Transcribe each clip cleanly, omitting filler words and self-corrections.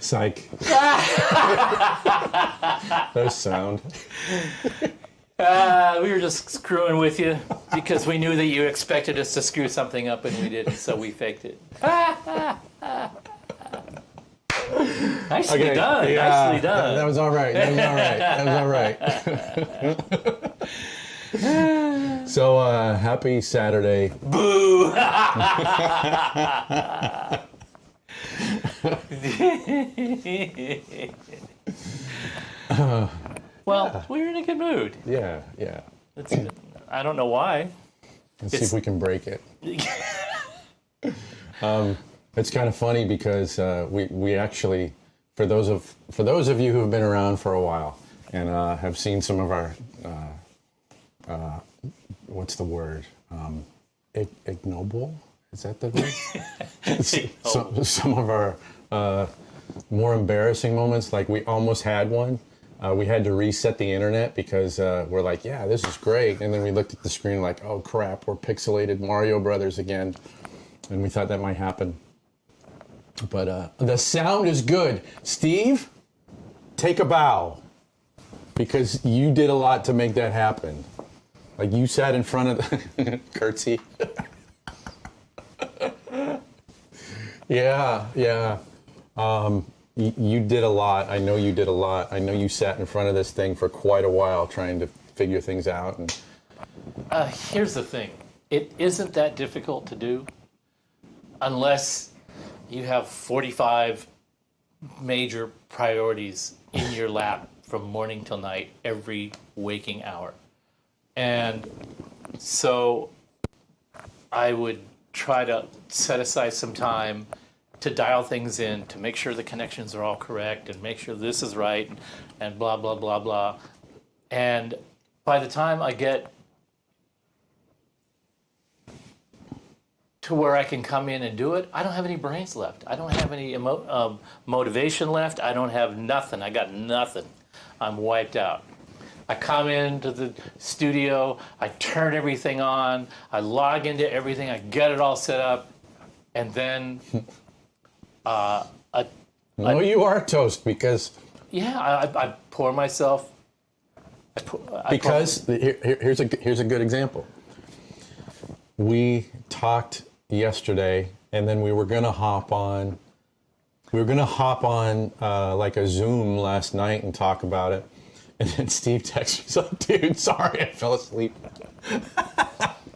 Psych. There's sound. We were just screwing with you because we knew that you expected us to screw something up and we didn't, so we faked it. Nicely done. Yeah, Nicely done. That was all right. So, happy Saturday. Boo! Well, we're in a good mood. Yeah. I don't know why. Let's see if we can break it. It's kind of funny because we actually, for those of you who have been around for a while and have seen some of our what's the word? Ignoble? Is that the word? Some of our more embarrassing moments, like we almost had one. We had to reset the internet because we're like, yeah, this is great. And then we looked at the screen like, oh crap, we're pixelated Mario Brothers again. And we thought that might happen. But the sound is good. Steve, take a bow. Because you did a lot to make that happen. Like you sat in front of the curtsy. Yeah. You did a lot. I know you did a lot. I know you sat in front of this thing for quite a while trying to figure things out. And here's the thing. It isn't that difficult to do unless you have 45 major priorities in your lap from morning till night, every waking hour. And so I would try to set aside some time to dial things in, to make sure the connections are all correct and make sure this is right and blah, blah, blah, blah. And by the time I get to where I can come in and do it, I don't have any brains left. I don't have any motivation left. I don't have nothing. I got nothing. I'm wiped out. I come into the studio, I turn everything on, I log into everything, I get it all set up, and then you are toast because... Yeah, I pour myself... Here's a good example. We talked yesterday, and then we were gonna hop on like a Zoom last night and talk about it. And then Steve texted me, he's like, dude, sorry, I fell asleep.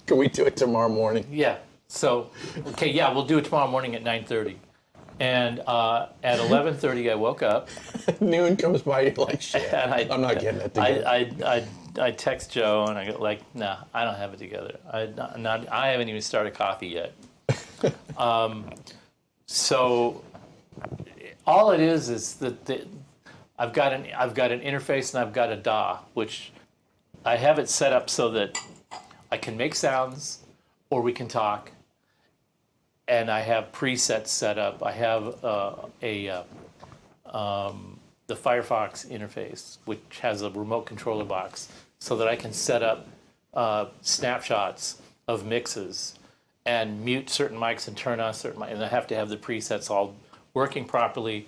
Can we do it tomorrow morning? Yeah. So, okay, yeah, we'll do it tomorrow morning at 9:30. And at 11:30, I woke up. Noon comes by, you're like, shit, I'm not getting it together. I text Joe, and I go like, nah, I don't have it together. I haven't even started coffee yet. So all it is that I've got an interface and I've got a DAW, which I have it set up so that I can make sounds or we can talk. And I have presets set up. I have the Firefox interface, which has a remote controller box, so that I can set up snapshots of mixes and mute certain mics and turn on certain mics. And I have to have the presets all working properly.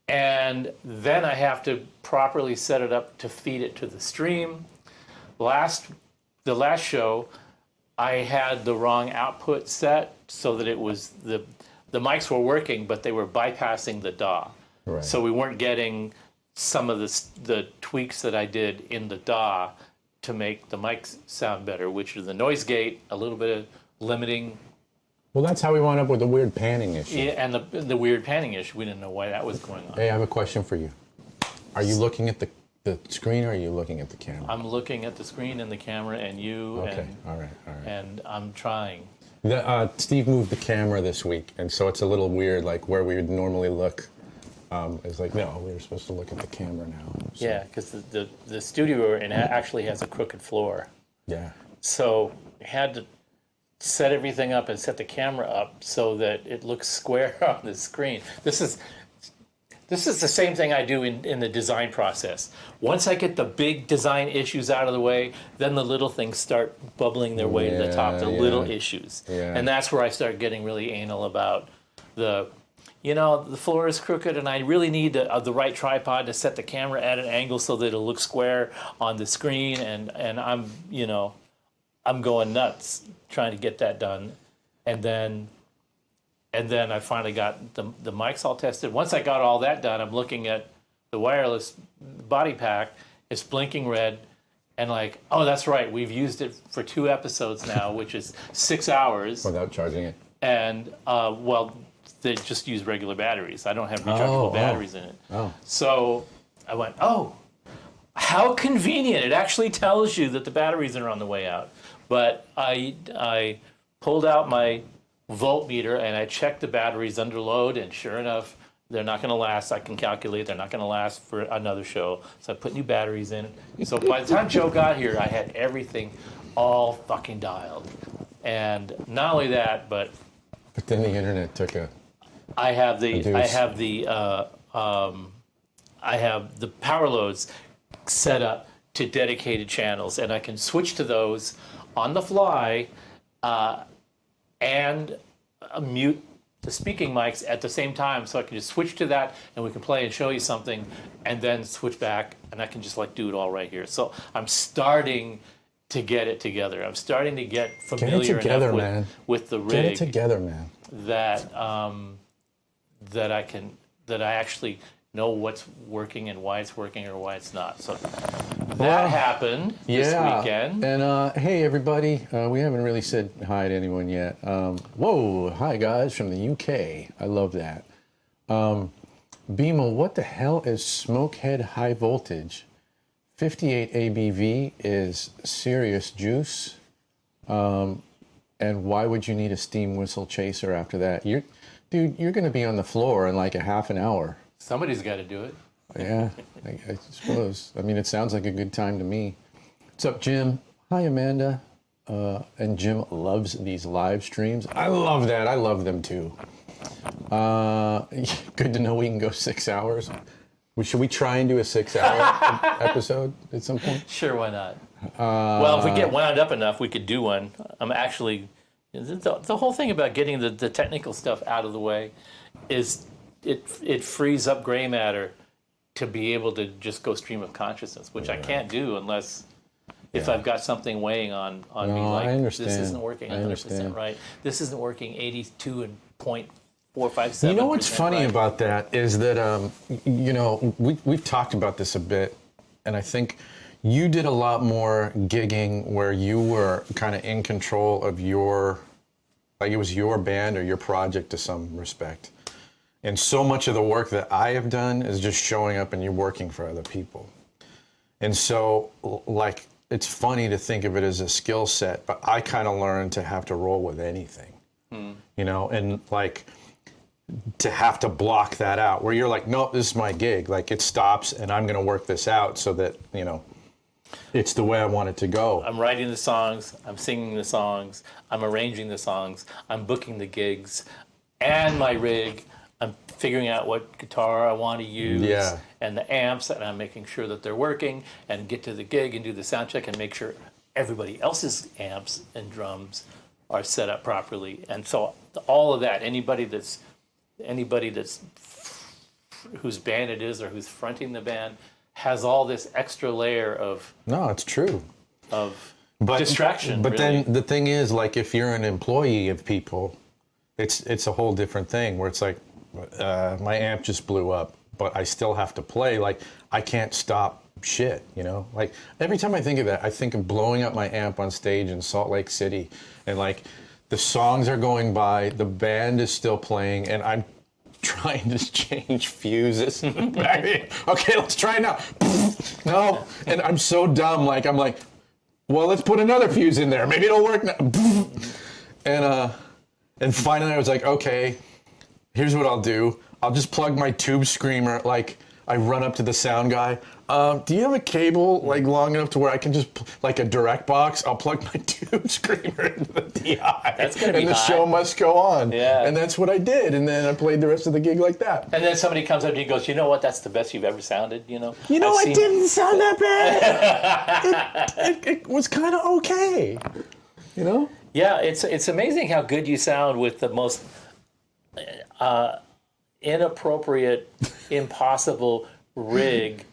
And then I have to properly set it up to feed it to the stream. The last show, I had the wrong output set so that it was the mics were working, but they were bypassing the DAW. Right. So we weren't getting some of the tweaks that I did in the DAW to make the mics sound better, which are the noise gate, a little bit of limiting. Well, that's how we wound up with the weird panning issue. Yeah, and the weird panning issue. We didn't know why that was going on. Hey, I have a question for you. Are you looking at the screen or are you looking at the camera? I'm looking at the screen and the camera and you. Okay, all right. And I'm trying. Steve moved the camera this week, and so it's a little weird, like where we would normally look. It's like, no, we were supposed to look at the camera now. So. Yeah, because the studio we're in actually has a crooked floor. Yeah. So I had to set everything up and set the camera up so that it looks square on the screen. This is the same thing I do in the design process. Once I get the big design issues out of the way, then the little things start bubbling their way to the top, the little issues. Yeah. And that's where I start getting really anal about the the floor is crooked and I really need the right tripod to set the camera at an angle so that it'll look square on the screen, and I'm going nuts trying to get that done. And then I finally got the mics all tested. Once I got all that done, I'm looking at the wireless body pack. It's blinking red, and like, oh, that's right, we've used it for 2 episodes now, which is 6 hours. Without charging it. And they just use regular batteries. I don't have rechargeable batteries in it. Oh. So I went, oh, how convenient. It actually tells you that the batteries are on the way out. But I pulled out my voltmeter and I checked the batteries under load, and sure enough, they're not going to last. I can calculate they're not going to last for another show. So I put new batteries in. So by the time Joe got here, I had everything all fucking dialed. And not only that, but then the internet took a... I have the power loads set up to dedicated channels, and I can switch to those on the fly and mute the speaking mics at the same time, so I can just switch to that and we can play and show you something, and then switch back, and I can just like do it all right here. So I'm starting to get it together. I'm starting to get familiar enough with the rig. Get it together, man. That I actually know what's working and why it's working or why it's not. So that happened this weekend. And hey, everybody, we haven't really said hi to anyone yet. Whoa, hi guys from the UK. I love that. Bima, what the hell is Smokehead High Voltage? 58 ABV is serious juice. And why would you need a steam whistle chaser after that? Dude, you're going to be on the floor in like a half an hour. Somebody's got to do it. Yeah, I suppose. I mean, it sounds like a good time to me. What's up, Jim? Hi, Amanda. And Jim loves these live streams. I love that. I love them too. Good to know we can go 6 hours. Should we try and do a 6-hour episode at some point? Sure, why not? Well, if we get wound up enough, we could do one. I'm actually... The whole thing about getting the technical stuff out of the way is it frees up gray matter to be able to just go stream of consciousness, which I can't do unless if I've got something weighing on me like this isn't working 100% right. This isn't working 82.457%. You know what's funny about that is that we've talked about this a bit, and I think you did a lot more gigging where you were kind of in control of it was your band or your project to some respect. And so much of the work that I have done is just showing up and you're working for other people. And so, like, it's funny to think of it as a skill set, but I kind of learned to have to roll with anything, and like to have to block that out where you're like, nope, this is my gig. Like, it stops and I'm going to work this out so that, it's the way I want it to go. I'm writing the songs, I'm singing the songs, I'm arranging the songs, I'm booking the gigs, and my rig, I'm figuring out what guitar I want to use, and the amps, and I'm making sure that they're working, and get to the gig and do the sound check and make sure everybody else's amps and drums are set up properly. And so all of that, anybody that's whose band it is or who's fronting the band has all this extra layer of... No, it's true. Distraction. But really. Then the thing is, like, if you're an employee of people, it's a whole different thing where it's like, my amp just blew up, but I still have to play. Like, I can't stop shit, Like, every time I think of that, I think of blowing up my amp on stage in Salt Lake City, and like, the songs are going by, the band is still playing, and I'm trying to change fuses. Okay, let's try it now. No, and I'm so dumb. Like, I'm like, well, let's put another fuse in there. Maybe it'll work now. And finally I was like, okay, here's what I'll do. I'll just plug my tube screamer. Like, I run up to the sound guy. Do you have a cable like long enough to where I can just, like a direct box? I'll plug my tube screamer into the DI. That's gonna be and the hot. show must go on. Yeah. And that's what I did. And then I played the rest of the gig like that. And then somebody comes up to you and goes, you know what? That's the best you've ever sounded. I didn't sound that bad. it was kind of okay. Yeah, it's amazing how good you sound with the most inappropriate, impossible rig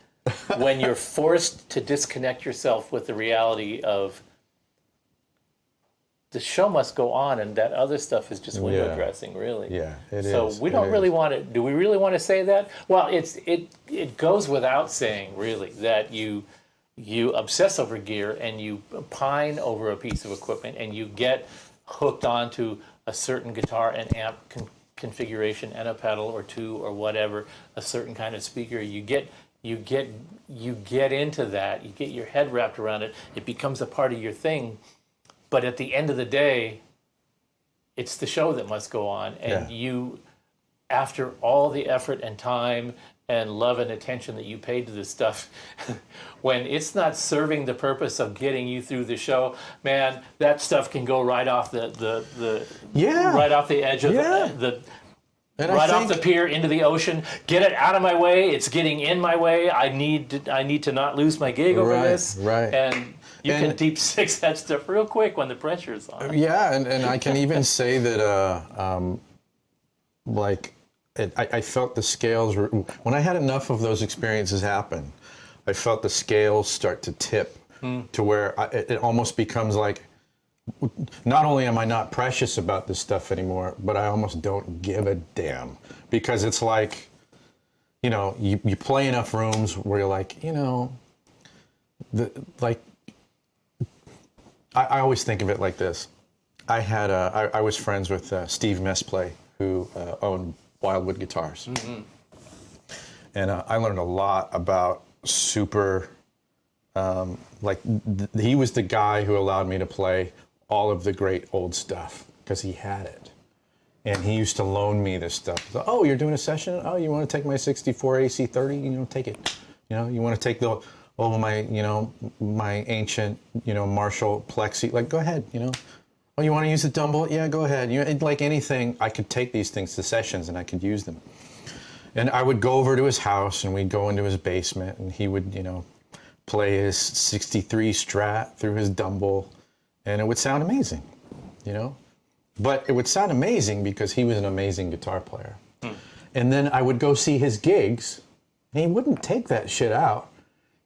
when you're forced to disconnect yourself with the reality of the show must go on, and that other stuff is just window dressing, really. Yeah, it is. So we don't really want to. Do we really want to say that? Well, it goes without saying, really, that you obsess over gear and you pine over a piece of equipment and you get hooked onto a certain guitar and amp configuration and a pedal or two or whatever, a certain kind of speaker. You get into that. You get your head wrapped around it. It becomes a part of your thing. But at the end of the day, it's the show that must go on. And you, after all the effort and time and love and attention that you paid to this stuff, when it's not serving the purpose of getting you through the show, man, that stuff can go right off the right off the edge of the right off the pier into the ocean. Get it out of my way. It's getting in my way. I need to not lose my gig over this. Right. And you can deep six that stuff real quick when the pressure is on. Yeah, and I can even say that, I felt the scales, when I had enough of those experiences happen, I felt the scales start to tip to where it almost becomes like, not only am I not precious about this stuff anymore, but I almost don't give a damn. Because it's like, you play enough rooms where you're like, I always think of it like this. I was friends with Steve Mesplay, who owned Wildwood Guitars. Mm-hmm. And I learned a lot about super, he was the guy who allowed me to play all of the great old stuff because he had it. And he used to loan me this stuff. So, oh, you're doing a session? Oh, you want to take my 64 AC30? Take it. You want to take my ancient, Marshall Plexi, go ahead, Oh, you want to use the dumbbell? Yeah, go ahead. Like anything, I could take these things to sessions and I could use them. And I would go over to his house and we'd go into his basement and he would, play his 63 Strat through his dumbbell and it would sound amazing, But it would sound amazing because he was an amazing guitar player. And then I would go see his gigs and he wouldn't take that shit out.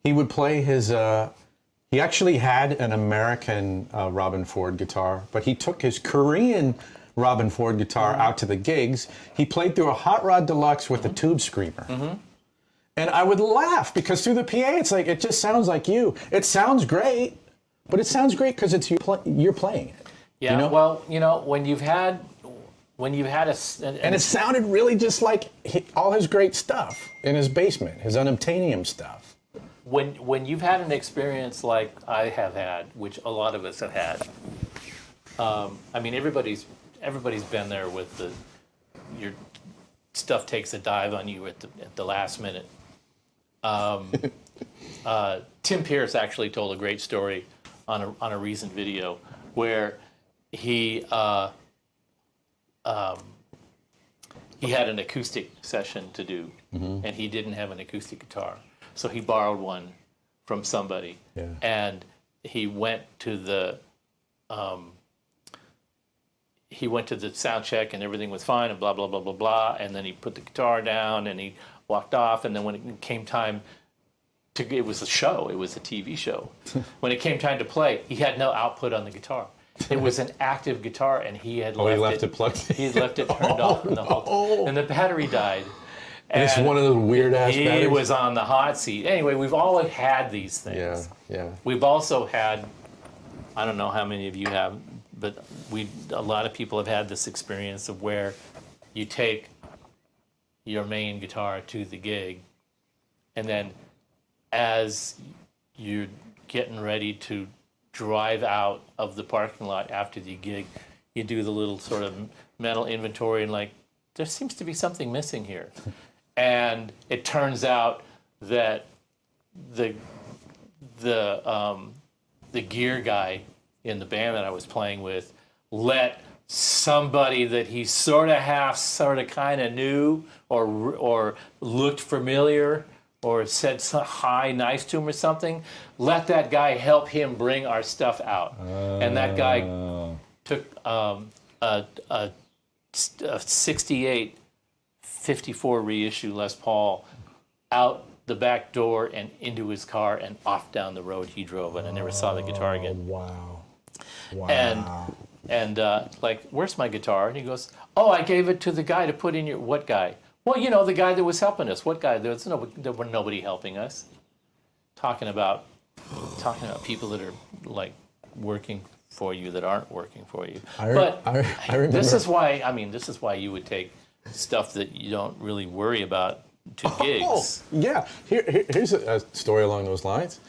He would play his, he actually had an American Robin Ford guitar, but he took his Korean Robin Ford guitar out to the gigs. He played through a Hot Rod Deluxe with a tube screamer. Mm-hmm. And I would laugh because through the PA, it's like, it just sounds like you. It sounds great, but it sounds great because it's you're playing it. Yeah, well, when you've had a... And it sounded really just like all his great stuff in his basement, his unobtainium stuff. When you've had an experience like I have had, which a lot of us have had, everybody's been there with your stuff takes a dive on you at the last minute. Tim Pierce actually told a great story on a recent video where he had an acoustic session to do, and he didn't have an acoustic guitar. So he borrowed one from somebody, and he went to the sound check, and everything was fine, and blah blah blah blah blah. And then he put the guitar down, and he walked off. And then when it came time it was a show, it was a TV show. When it came time to play, he had no output on the guitar. It was an active guitar, and he had left it plugged. He had left it turned off, and the battery died. And it's one of those weird ass batteries. He was on the hot seat. Anyway, we've all had these things. Yeah. We've also had, I don't know how many of you have, but a lot of people have had this experience of where you take your main guitar to the gig, and then as you're getting ready to drive out of the parking lot after the gig, you do the little sort of mental inventory and there seems to be something missing here. And it turns out that the gear guy in the band that I was playing with let somebody that he sort of kind of knew or looked familiar or said hi nice to him or something, let that guy help him bring our stuff out. And that guy took a 68 '54 reissue Les Paul out the back door and into his car and off down the road he drove, and I never saw the guitar again. Wow. Wow. And like, where's my guitar? And he goes, oh, I gave it to the guy to put in your, what guy? Well, you know, the guy that was helping us. What guy? There were nobody helping us. Talking about people that are like working for you that aren't working for you. I remember. This is why you would take stuff that you don't really worry about to gigs. Yeah. Here's a story along those lines.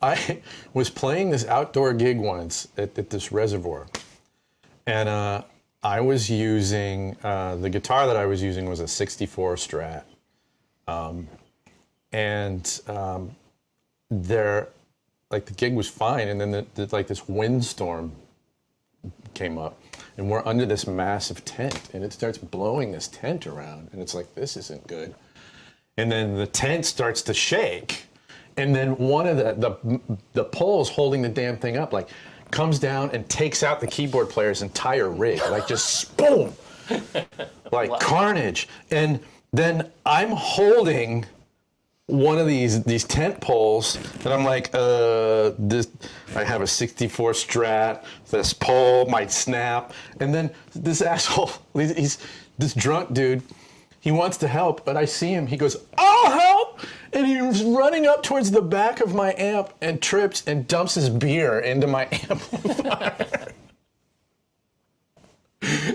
I was playing this outdoor gig once at this reservoir, and I was using the guitar that I was using was a '64 Strat, there, like, the gig was fine, and then like this windstorm came up, and we're under this massive tent, and it starts blowing this tent around, and it's like, this isn't good. And then the tent starts to shake, and then one of the poles holding the damn thing up, like, comes down and takes out the keyboard player's entire rig, like, just boom, like carnage. And then I'm holding one of these tent poles, and I'm like, I have a '64 Strat, this pole might snap, and then this asshole, he's this drunk dude, he wants to help, but I see him, he goes, I'll help! And he's running up towards the back of my amp and trips and dumps his beer into my amplifier.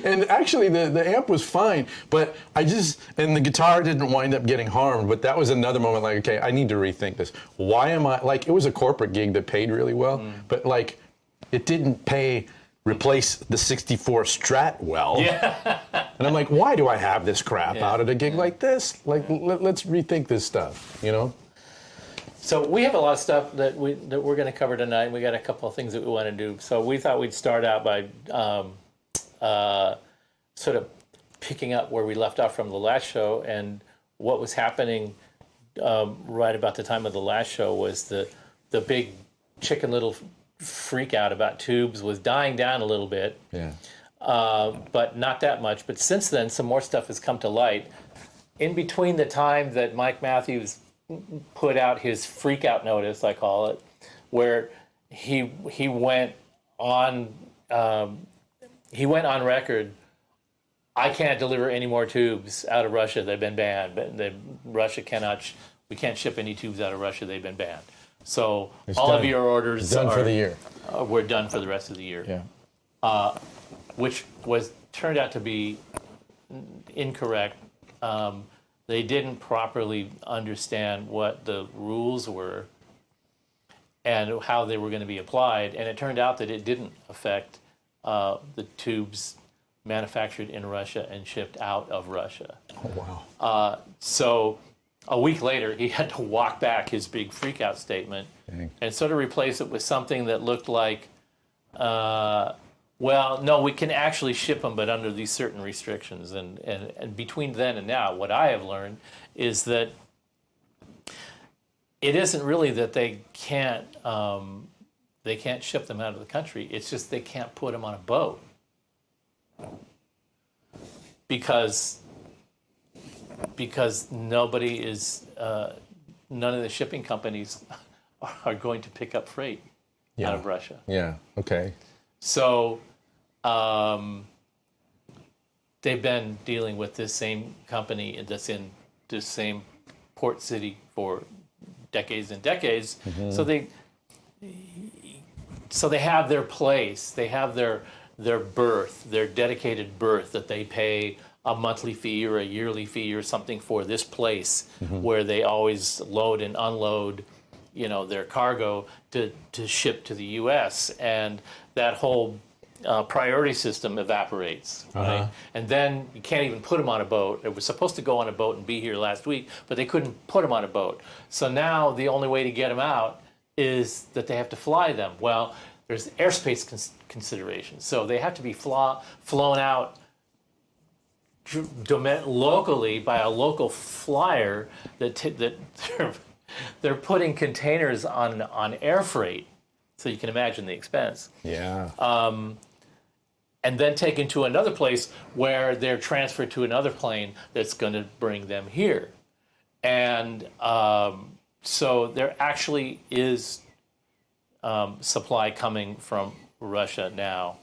And actually, the amp was fine, but and the guitar didn't wind up getting harmed, but that was another moment like, okay, I need to rethink this. Why am I, like, it was a corporate gig that paid really well, but, like, it didn't replace the '64 Strat well. Yeah. And I'm like, why do I have this crap out at a gig like this? Like, let's rethink this stuff, you know? So we have a lot of stuff that we're going to cover tonight. We got a couple of things that we want to do. So we thought we'd start out by sort of picking up where we left off from the last show, and what was happening right about the time of the last show was the big Chicken Little freak out about tubes was dying down a little bit. Yeah. But not that much. But since then, some more stuff has come to light. In between the time that Mike Matthews put out his freak out notice, I call it, where he went on record, I can't deliver any more tubes out of Russia. They've been banned. We can't ship any tubes out of Russia. They've been banned. So it's all done. Of your orders done for the year. We're done for the rest of the year. Yeah. Which turned out to be incorrect. They didn't properly understand what the rules were and how they were going to be applied, and it turned out that it didn't affect the tubes manufactured in Russia and shipped out of Russia. Oh, wow. So a week later, he had to walk back his big freakout statement and sort of replace it with something that looked like, well, no, we can actually ship them, but under these certain restrictions. And between then and now, what I have learned is that it isn't really that they can't ship them out of the country. It's just they can't put them on a boat because nobody is, none of the shipping companies are going to pick up freight out of Russia. Yeah. Okay. So they've been dealing with this same company that's in this same port city for decades and decades. Mm-hmm. So they have their place. They have their berth, their dedicated berth that they pay a monthly fee or a yearly fee or something for this place where they always load and unload, their cargo to ship to the U.S. And that whole priority system evaporates, right? And then you can't even put them on a boat. It was supposed to go on a boat and be here last week, but they couldn't put them on a boat. So now the only way to get them out is that they have to fly them. Well, there's airspace considerations. So they have to be flown out locally by a local flyer that they're putting containers on air freight. So you can imagine the expense. Yeah. and then taken to another place where they're transferred to another plane that's going to bring them here. And so there actually is supply coming from Russia now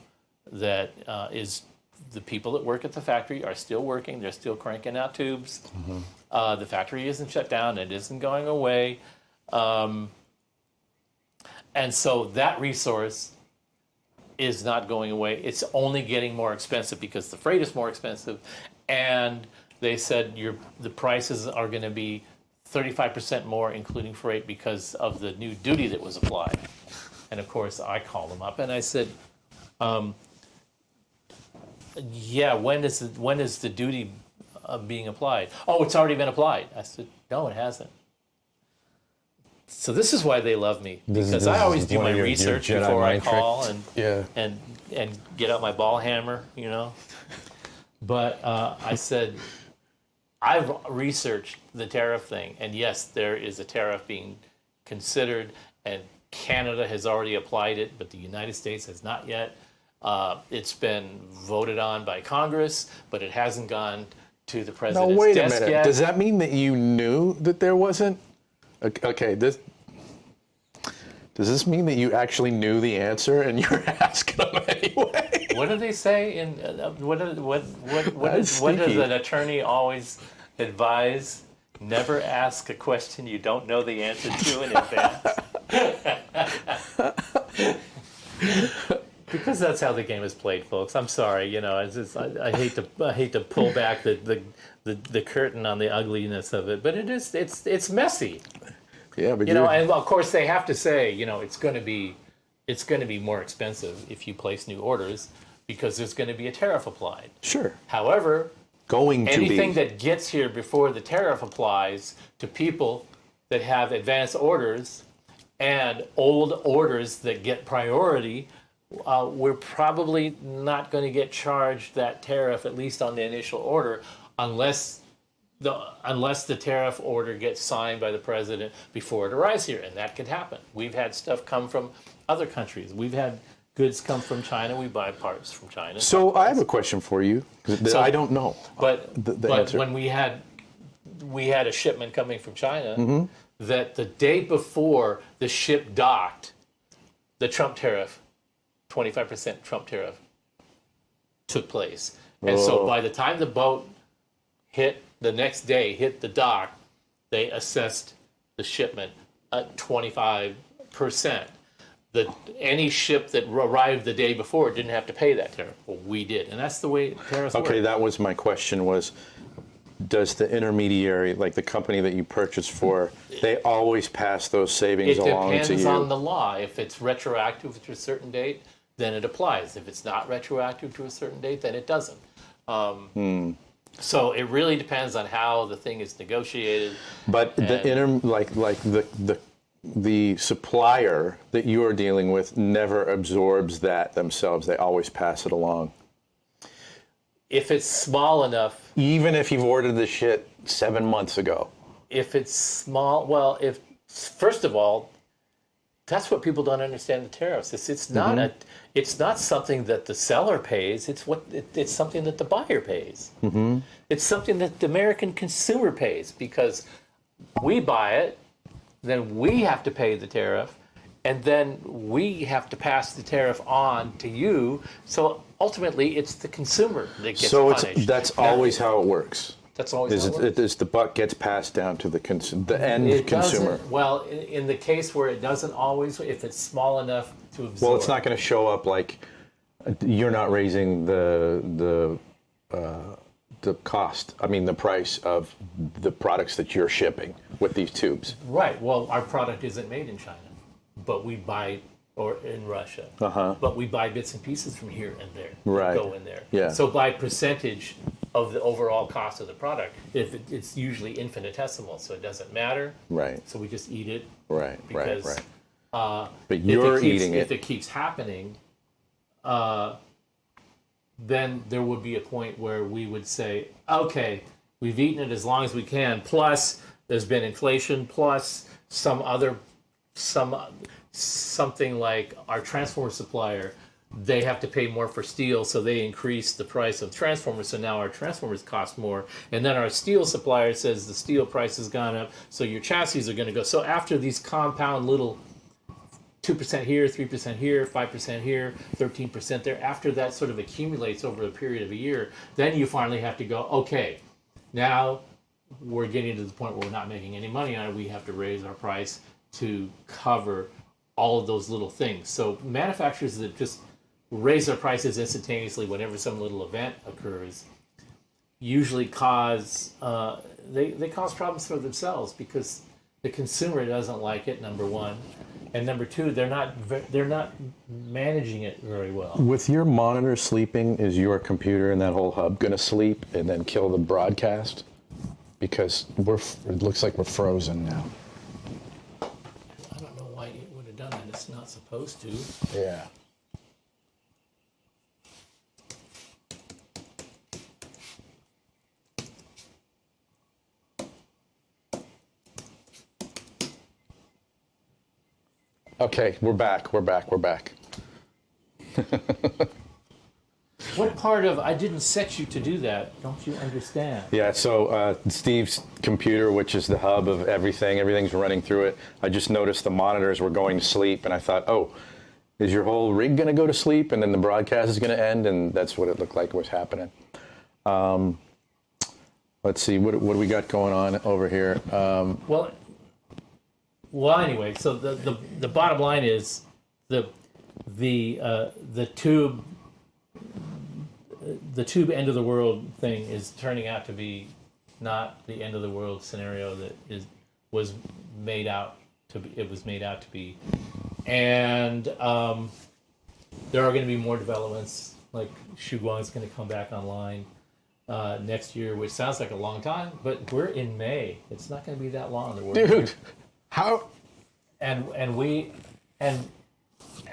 that is the people that work at the factory are still working. They're still cranking out tubes. The factory isn't shut down. It isn't going away. And so that resource is not going away. It's only getting more expensive because the freight is more expensive. And they said the prices are going to be 35% more, including freight, because of the new duty that was applied. And of course, I called them up and I said, yeah, when is the duty being applied? Oh, it's already been applied. I said, no, it hasn't. So this is why they love me, because I always do my research before I call and get out my ball hammer, you know. But I said, I've researched the tariff thing, and yes, there is a tariff being considered, and Canada has already applied it, but the United States has not yet. It's been voted on by Congress, but it hasn't gone to the president's wait a desk minute. yet. Does that mean that you knew that there wasn't? Okay, does this mean that you actually knew the answer and you're asking them anyway? What do they say? In what does an attorney always advise? Never ask a question you don't know the answer to in advance. Because that's how the game is played, folks. I'm sorry, you know. I hate to pull back the curtain on the ugliness of it, but it's messy. Yeah, but you know, and of course they have to say, you know, it's going to be more expensive if you place new orders because there's going to be a tariff applied. Sure. However, anything that gets here before the tariff applies to people that have advanced orders and old orders that get priority, we're probably not going to get charged that tariff, at least on the initial order, unless the tariff order gets signed by the president before it arrives here, and that could happen. We've had stuff come from other countries. We've had goods come from China. We buy parts from China. So I have a question for you. I don't know. But answer. When we had a shipment coming from China, that the day before the ship docked, the Trump tariff, 25% Trump tariff, took place. And so by the time the boat hit the dock, they assessed the shipment at 25%. Any ship that arrived the day before didn't have to pay that tariff. Well, we did, and that's the way tariffs work. Okay, that was my question was, does the intermediary, like the company that you purchased for, they always pass those savings along to you? It depends on the law. If it's retroactive to a certain date, then it applies. If it's not retroactive to a certain date, then it doesn't. So it really depends on how the thing is negotiated. But the supplier that you are dealing with never absorbs that themselves. They always pass it along. If it's small enough. Even if you've ordered the shit 7 months ago. If it's small, well, first of all, that's what people don't understand the tariffs. It's not something that the seller pays. It's something that the buyer pays. It's something that the American consumer pays because we buy it, then we have to pay the tariff, and then we have to pass the tariff on to you. So ultimately, it's the consumer that gets punished. That's always how it works. That's always how it works. The buck gets passed down to the end consumer. Well, in the case where it doesn't always, if it's small enough to absorb. Well, it's not going to show up like you're not raising the cost. I mean, the price of the products that you're shipping with these tubes. Right. Well, our product isn't made in China, but we buy or in Russia. But we buy bits and pieces from here and there. Right. That go in there. Yeah. So by percentage of the overall cost of the product, it's usually infinitesimal, so it doesn't matter. Right. So we just eat it. Right. Because, but you're eating it. If it keeps happening, then there would be a point where we would say, okay, we've eaten it as long as we can, plus there's been inflation, plus something like our transformer supplier they have to pay more for steel, so they increase the price of transformers, so now our transformers cost more. And then our steel supplier says the steel price has gone up, so your chassis are going to go. So after these compound little 2% here, 3% here, 5% here, 13% there, after that sort of accumulates over a period of a year, then you finally have to go, okay, now we're getting to the point where we're not making any money on it. We have to raise our price to cover all of those little things. So manufacturers that just raise their prices instantaneously whenever some little event occurs usually cause they cause problems for themselves, because the consumer doesn't like it, number one, and number two, they're not managing it very well. With your monitor sleeping, is your computer and that whole hub going to sleep and then kill the broadcast? Because it looks like we're frozen now. I don't know why it would have done that. It's not supposed to. Yeah. Okay, we're back. What part of I didn't set you to do that? Don't you understand? Yeah, so Steve's computer, which is the hub of everything's running through it. I just noticed the monitors were going to sleep, and I thought, oh, is your whole rig going to go to sleep, and then the broadcast is going to end? And that's what it looked like was happening. Let's see, what do we got going on over here? Well, anyway, so the bottom line is the tube end of the world thing is turning out to be not the end of the world scenario that was made out to be, and there are going to be more developments. Like Shuguang is going to come back online next year, which sounds like a long time, but we're in May. It's not going to be that long. Dude, how? And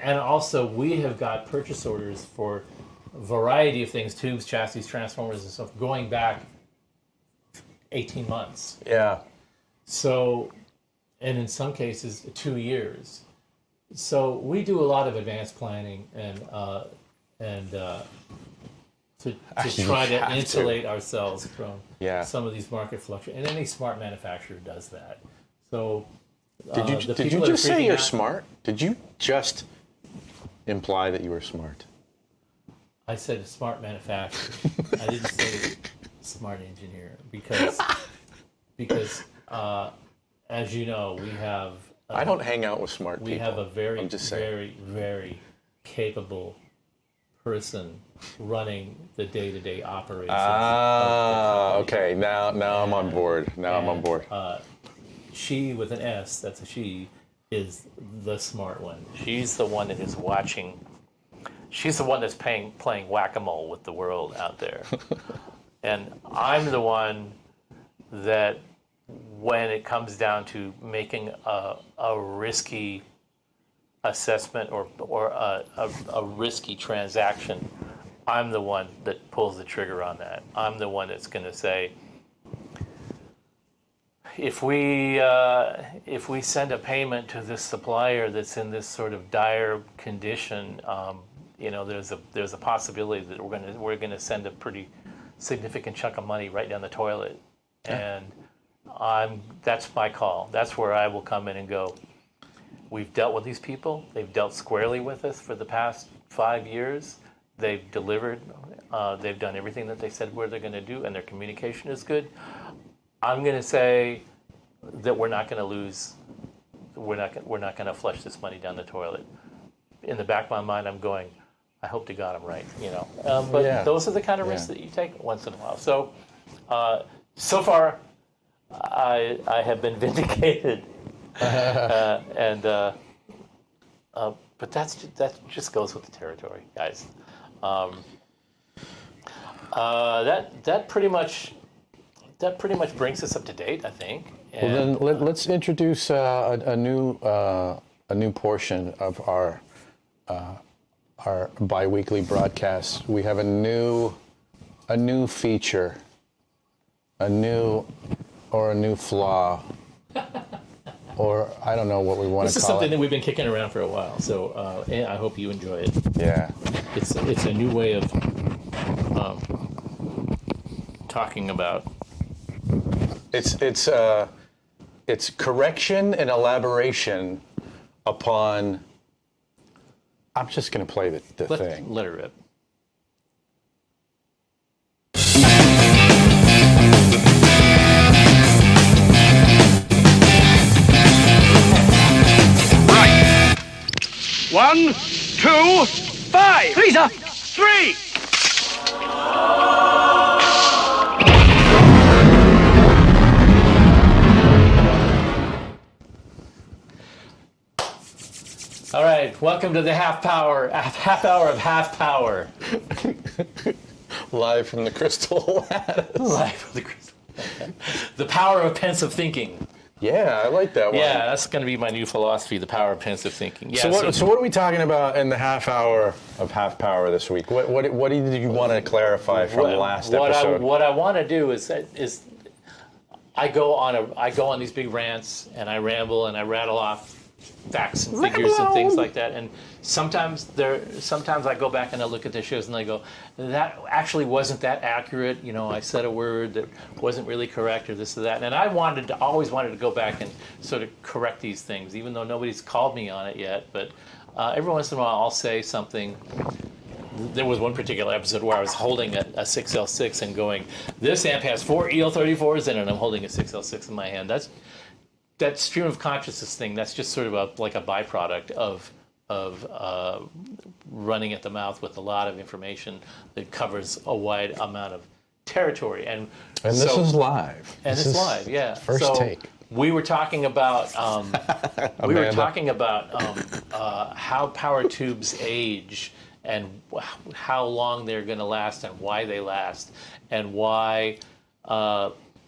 also we have got purchase orders for a variety of things, tubes, chassis, transformers, and stuff, going back 18 months. Yeah. So, and in some cases, 2 years. So we do a lot of advanced planning to try to insulate ourselves from some of these market fluctuations. And any smart manufacturer does that. So did you just say you're smart? Did you just imply that you were smart? I said smart manufacturer. I didn't say smart engineer because as you know, we have. I don't hang out with smart people. We have a very, very, very capable person running the day-to-day operations. Okay. Now I'm on board. I'm on board. She with an S, that's a she, is the smart one. She's the one that is watching. She's the one that's playing whack-a-mole with the world out there. And I'm the one that, when it comes down to making a risky assessment or a risky transaction, I'm the one that pulls the trigger on that. I'm the one that's going to say, if we send a payment to this supplier that's in this sort of dire condition, there's a possibility that we're gonna send a pretty significant chunk of money right down the toilet, and that's my call. That's where I will come in and go, we've dealt with these people. They've dealt squarely with us for the past 5 years. They've delivered. They've done everything that they said they're going to do, and their communication is good. I'm going to say that we're not going to lose. We're not going to flush this money down the toilet. In the back of my mind, I'm going, I hope to God I'm right. But those are the kind of risks that you take once in a while. So, so far, I have been vindicated, but that just goes with the territory, guys. That pretty much brings us up to date, I think. And, well, then let's introduce a new portion of our bi-weekly broadcast. We have a new feature, a new flaw or I don't know what we want This to is call something it. that we've been kicking around for a while, so and I hope you enjoy it. Yeah. It's a new way of talking about. It's correction and elaboration upon. I'm just going to play the thing. Let it rip. Right. 1, 2, 5. 3, sir. 3. All right, welcome to the half hour of half power. Live from the Crystal Lattice. Live from the crystal. The power of pensive thinking. Yeah, I like that one. Yeah, that's going to be my new philosophy, the power of pensive thinking. Yeah, So what are we talking about in the half hour of half power this week? What did you want to clarify from last episode? What I want to do is I go on these big rants and I ramble and I rattle off facts and figures and things like that, and sometimes I go back and I look at the shows and I go, that actually wasn't that accurate, I said a word that wasn't really correct or this or that, and I always wanted to go back and sort of correct these things, even though nobody's called me on it yet, but every once in a while I'll say something. There was one particular episode where I was holding a 6L6 and going, this amp has 4 EL34s in it, and I'm holding a 6L6 in my hand. That stream of consciousness thing, that's just sort of like a byproduct of running at the mouth with a lot of information that covers a wide amount of territory. And this is live. And it's live, yeah. First take. We were talking about how power tubes age and how long they're going to last and why they last and why.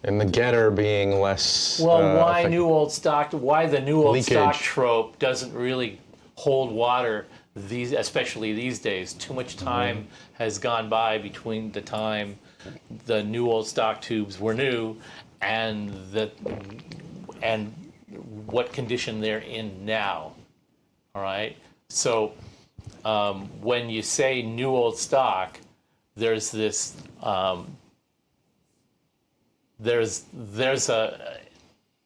And the getter being less. Well, why the new old stock Leakage. trope doesn't really hold water especially these days. Too much time has gone by between the time the new old stock tubes were new and what condition they're in now. All right. So when you say new old stock, there's this. There's a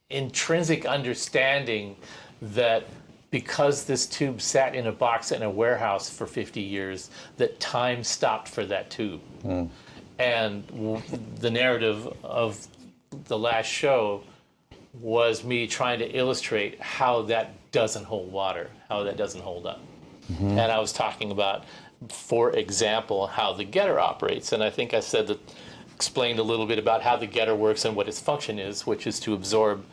intrinsic understanding that because this tube sat in a box in a warehouse for 50 years, that time stopped for that tube. And the narrative of the last show was me trying to illustrate how that doesn't hold water, how that doesn't hold up. And I was talking about, for example, how the getter operates. And I think I said that, explained a little bit about how the getter works and what its function is, which is to absorb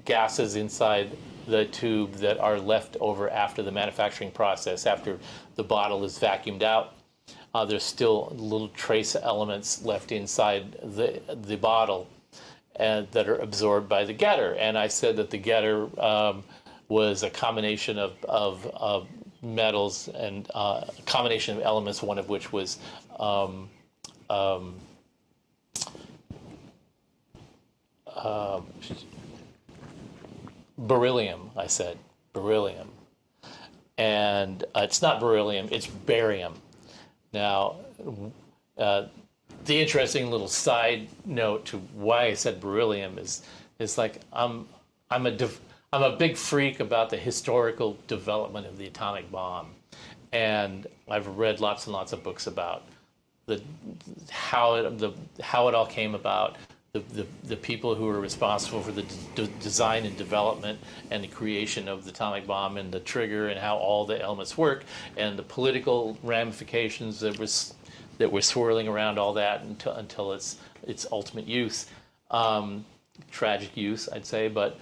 gases inside the tube that are left over after the manufacturing process, after the bottle is vacuumed out. There's still little trace elements left inside the bottle that are absorbed by the getter. And I said that the getter was a combination of metals and a combination of elements, one of which was beryllium, I said. Beryllium. And it's not beryllium, it's barium. Now, the interesting little side note to why I said beryllium is like I'm a big freak about the historical development of the atomic bomb. And I've read lots and lots of books about how it all came about, the people who were responsible for the design and development and the creation of the atomic bomb and the trigger and how all the elements work, and the political ramifications that were swirling around all that until its ultimate use, tragic use, I'd say. But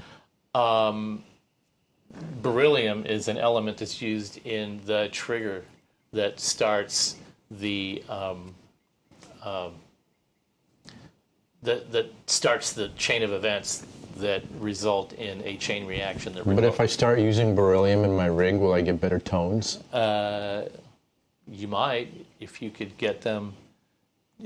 beryllium is an element that's used in the trigger that starts the that starts the chain of events that result in a chain reaction. But if I start using beryllium in my rig, will I get better tones? You might, if you could get them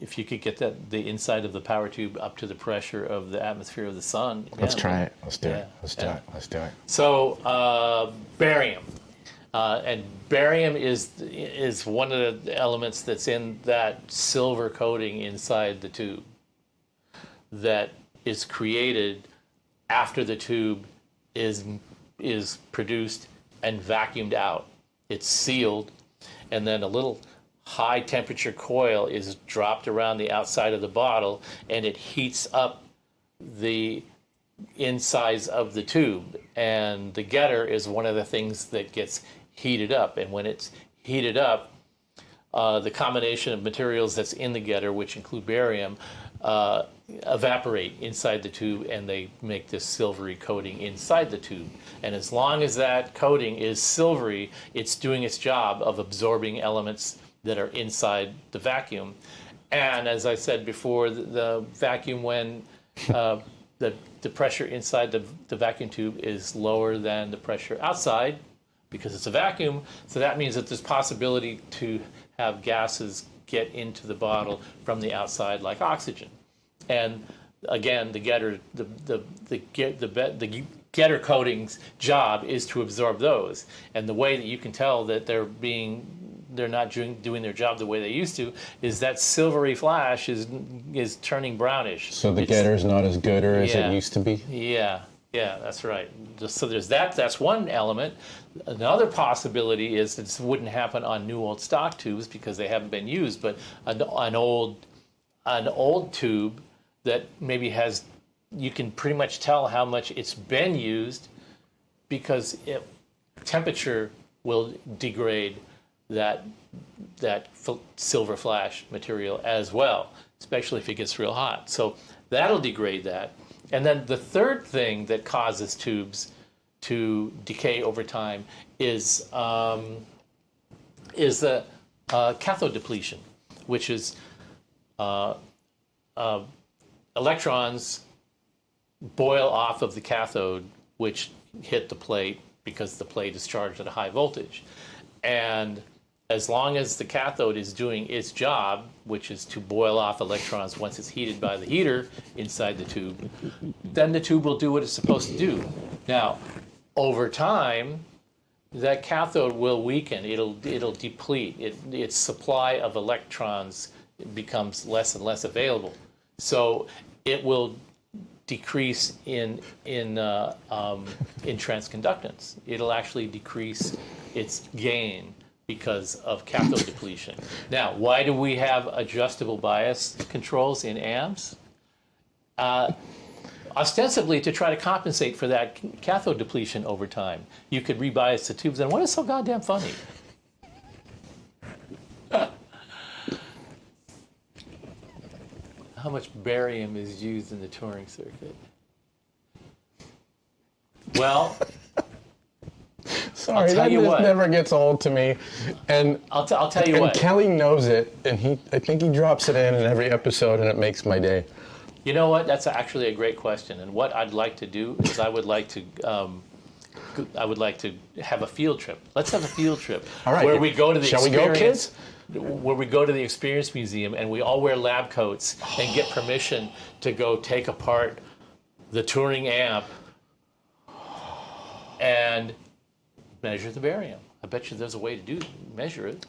if you could get the inside of the power tube up to the pressure of the atmosphere of the sun. Let's try it. Let's do Yeah, it. Let's do yeah. it. Let's do it. So barium, and barium is one of the elements that's in that silver coating inside the tube that is created after the tube is produced and vacuumed out. It's sealed, and then a little high temperature coil is dropped around the outside of the bottle, and it heats up the insides of the tube, and the getter is one of the things that gets heated up. And when it's heated up, the combination of materials that's in the getter, which include barium, evaporate inside the tube, and they make this silvery coating inside the tube. And as long as that coating is silvery, it's doing its job of absorbing elements that are inside the vacuum. And as I said before, the vacuum, when the pressure inside the vacuum tube is lower than the pressure outside, because it's a vacuum, so that means that there's possibility to have gases get into the bottle from the outside, like oxygen. And again, the getter coating's job is to absorb those. And the way that you can tell that they're not doing their job the way they used to is that silvery flash is turning brownish. So the getter's not as good as it used to be? Yeah, that's right. So there's that. That's one element. Another possibility is this wouldn't happen on new old stock tubes because they haven't been used, but an old tube that maybe you can pretty much tell how much it's been used because temperature will degrade that silver flash material as well, especially if it gets real hot. So that'll degrade that. And then the third thing that causes tubes to decay over time is the cathode depletion, which is electrons boil off of the cathode, which hit the plate because the plate is charged at a high voltage. And as long as the cathode is doing its job, which is to boil off electrons once it's heated by the heater inside the tube, then the tube will do what it's supposed to do. Now, over time, that cathode will weaken. It'll deplete. Its supply of electrons becomes less and less available. So it will decrease in transconductance. It'll actually decrease its gain because of cathode depletion. Now, why do we have adjustable bias controls in amps? Ostensibly to try to compensate for that cathode depletion over time. You could rebias the tubes, and what is so goddamn funny? How much barium is used in the touring circuit? Well, sorry, that just never gets old to me. And I'll tell you what. Kelly knows it, and I think he drops it in every episode, and it makes my day. You know what? That's actually a great question. And what I'd like to do is I would like to have a field trip. Let's have a field trip. All right. Where we go to the Shall we go, kids? Where we go to the Experience Museum and we all wear lab coats and get permission to go take apart the touring amp and measure the barium. I bet you there's a way to measure it.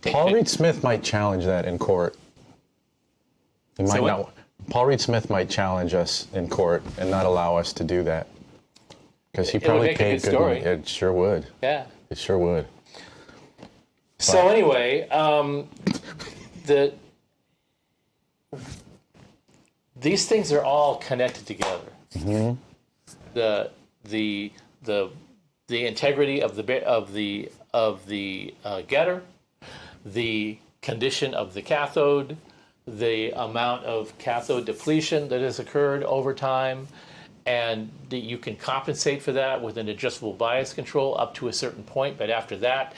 Paul Reed Smith might challenge that in court. He might not. Paul Reed Smith might challenge us in court and not allow us to do that. Because he probably paid good money. It sure would. Yeah. It sure would. So anyway, these things are all connected together. Mm-hmm. The integrity of the getter, the condition of the cathode, the amount of cathode depletion that has occurred over time, and you can compensate for that with an adjustable bias control up to a certain point, but after that,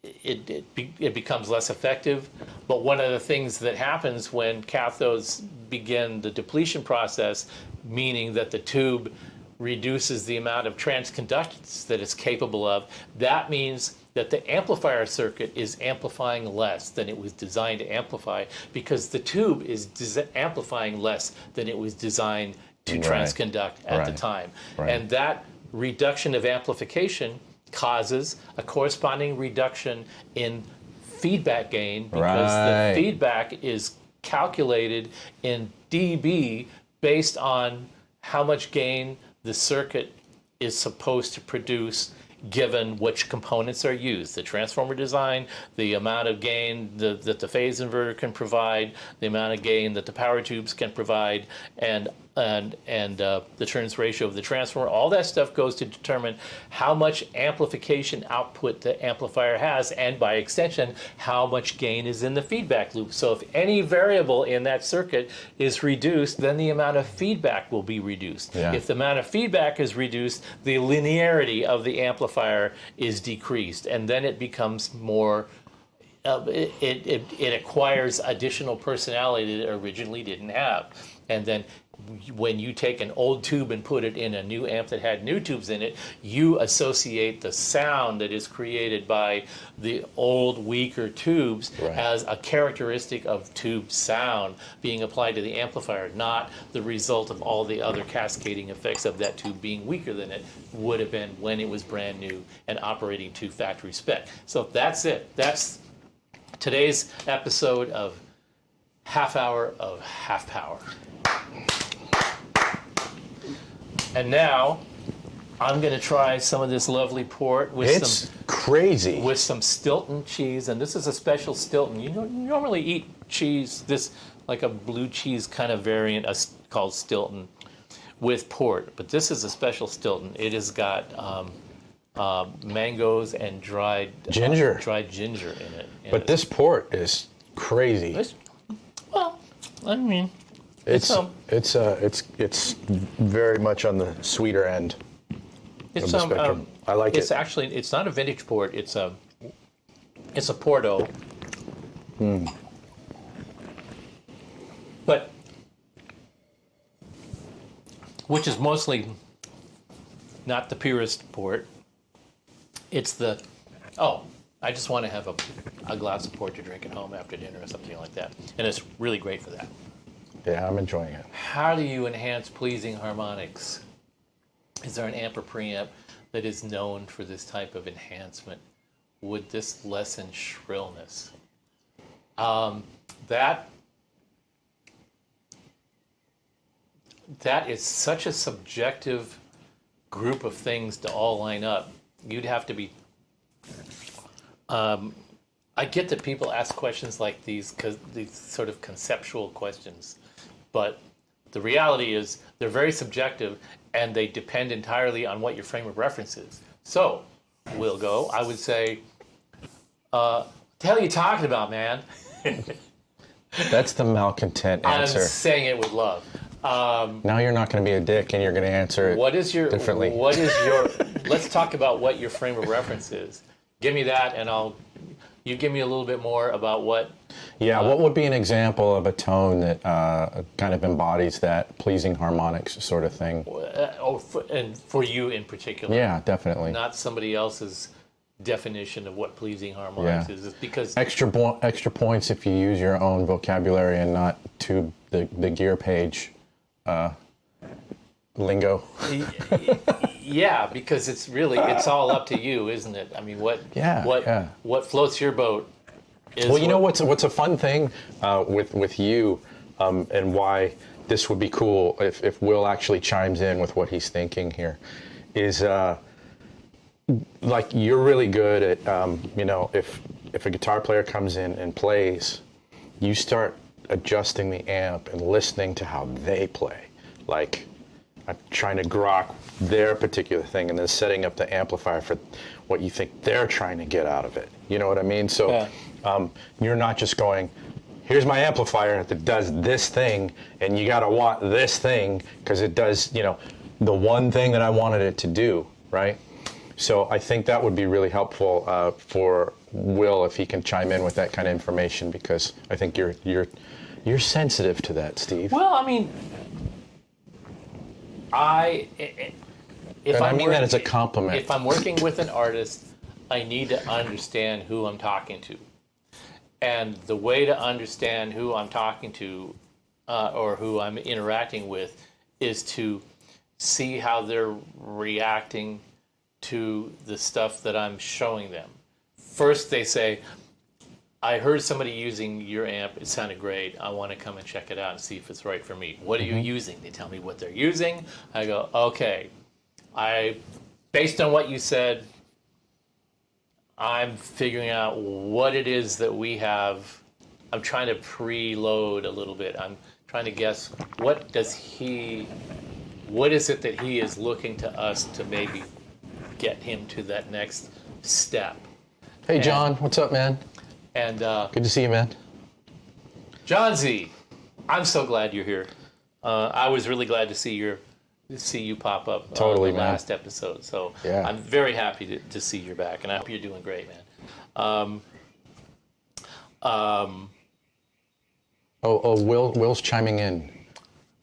it becomes less effective. But one of the things that happens when cathodes begin the depletion process, meaning that the tube reduces the amount of transconductance that it's capable of, that means that the amplifier circuit is amplifying less than it was designed to amplify because the tube is amplifying less than it was designed to transconduct at the time. And that reduction of amplification causes a corresponding reduction in feedback gain because the feedback is calculated in dB based on how much gain the circuit is supposed to produce given which components are used, the transformer design, the amount of gain that the phase inverter can provide, the amount of gain that the power tubes can provide, and the turns ratio of the transformer. All that stuff goes to determine how much amplification output the amplifier has, and by extension, how much gain is in the feedback loop. So if any variable in that circuit is reduced, then the amount of feedback will be reduced. If the amount of feedback is reduced, the linearity of the amplifier is decreased, and then it becomes more it acquires additional personality that it originally didn't have. And then when you take an old tube and put it in a new amp that had new tubes in it, you associate the sound that is created by the old, weaker tubes as a characteristic of tube sound being applied to the amplifier, not the result of all the other cascading effects of that tube being weaker than it would have been when it was brand new and operating to factory spec. So that's it. That's today's episode of Half Hour of Half Power. And now I'm going to try some of this lovely port with crazy with some Stilton cheese, and this is a special Stilton. You normally eat cheese, this like a blue cheese kind of variant called Stilton with port, but this is a special Stilton. It has got mangoes and dried ginger in it. But this port is crazy. Well, I mean, it's very much on the sweeter end of the spectrum. I like it. It's actually, it's not a vintage port. It's a Porto. But which is mostly not the purest port. It's the I just want to have a glass of port to drink at home after dinner or something like that, and it's really great for that. Yeah, I'm enjoying it. How do you enhance pleasing harmonics? Is there an amp or preamp that is known for this type of enhancement? Would this lessen shrillness? That is such a subjective group of things to all line up. You'd have to be... I get that people ask questions like these sort of conceptual questions, but the reality is they're very subjective and they depend entirely on what your frame of reference is. So, I would say, what the hell are you talking about, man? That's the malcontent answer. I'm saying it with love. Now you're not going to be a dick and you're going to answer it differently. Let's talk about what your frame of reference is. Give me that, and you give me a little bit more about what... Yeah, what would be an example of a tone that kind of embodies that pleasing harmonics sort of thing? And for you in particular. Yeah, definitely. Not somebody else's definition of what pleasing harmonics is. It's because... Extra points if you use your own vocabulary and not to the gear page lingo. Yeah, because it's all up to you, isn't it? I mean, what floats your boat is... Well, you know what's a fun thing with you and why this would be cool if Will actually chimes in with what he's thinking here is like you're really good at if a guitar player comes in and plays, you start adjusting the amp and listening to how they play, like trying to grok their particular thing and then setting up the amplifier for what you think they're trying to get out of it. You know what I mean? So you're not just going, here's my amplifier that does this thing, and you got to want this thing because it does, the one thing that I wanted it to do, right? So I think that would be really helpful for Will if he can chime in with that kind of information, because I think you're sensitive to that, Steve. Well, I mean, I mean that as a compliment. If I'm working with an artist, I need to understand who I'm talking to. And the way to understand who I'm talking to or who I'm interacting with is to see how they're reacting to the stuff that I'm showing them. First, they say, I heard somebody using your amp. It sounded great. I want to come and check it out and see if it's right for me. What are you using? They tell me what they're using. I go, okay. Based on what you said, I'm figuring out what it is that we have. I'm trying to preload a little bit. I'm trying to guess what is it that he is looking to us to maybe get him to that next step. Hey, John, what's up, man? And good to see you, man. John Z, I'm so glad you're here. I was really glad to see you pop up Totally, on the man. last episode. So Yeah. I'm very happy to see you're back, and I hope you're doing great, man. Will's chiming in.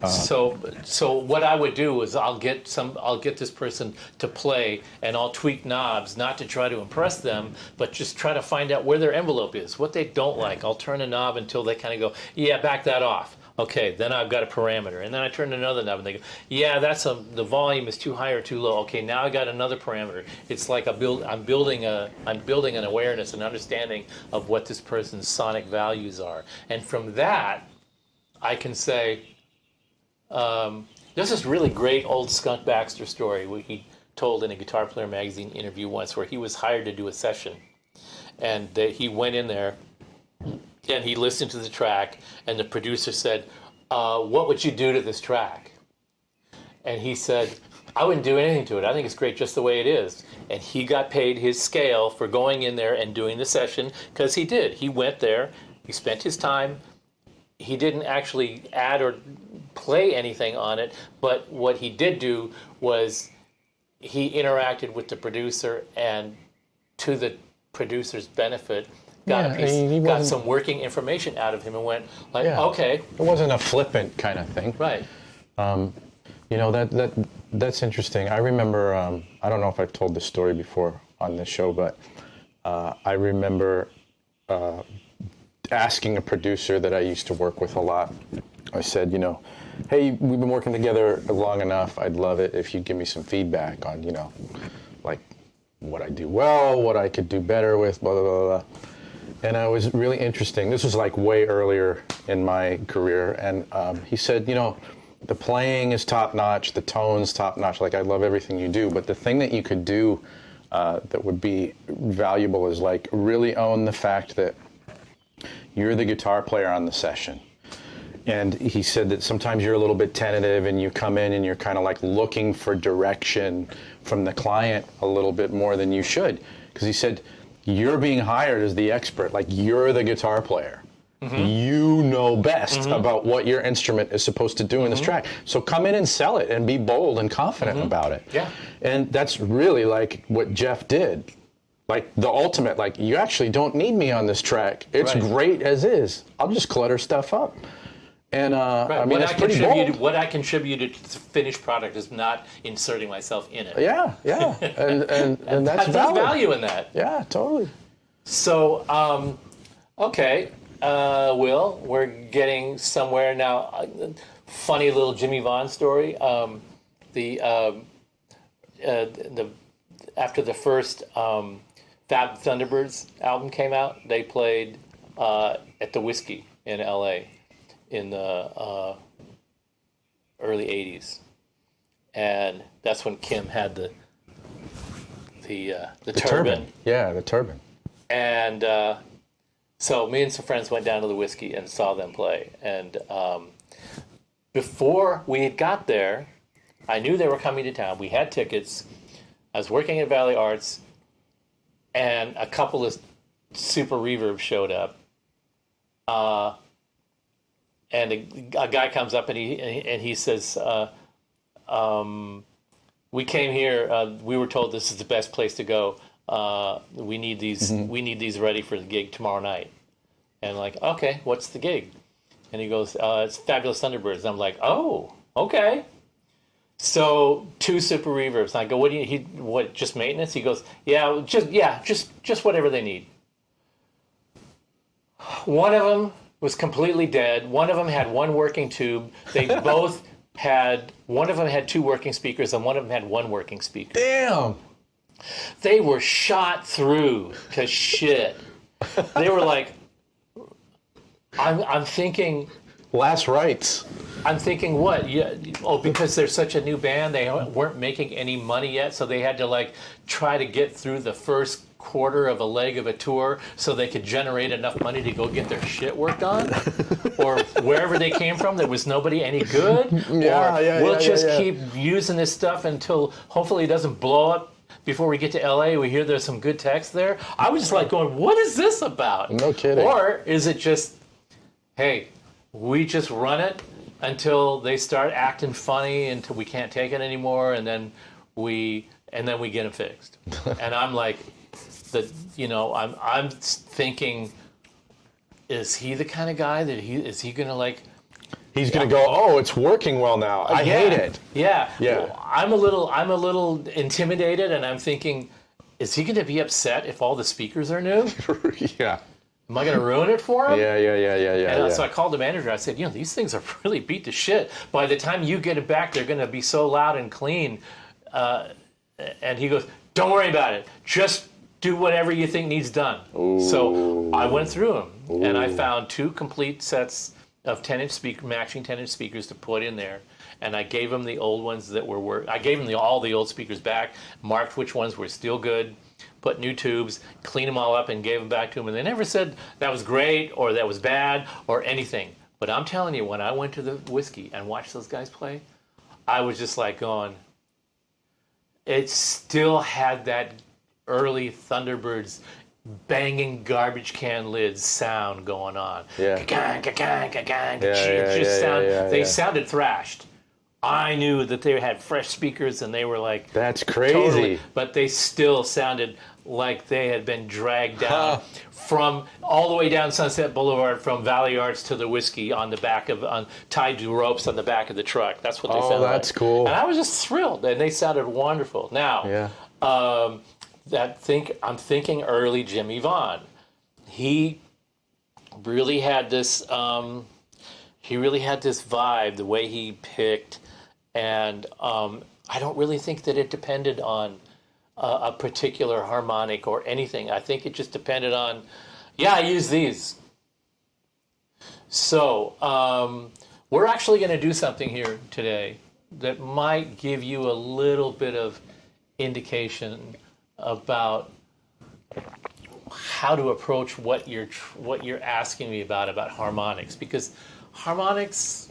So what I would do is I'll get this person to play, and I'll tweak knobs, not to try to impress them, but just try to find out where their envelope is, what they don't like. I'll turn a knob until they kind of go, yeah, back that off. Okay, then I've got a parameter, and then I turn another knob, and they go, yeah, the volume is too high or too low. Okay, now I got another parameter. It's like I'm building an awareness, an understanding of what this person's sonic values are, and from that, I can say. There's this really great old Skunk Baxter story he told in a Guitar Player magazine interview once, where he was hired to do a session, and he went in there and he listened to the track, and the producer said, what would you do to this track? And he said, I wouldn't do anything to it. I think it's great just the way it is. And he got paid his scale for going in there and doing the session, because he did. He went there, he spent his time. He didn't actually add or play anything on it, but what he did do was he interacted with the producer, and to the producer's benefit, got some working information out of him, and went like, okay. It wasn't a flippant kind of thing. Right. That's interesting. I remember, I don't know if I've told this story before on this show, but I remember asking a producer that I used to work with a lot. I said, hey, we've been working together long enough. I'd love it if you'd give me some feedback on, like what I do well, what I could do better with, blah, blah, blah, blah. And it was really interesting. This was like way earlier in my career. And he said, the playing is top notch, the tone's top notch. Like, I love everything you do. But the thing that you could do that would be valuable is like really own the fact that you're the guitar player on the session. And he said that sometimes you're a little bit tentative and you come in and you're kind of like looking for direction from the client a little bit more than you should. Because he said, you're being hired as the expert, like you're the guitar player. Mm-hmm. You know best about what your instrument is supposed to do in this track. So come in and sell it and be bold and confident about it. Yeah. And that's really like what Jeff did. Like the ultimate, like you actually don't need me on this track. It's great as is. I'll just clutter stuff up. And I mean, that's pretty bold. What I contributed to the finished product is not inserting myself in it. Yeah, and that's There's valid. value in that. Yeah, totally. So, okay, Will, we're getting somewhere now. Funny little Jimmy Vaughn story. After the first Fab Thunderbirds album came out, they played at the Whiskey in L.A. in the early 80s. And that's when Kim had the turbine. Yeah, the turbine. And so me and some friends went down to the Whiskey and saw them play. And before we had got there, I knew they were coming to town. We had tickets. I was working at Valley Arts, and a couple of Super Reverb showed up. And a guy comes up and he says, "We came here. We were told this is the best place to go. We need these. We need these ready for the gig tomorrow night." And I'm like, "Okay, what's the gig?" And he goes, "It's Fabulous Thunderbirds." And I'm like, "Oh, okay." So 2 super reverbs. And I go, what do you? What? Just maintenance? He goes, just whatever they need. One of them was completely dead. One of them had 1 working tube. They both had. One of them had 2 working speakers, and one of them had 1 working speaker. Damn. They were shot through to shit. They were like, I'm thinking. Last rites. I'm thinking, what? Yeah, because they're such a new band, they weren't making any money yet, so they had to like try to get through the first quarter of a leg of a tour so they could generate enough money to go get their shit worked on, or wherever they came from, there was nobody any good. We'll just keep using this stuff until hopefully it doesn't blow up before we get to LA. We hear there's some good text there. I was just like going, what is this about? No kidding. Or is it just, hey, we just run it until they start acting funny until we can't take it anymore, and then we get them fixed. And I'm like, I'm thinking, is he the kind of guy that is he gonna like? He's gonna go, oh, it's working well now. I hate it. Yeah. Yeah. Well, I'm a little intimidated, and I'm thinking, is he gonna be upset if all the speakers are new? Yeah. Am I going to ruin it for him? Yeah. And so I called the manager. I said, these things are really beat to shit. By the time you get it back, they're going to be so loud and clean. And he goes, don't worry about it. Just do whatever you think needs done. Ooh. So I went through them, and I found 2 complete sets of 10-inch matching 10-inch speakers to put in there. And I gave them the old ones that were I gave them all the old speakers back, marked which ones were still good, put new tubes, clean them all up, and gave them back to them. And they never said that was great or that was bad or anything. But I'm telling you, when I went to the Whiskey and watched those guys play, I was just like going, it still had that early Thunderbirds banging garbage can lids sound going on. Yeah. They sounded thrashed. I knew that they had fresh speakers and they were like, that's crazy. But they still sounded like they had been dragged down from all the way down Sunset Boulevard from Valley Arts to the Whiskey on the back of tied to ropes on the back of the truck. That's what they sounded like. Oh, that's cool. And I was just thrilled, and they sounded wonderful. Now, I'm thinking early Jimmy Vaughn. He really had this. He really had this vibe, the way he picked, and I don't really think that it depended on a particular harmonic or anything. I think it just depended on, I use these. So we're actually going to do something here today that might give you a little bit of indication about how to approach what you're asking me about harmonics, because harmonics.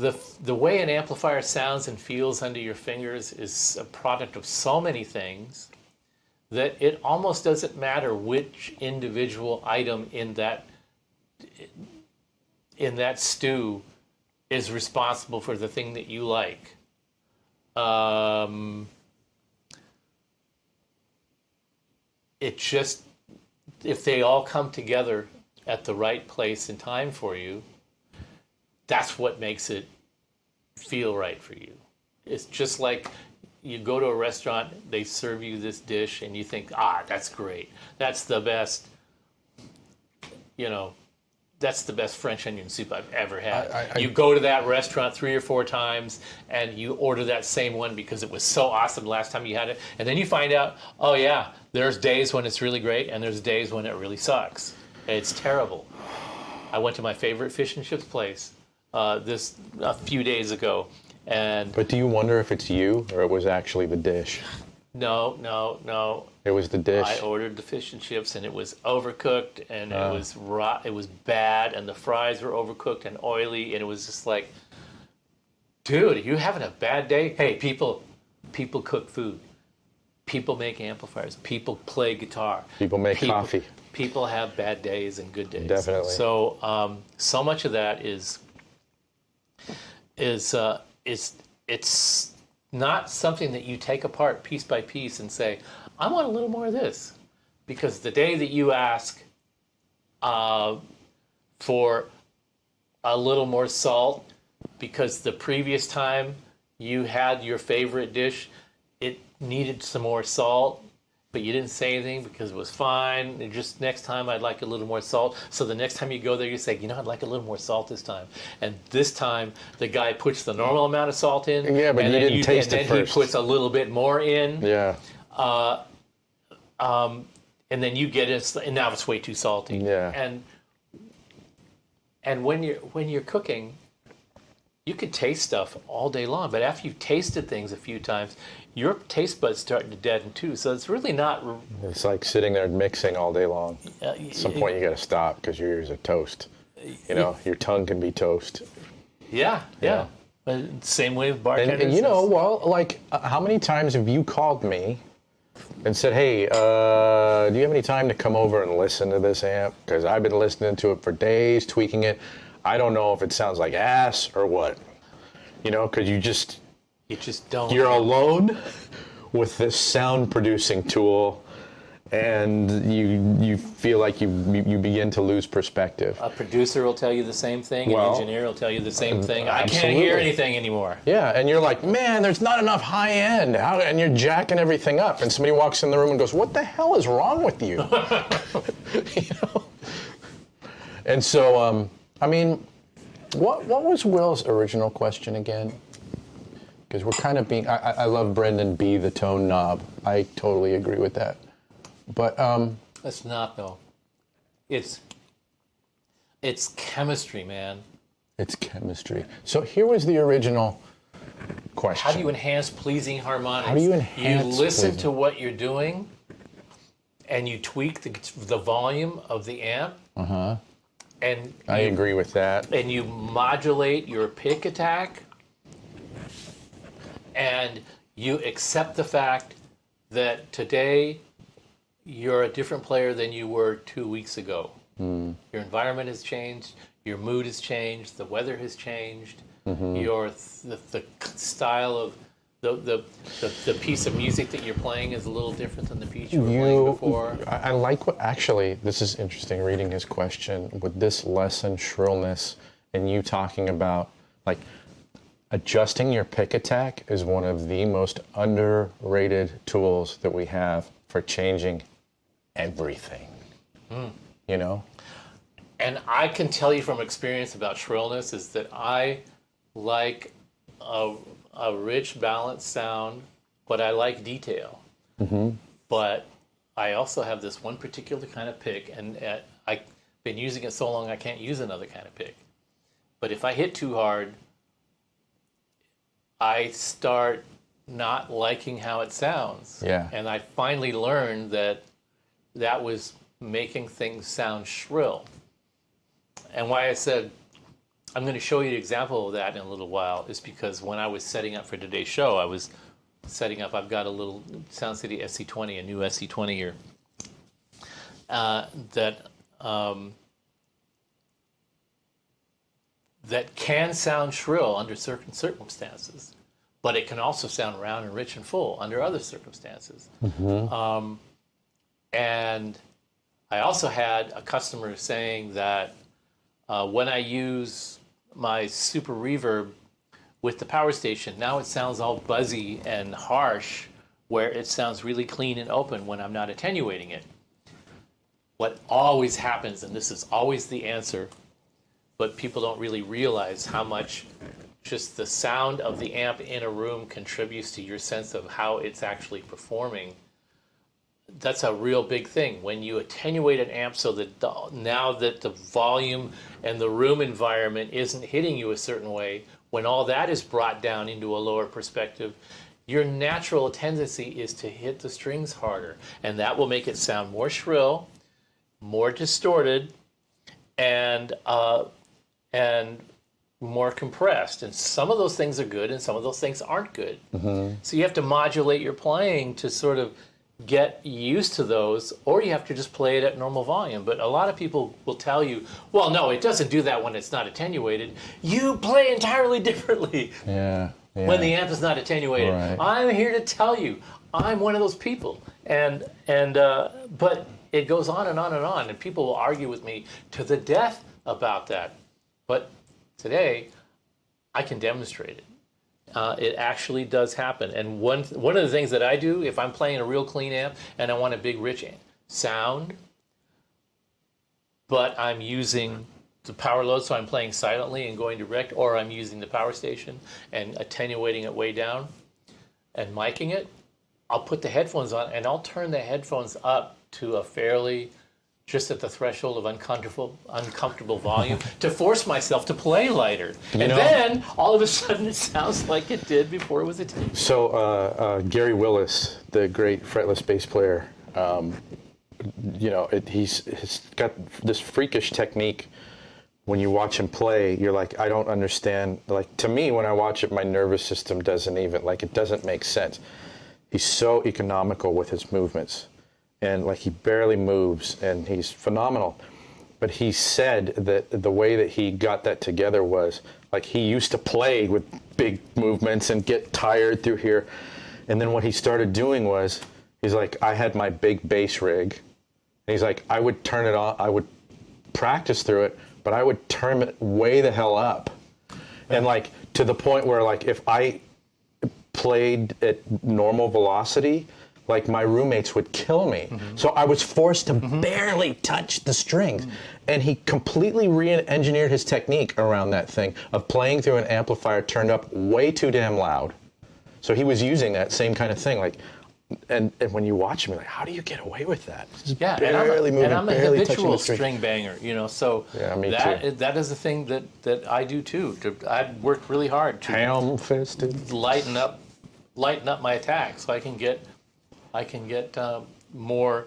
The way an amplifier sounds and feels under your fingers is a product of so many things that it almost doesn't matter which individual item in that stew is responsible for the thing that you like. It just, if they all come together at the right place and time for you, that's what makes it feel right for you. It's just like you go to a restaurant, they serve you this dish, and you think, that's great. That's the best, that's the best French onion soup I've ever had. You go to that restaurant 3 or 4 times, and you order that same one because it was so awesome the last time you had it. And then you find out, there's days when it's really great, and there's days when it really sucks. It's terrible. I went to my favorite fish and chips place a few days ago, but do you wonder if it's you or it was actually the dish? No. It was the dish. I ordered the fish and chips, and it was overcooked, and it was raw. It was bad, and the fries were overcooked and oily, and it was just like, dude, are you having a bad day? Hey, people cook food. People make amplifiers. People play guitar. People make coffee. People have bad days and good days. Definitely. So, so much of that is it's not something that you take apart piece by piece and say, I want a little more of this. Because the day that you ask for a little more salt, because the previous time you had your favorite dish, it needed some more salt, but you didn't say anything because it was fine. And just next time I'd like a little more salt. So the next time you go there, you say, I'd like a little more salt this time. And this time the guy puts the normal amount of salt in. Yeah, but and you then didn't taste it and then first. he puts a little bit more in. Yeah. And then you get it, and now it's way too salty. Yeah. And when you're cooking, you could taste stuff all day long, but after you've tasted things a few times, your taste buds start to deaden too. So it's really not. It's like sitting there mixing all day long. At some point, you got to stop because your ears are toast. Your tongue can be toast. Yeah. But same way with bartenders. And how many times have you called me and said, hey, do you have any time to come over and listen to this amp? Because I've been listening to it for days, tweaking it. I don't know if it sounds like ass or what. Because you just don't. You're alone with this sound producing tool, and you feel like you begin to lose perspective. A producer will tell you the same thing. An engineer will tell you the same thing. I can't absolutely. hear anything anymore. Yeah, and you're like, man, there's not enough high end. And you're jacking everything up, and somebody walks in the room and goes, what the hell is wrong with you? And so, what was Will's original question again? Because we're kind of being, I love Brendan B, the tone knob. I totally agree with that. But It's not though. It's chemistry, man. It's chemistry. So here was the original question. How do you enhance pleasing harmonics? How do you enhance You listen pleasing? to what you're doing, and you tweak the volume of the amp. And I agree with that. And you modulate your pick attack, and you accept the fact that today you're a different player than you were 2 weeks ago. Your environment has changed, your mood has changed, the weather has changed, your the style of the piece of music that you're playing is a little different than the piece you were playing before. I like what, actually, this is interesting reading his question with this lesson, shrillness, and you talking about, like, adjusting your pick attack is one of the most underrated tools that we have for changing everything. And I can tell you from experience about shrillness is that I like a rich, balanced sound, but I like detail. But I also have this one particular kind of pick, and I've been using it so long I can't use another kind of pick. But if I hit too hard, I start not liking how it sounds. Yeah. And I finally learned that was making things sound shrill. And why I said I'm going to show you an example of that in a little while is because when I was setting up for today's show, I was setting up, I've got a little Sound City SC20, a new SC20 here, that can sound shrill under certain circumstances, but it can also sound round and rich and full under other circumstances. And I also had a customer saying that when I use my super reverb with the power station, now it sounds all buzzy and harsh, where it sounds really clean and open when I'm not attenuating it. What always happens, and this is always the answer, but people don't really realize how much just the sound of the amp in a room contributes to your sense of how it's actually performing. That's a real big thing. When you attenuate an amp so that now that the volume and the room environment isn't hitting you a certain way, when all that is brought down into a lower perspective, your natural tendency is to hit the strings harder. And that will make it sound more shrill, more distorted, and more compressed. And some of those things are good and some of those things aren't good. So you have to modulate your playing to sort of get used to those, or you have to just play it at normal volume. But a lot of people will tell you, well, no, it doesn't do that when it's not attenuated. You play entirely differently when the amp is not attenuated. Right. I'm here to tell you, I'm one of those people. But it goes on and on and on, and people will argue with me to the death about that. But today, I can demonstrate it. It actually does happen. And one of the things that I do, if I'm playing a real clean amp and I want a big rich sound, but I'm using the power load, so I'm playing silently and going direct, or I'm using the power station and attenuating it way down and micing it, I'll put the headphones on and I'll turn the headphones up to a fairly, just at the threshold of uncomfortable volume to force myself to play lighter. And then all of a sudden it sounds like it did before it was attenuated. So Gary Willis, the great fretless bass player, he's got this freakish technique. When you watch him play, you're like, I don't understand. Like, to me, when I watch it, my nervous system doesn't even, like, it doesn't make sense. He's so economical with his movements. And, like, he barely moves, and he's phenomenal. But he said that the way that he got that together was, like, he used to play with big movements and get tired through here. And then what he started doing was, he's like, I had my big bass rig. And he's like, I would turn it on, I would practice through it, but I would turn it way the hell up. And like to the point where like if I played at normal velocity, like my roommates would kill me. Mm-hmm. So I was forced to barely touch the strings. Mm-hmm. And he completely re-engineered his technique around that thing of playing through an amplifier turned up way too damn loud. So he was using that same kind of thing. Like, and when you watch him, you're like, how do you get away with that? Yeah, and I'm a habitual string banger, so yeah, me too. That is the thing that I do too. I've worked really hard to ham-fisted lighten up my attack, so I can get more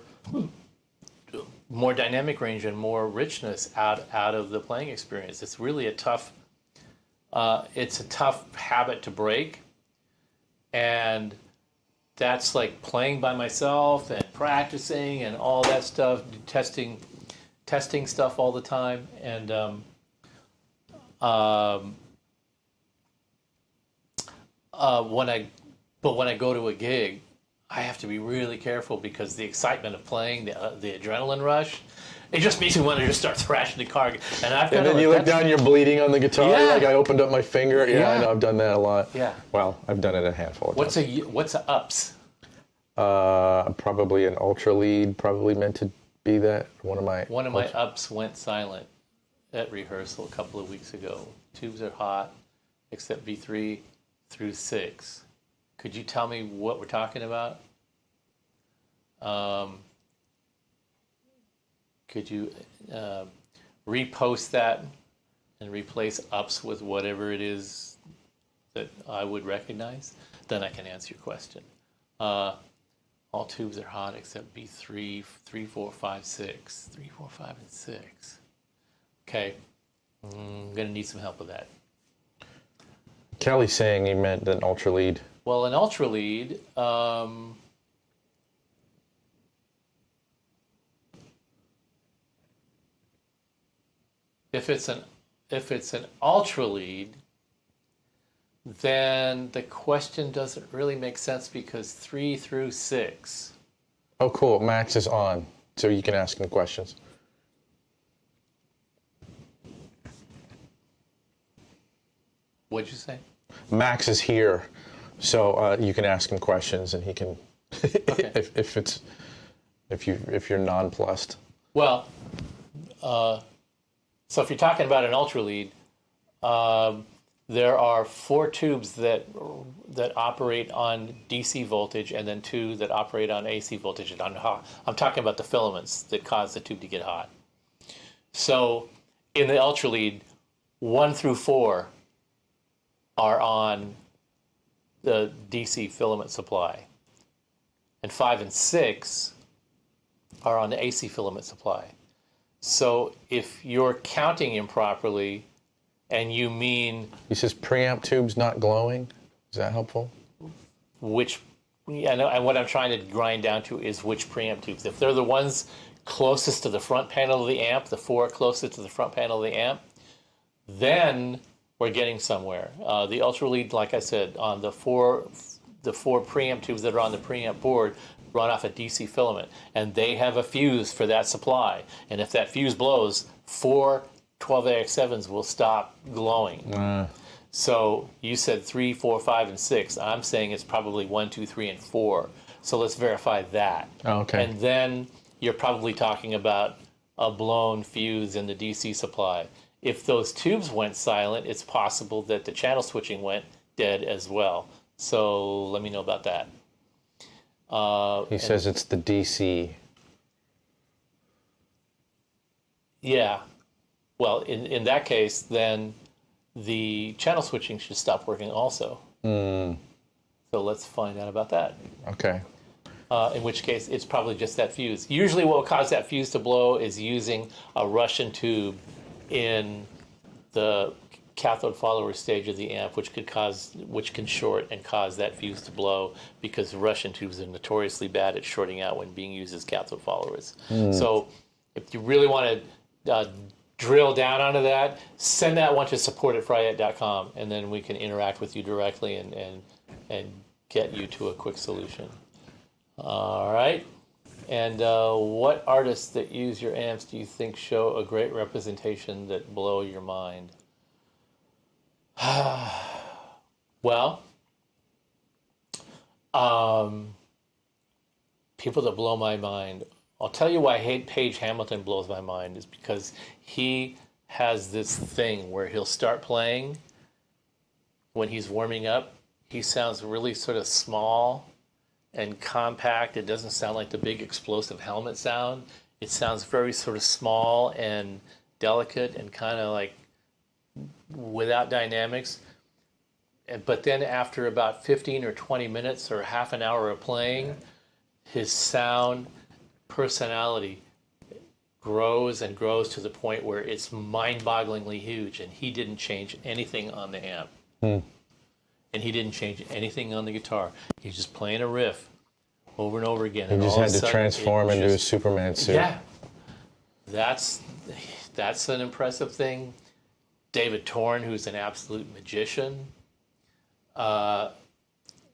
dynamic range and more richness out of the playing experience. It's really a tough habit to break, and that's like playing by myself and practicing and all that stuff, testing stuff all the time. And when I go to a gig, I have to be really careful because the excitement of playing, the adrenaline rush, it just makes me want to just start thrashing the car. And then you look down, you're bleeding on the guitar. Yeah. Like I opened up my finger. Yeah, I know, I've done that a lot. Yeah. Well, I've done it a handful of times. What's a ups? Probably an ultra lead. Probably meant to be that. One of my ups went silent at rehearsal a couple of weeks ago. Tubes are hot, except B3 through 6. Could you tell me what we're talking about? Could you repost that and replace ups with whatever it is that I would recognize? Then I can answer your question. All tubes are hot except B3, 3, 4, 5, 6. 3, 4, 5, and 6. Okay. I'm going to need some help with that. Kelly's saying he meant an ultra lead. Well, an ultra lead, if it's an ultra lead, then the question doesn't really make sense because 3 through 6. Oh, cool. Max is on, so you can ask him questions. What'd you say? Max is here, so you can ask him questions, and he can, Okay. if you're nonplussed. Well, so if you're talking about an ultra lead, there are 4 tubes that operate on DC voltage, and then 2 that operate on AC voltage. And I'm talking about the filaments that cause the tube to get hot. So in the ultra lead, 1 through 4 are on the DC filament supply, and 5 and 6 are on the AC filament supply. So if you're counting improperly, and you mean... He says preamp tubes not glowing. Is that helpful? And what I'm trying to grind down to is which preamp tubes. If they're the ones closest to the front panel of the amp, the 4 closest to the front panel of the amp, then we're getting somewhere. The ultra lead, like I said, on the four preamp tubes that are on the preamp board run off a DC filament, and they have a fuse for that supply. And if that fuse blows, 4 12AX7s will stop glowing. So you said 3, 4, 5, and 6. I'm saying it's probably 1, 2, 3, and 4. So let's verify that. Oh, okay. And then you're probably talking about a blown fuse in the DC supply. If those tubes went silent, it's possible that the channel switching went dead as well. So let me know about that. He says it's the DC. Yeah. Well, in that case, then the channel switching should stop working also. So let's find out about that. Okay. In which case, it's probably just that fuse. Usually what will cause that fuse to blow is using a Russian tube in the cathode follower stage of the amp, which can short and cause that fuse to blow, because Russian tubes are notoriously bad at shorting out when being used as cathode followers. So if you really want to drill down onto that, send that one to support@fryet.com, and then we can interact with you directly and get you to a quick solution. All right. And what artists that use your amps do you think show a great representation that blow your mind? Well, people that blow my mind. I'll tell you why Page Hamilton blows my mind is because he has this thing where he'll start playing when he's warming up. He sounds really sort of small and compact. It doesn't sound like the big explosive helmet sound. It sounds very sort of small and delicate and kind of like without dynamics. But then after about 15 or 20 minutes or half an hour of playing, his sound personality grows and grows to the point where it's mind-bogglingly huge, and he didn't change anything on the amp. And he didn't change anything on the guitar. He's just playing a riff over and over again. He just had to transform into a Superman suit. Yeah. That's an impressive thing. David Torn, who's an absolute magician.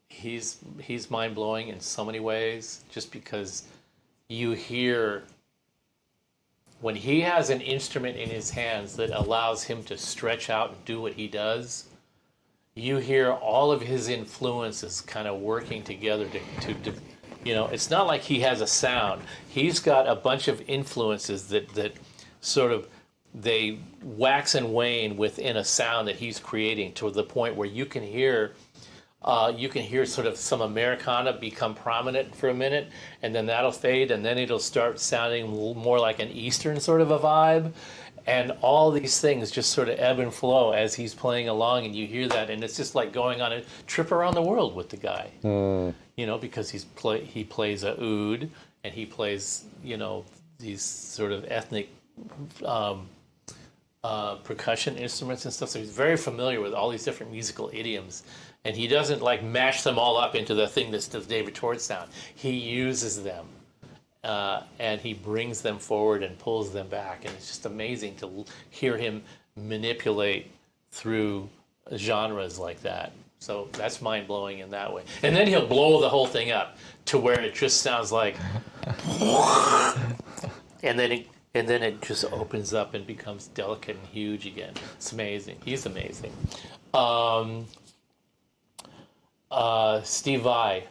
He's mind-blowing in so many ways, just because you hear when he has an instrument in his hands that allows him to stretch out and do what he does. You hear all of his influences kind of working together to it's not like he has a sound. He's got a bunch of influences that sort of, they wax and wane within a sound that he's creating, to the point where you can hear sort of some Americana become prominent for a minute, and then that'll fade, and then it'll start sounding more like an Eastern sort of a vibe. And all these things just sort of ebb and flow as he's playing along, and you hear that, and it's just like going on a trip around the world with the guy. Because he plays a oud, and he plays, these sort of ethnic percussion instruments and stuff. So he's very familiar with all these different musical idioms, and he doesn't like mash them all up into the thing that's the David Tort sound. He uses them. And he brings them forward and pulls them back, and it's just amazing to hear him manipulate through genres like that. So that's mind-blowing in that way. And then he'll blow the whole thing up to where it just sounds like, and then it just opens up and becomes delicate and huge again. It's amazing. He's amazing. Steve Vai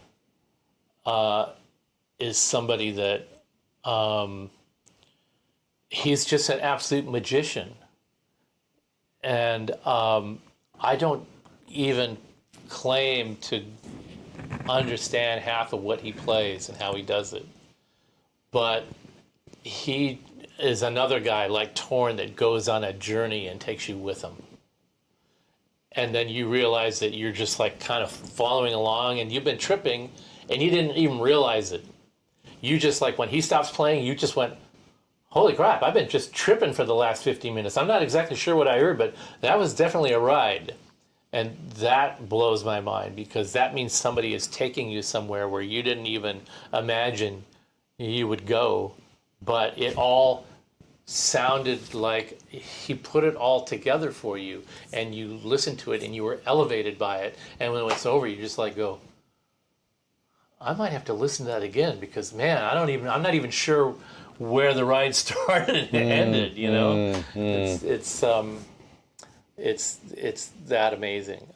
is somebody that he's just an absolute magician. And I don't even claim to understand half of what he plays and how he does it. But he is another guy like Torn that goes on a journey and takes you with him. And then you realize that you're just like kind of following along, and you've been tripping and you didn't even realize it. You just like, when he stops playing, you just went, holy crap, I've been just tripping for the last 15 minutes. I'm not exactly sure what I heard, but that was definitely a ride. And that blows my mind, because that means somebody is taking you somewhere where you didn't even imagine you would go. But it all sounded like he put it all together for you, and you listened to it and you were elevated by it. And when it's over, you just like go, I might have to listen to that again, because man, I'm not even sure where the ride started and ended, It's It's that amazing.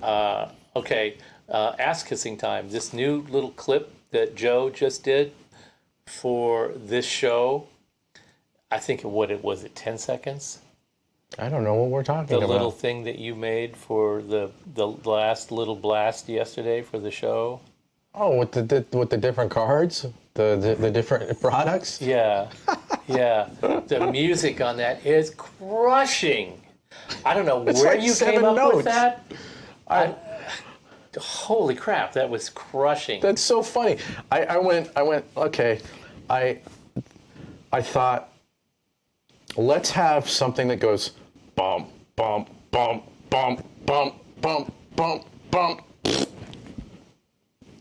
Okay, ass kissing time. This new little clip that Joe just did for this show. I think what it was, 10 seconds. I don't know what we're talking about. The little thing that you made for the last little blast yesterday for the show. Oh, with the different cards, the different products. Yeah, yeah. The music on that is crushing. I don't know It's where like you 7 came up notes. with that. Holy crap, that was crushing. That's so funny. I went. Okay, I thought, let's have something that goes bump, bump, bump, bump, bump, bump, bump, bump.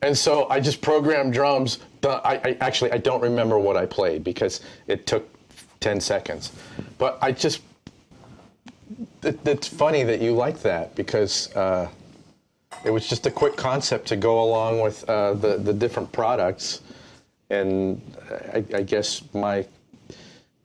And so I just programmed drums. I actually don't remember what I played because it took 10 seconds. But it's funny that you like that because it was just a quick concept to go along with the different products. And I guess my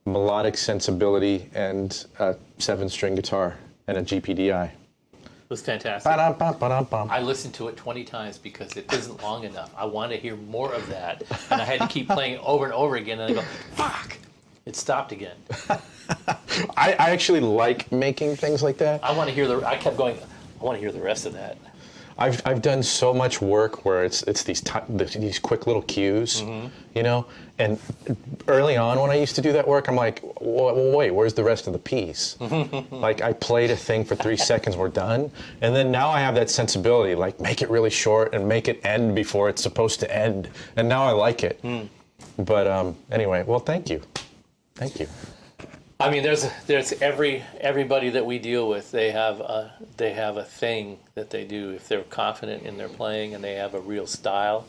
melodic sensibility and a 7-string guitar and a GPDI. It was fantastic. Ba-dum-bum. I listened to it 20 times because it isn't long enough. I want to hear more of that. And I had to keep playing it over and over again. And I go, fuck, it stopped again. I actually like making things like that. I kept going, I want to hear the rest of that. I've done so much work where it's these quick little cues, you know. And early on, when I used to do that work, I'm like, well, wait, where's the rest of the piece? Like I played a thing for 3 seconds, we're done, and then now I have that sensibility, like make it really short and make it end before it's supposed to end, and now I like it. But anyway, well, thank you. I mean, there's everybody that we deal with. They have a thing that they do if they're confident in their playing and they have a real style,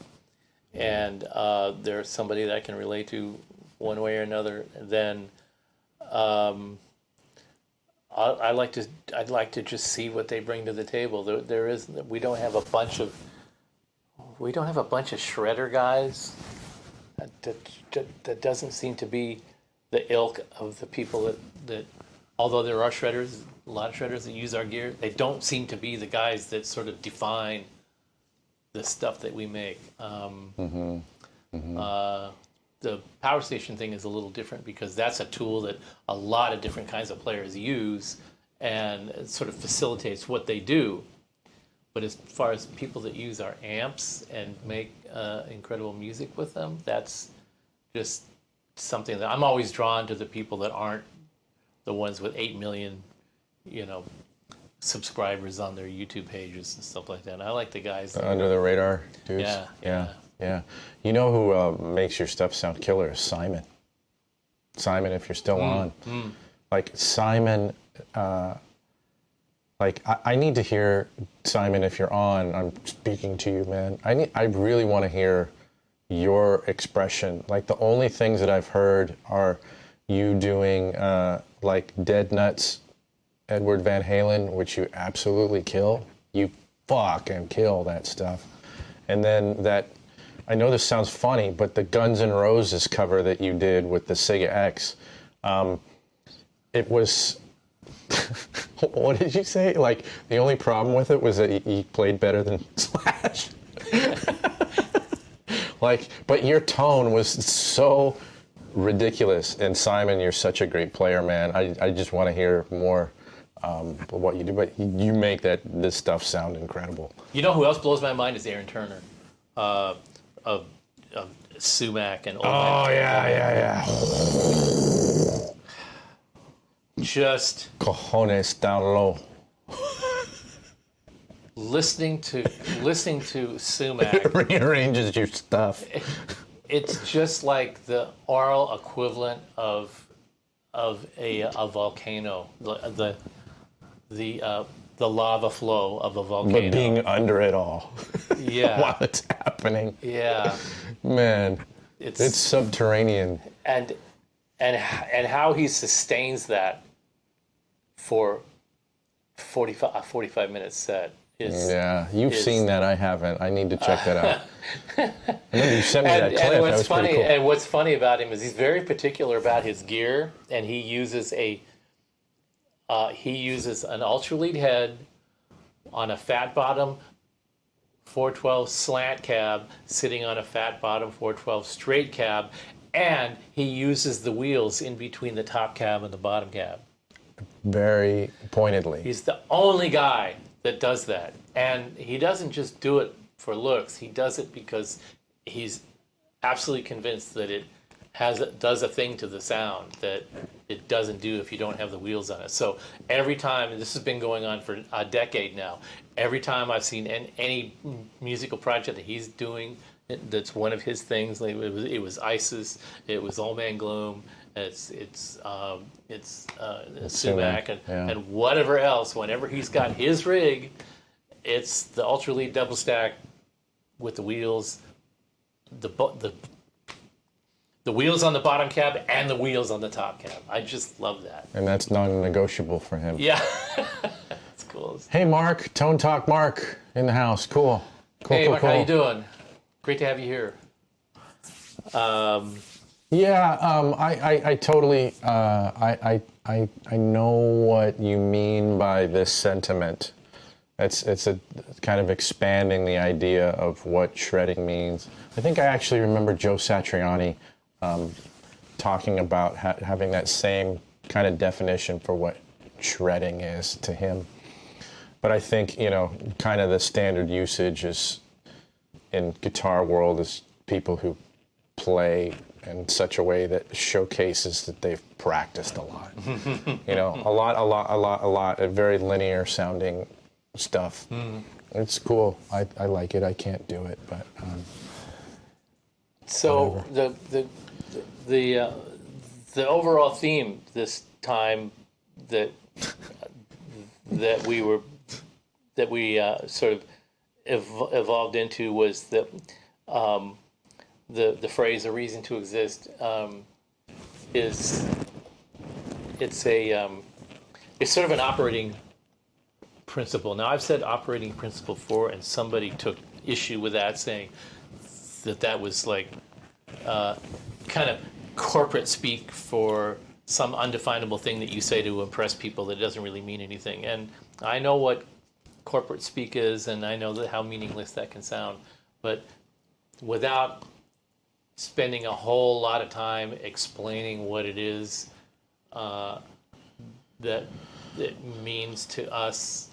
and they're somebody that I can relate to one way or another. Then I'd like to just see what they bring to the table. We don't have a bunch of shredder guys. That doesn't seem to be the ilk of the people that although there are shredders, a lot of shredders that use our gear, they don't seem to be the guys that sort of define the stuff that we make. The power station thing is a little different because that's a tool that a lot of different kinds of players use and it sort of facilitates what they do. But as far as people that use our amps and make incredible music with them, that's just something that I'm always drawn to, the people that aren't the ones with 8 million, subscribers on their YouTube pages and stuff like that. I like the guys that Under the radar dudes. Yeah. You know who makes your stuff sound killer is Simon. Simon, if you're still on. Like Simon, I need to hear, Simon, if you're on, I'm speaking to you, man. I really want to hear your expression. Like the only things that I've heard are you doing like Dead Nuts, Edward Van Halen, which you absolutely kill. You fucking kill that stuff. And then that, I know this sounds funny, but the Guns N' Roses cover that you did with the Sega X, it was, what did you say? Like the only problem with it was that you played better than Slash. Like, but your tone was so ridiculous. And Simon, you're such a great player, man. I just want to hear more of what you do. But you make this stuff sound incredible. You know who else blows my mind is Aaron Turner, of Sumac and Oh yeah. Just Cojones down low. listening to Sumac Rearranges your stuff. It's just like the oral equivalent of a volcano, the lava flow of a volcano. But being under it all. Yeah. While it's happening. Yeah. Man, it's subterranean. And how he sustains that for a 45-minute set. Yeah, you've seen that. I haven't. I need to check that out. I remember you sent me that clip. And That was pretty cool. And what's funny about him is he's very particular about his gear, and he uses he uses an ultra lead head on a fat bottom 412 slant cab sitting on a fat bottom 412 straight cab, and he uses the wheels in between the top cab and the bottom cab. Very pointedly. He's the only guy that does that. And he doesn't just do it for looks. He does it because he's absolutely convinced that it does a thing to the sound that it doesn't do if you don't have the wheels on it. So every time, and this has been going on for a decade now, every time I've seen any musical project that he's doing that's one of his things, like it was ISIS, it was Old Man Gloom, it's Sumac, and whatever else. Whenever he's got his rig, it's the ultra lead double stack with the wheels, the wheels on the bottom cab and the wheels on the top cab. I just love that. And that's non-negotiable for him. Yeah, it's cool. Hey, Mark, Tone Talk Mark in the house. Cool. Hey, Mark, how you doing? Great to have you here. I totally, I know what you mean by this sentiment. It's a kind of expanding the idea of what shredding means. I think I actually remember Joe Satriani talking about having that same kind of definition for what shredding is to him. But I think, kind of the standard usage is in guitar world is people who play in such a way that showcases that they've practiced a lot. A lot, a very linear sounding stuff. It's cool. I like it. I can't do it, but so the overall theme this time that we sort of evolved into was that the phrase "a reason to exist" it's sort of an operating principle. Now, I've said operating principle before, and somebody took issue with that, saying that was like kind of corporate speak for some undefinable thing that you say to impress people that doesn't really mean anything. And I know what corporate speak is, and I know how meaningless that can sound, but without spending a whole lot of time explaining what it is that it means to us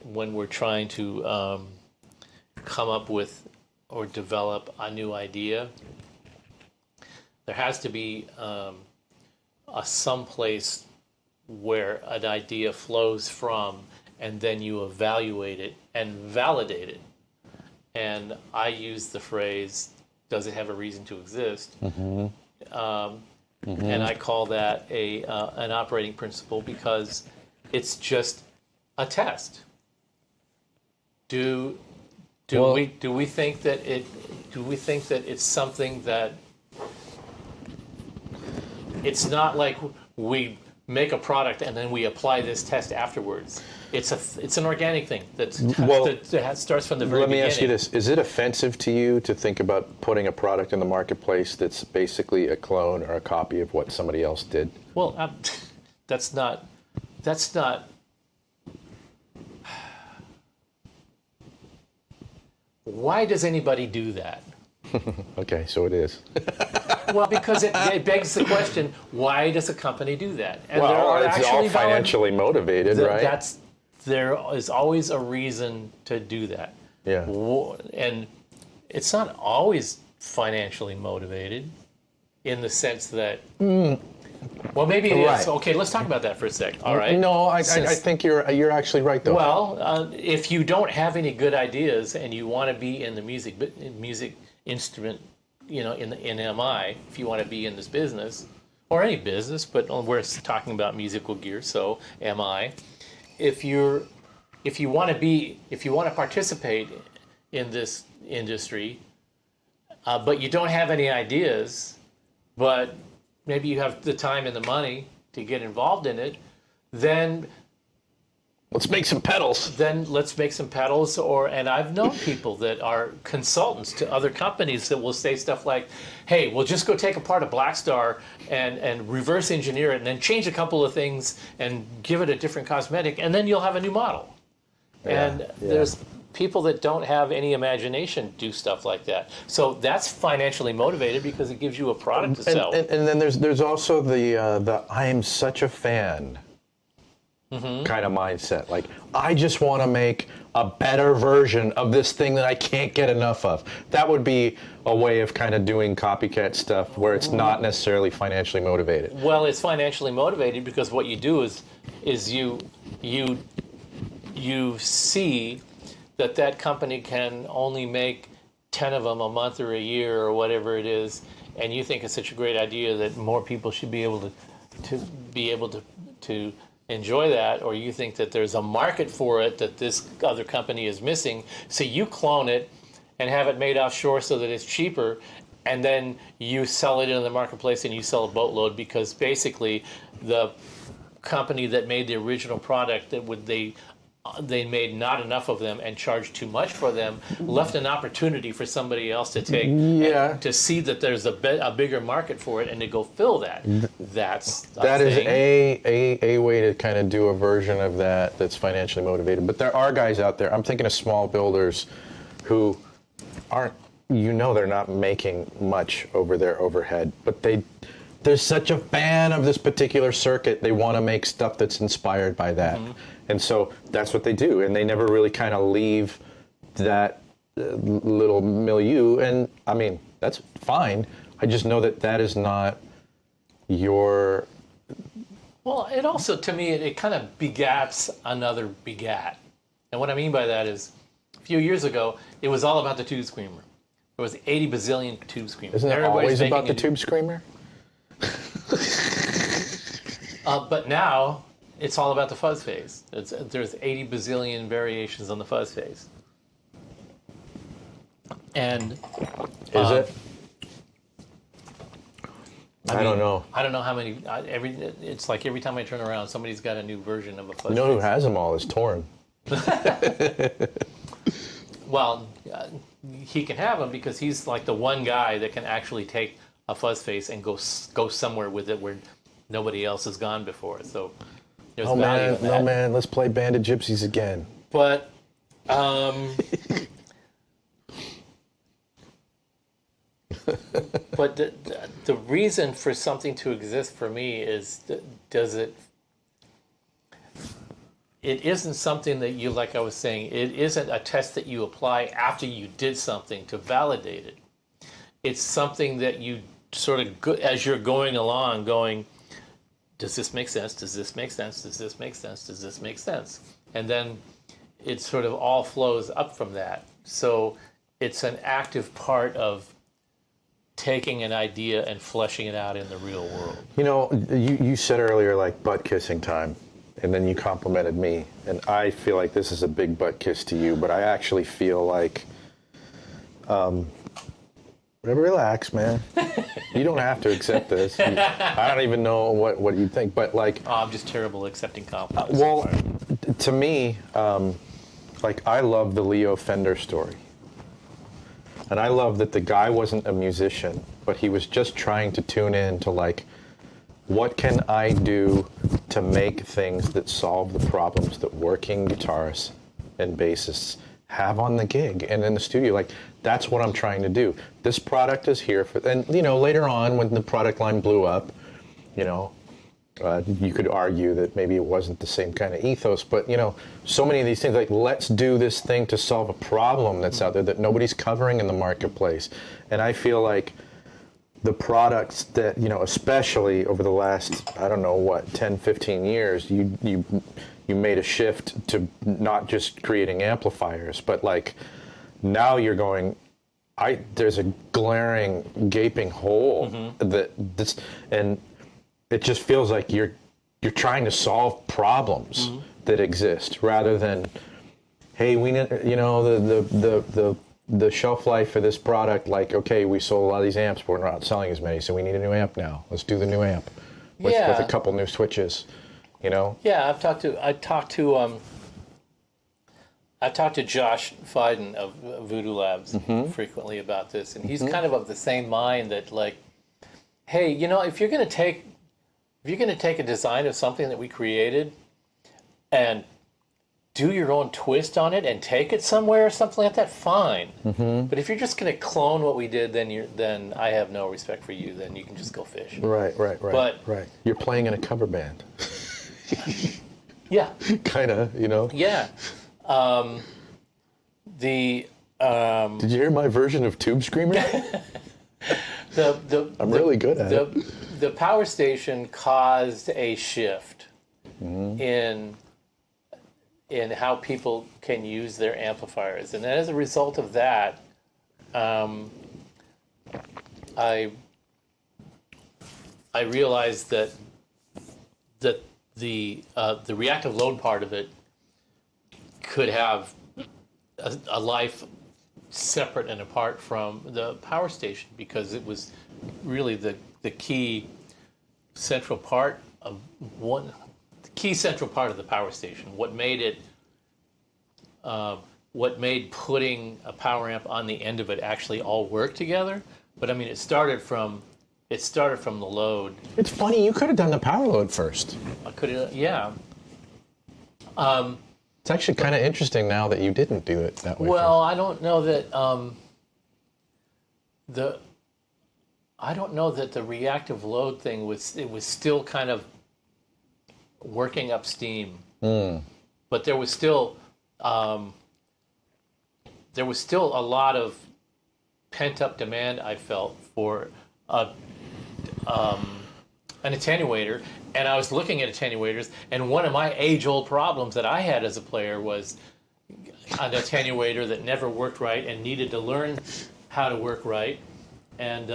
when we're trying to come up with or develop a new idea, there has to be some place where an idea flows from, and then you evaluate it and validate it. And I use the phrase, does it have a reason to exist? And I call that an operating principle because it's just a test. Do we think that it's something that it's not like we make a product and then we apply this test afterwards? It's an organic thing that starts from the very beginning. Let me ask you this. Is it offensive to you to think about putting a product in the marketplace that's basically a clone or a copy of what somebody else did? Well, that's not. Why does anybody do that? Okay, so it is. Well, because it begs the question, why does a company do that? And it's all financially motivated, right? There is always a reason to do that. Yeah. And it's not always financially motivated in the sense that, well, maybe it is. Okay, let's talk about that for a sec. All right. No, I think you're actually right, though. Well, if you don't have any good ideas and you want to be in the music instrument, in MI, if you want to be in this business or any business, but we're talking about musical gear, so MI. If you want to participate in this industry, but you don't have any ideas, but maybe you have the time and the money to get involved in it, then Let's make some pedals. Then let's make some pedals. And I've known people that are consultants to other companies that will say stuff like, hey, we'll just go take apart a Blackstar and reverse engineer it and then change a couple of things and give it a different cosmetic, and then you'll have a new model. And there's people that don't have any imagination do stuff like that. So that's financially motivated because it gives you a product to sell. And then there's also the I am such a fan kind of mindset. Like, I just want to make a better version of this thing that I can't get enough of. That would be a way of kind of doing copycat stuff where it's not necessarily financially motivated. Well, it's financially motivated because what you do is you see that company can only make 10 of them a month or a year or whatever it is, and you think it's such a great idea that more people should be able to enjoy that, or you think that there's a market for it that this other company is missing, so you clone it and have it made offshore so that it's cheaper, and then you sell it in the marketplace and you sell a boatload because basically the company that made the original product they made not enough of them and charged too much for them, left an opportunity for somebody else to take, to see that there's a bigger market for it and to go fill that. That is a way to kind of do a version of that's financially motivated. But there are guys out there, I'm thinking of small builders who aren't, they're not making much over their overhead, but they're such a fan of this particular circuit, they want to make stuff that's inspired by that. And so that's what they do, and they never really kind of leave that little milieu. And I mean, that's fine. I just know that is not your. Well, it also, to me, it kind of begats another begat. And what I mean by that is, a few years ago, it was all about the tube screamer. There was 80 bazillion tube screamers. Isn't it always about the tube screamer? But now, it's all about the fuzz phase. There's 80 bazillion variations on the fuzz phase. And is it? I don't know. I don't know how many. It's like every time I turn around, somebody's got a new version of a fuzz. You know who has them all is Torn. Well, he can have them because he's like the one guy that can actually take a fuzz face and go somewhere with it where nobody else has gone before. So there's value in that. No man, let's play Bandit Gypsies again. But but the reason for something to exist for me is, it isn't something that you, like I was saying, it isn't a test that you apply after you did something to validate it. It's something that you sort of, as you're going along, does this make sense? Does this make sense? Does this make sense? Does this make sense? And then it sort of all flows up from that. So it's an active part of taking an idea and fleshing it out in the real world. You know, you said earlier, like, butt kissing time, and then you complimented me, and I feel like this is a big butt kiss to you, but I actually feel like, relax, man. You don't have to accept this. I don't even know what you think, but like... Oh, I'm just terrible at accepting compliments. Well, to me, like, I love the Leo Fender story. And I love that the guy wasn't a musician, but he was just trying to tune in to, like, what can I do to make things that solve the problems that working guitarists and bassists have on the gig and in the studio. Like, that's what I'm trying to do. This product is here for, and you know, later on when the product line blew up, you know, you could argue that maybe it wasn't the same kind of ethos, but you know, so many of these things, like, let's do this thing to solve a problem that's out there that nobody's covering in the marketplace. And I feel like the products that, you know, especially over the last, I don't know what, 10, 15 years, you made a shift to not just creating amplifiers, but like now you're going, there's a glaring, gaping hole and it just feels like you're trying to solve problems that exist rather than, hey, we need, you know, the shelf life for this product, like, okay, we sold a lot of these amps, but we're not selling as many, so we need a new amp now. Let's do the new amp with a couple new switches, you know? Yeah, I talked to I talked to Josh Fiden of Voodoo Labs frequently about this, and he's kind of the same mind that, like, hey, if you're going to take a design of something that we created and do your own twist on it and take it somewhere or something like that, fine. But if you're just going to clone what we did, then I have no respect for you. Then you can just go fish. Right. But You're playing in a cover band. yeah, Kind of, yeah. Did you hear my version of Tube Screamer? I'm really good at it. The power station caused a shift in how people can use their amplifiers, and as a result of that, I realized that the reactive load part of it could have a life separate and apart from the power station, because it was really the key central part of the power station. What made putting a power amp on the end of it actually all work together. But I mean, it started from the load. It's funny, you could have done the power load first. I could have, yeah. It's actually kind of interesting now that you didn't do it that way. Well, I don't know that the reactive load thing was still kind of working up steam, but there was still a lot of pent up demand I felt for an attenuator. And I was looking at attenuators, and one of my age-old problems that I had as a player was an attenuator that never worked right and needed to learn how to work right. And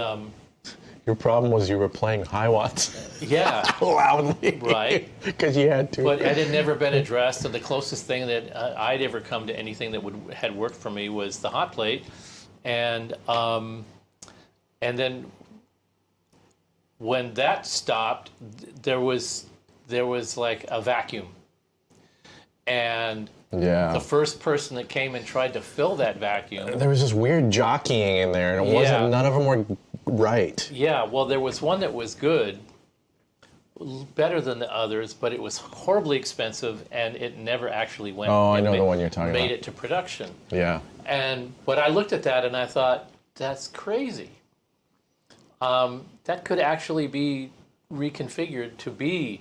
your problem was you were playing high watts yeah, loudly, right? Because you had to. But it had never been addressed. And the closest thing that I'd ever come to anything that had worked for me was the hot plate, and then when that stopped, there was like a vacuum, and the first person that came and tried to fill that vacuum, there was this weird jockeying in there, and it wasn't. None of them were right. Yeah, well, there was one that was good, better than the others, but it was horribly expensive, and it never actually went. Oh, I know the one you're talking about. Made it to production. Yeah. But I looked at that and I thought, that's crazy. That could actually be reconfigured to be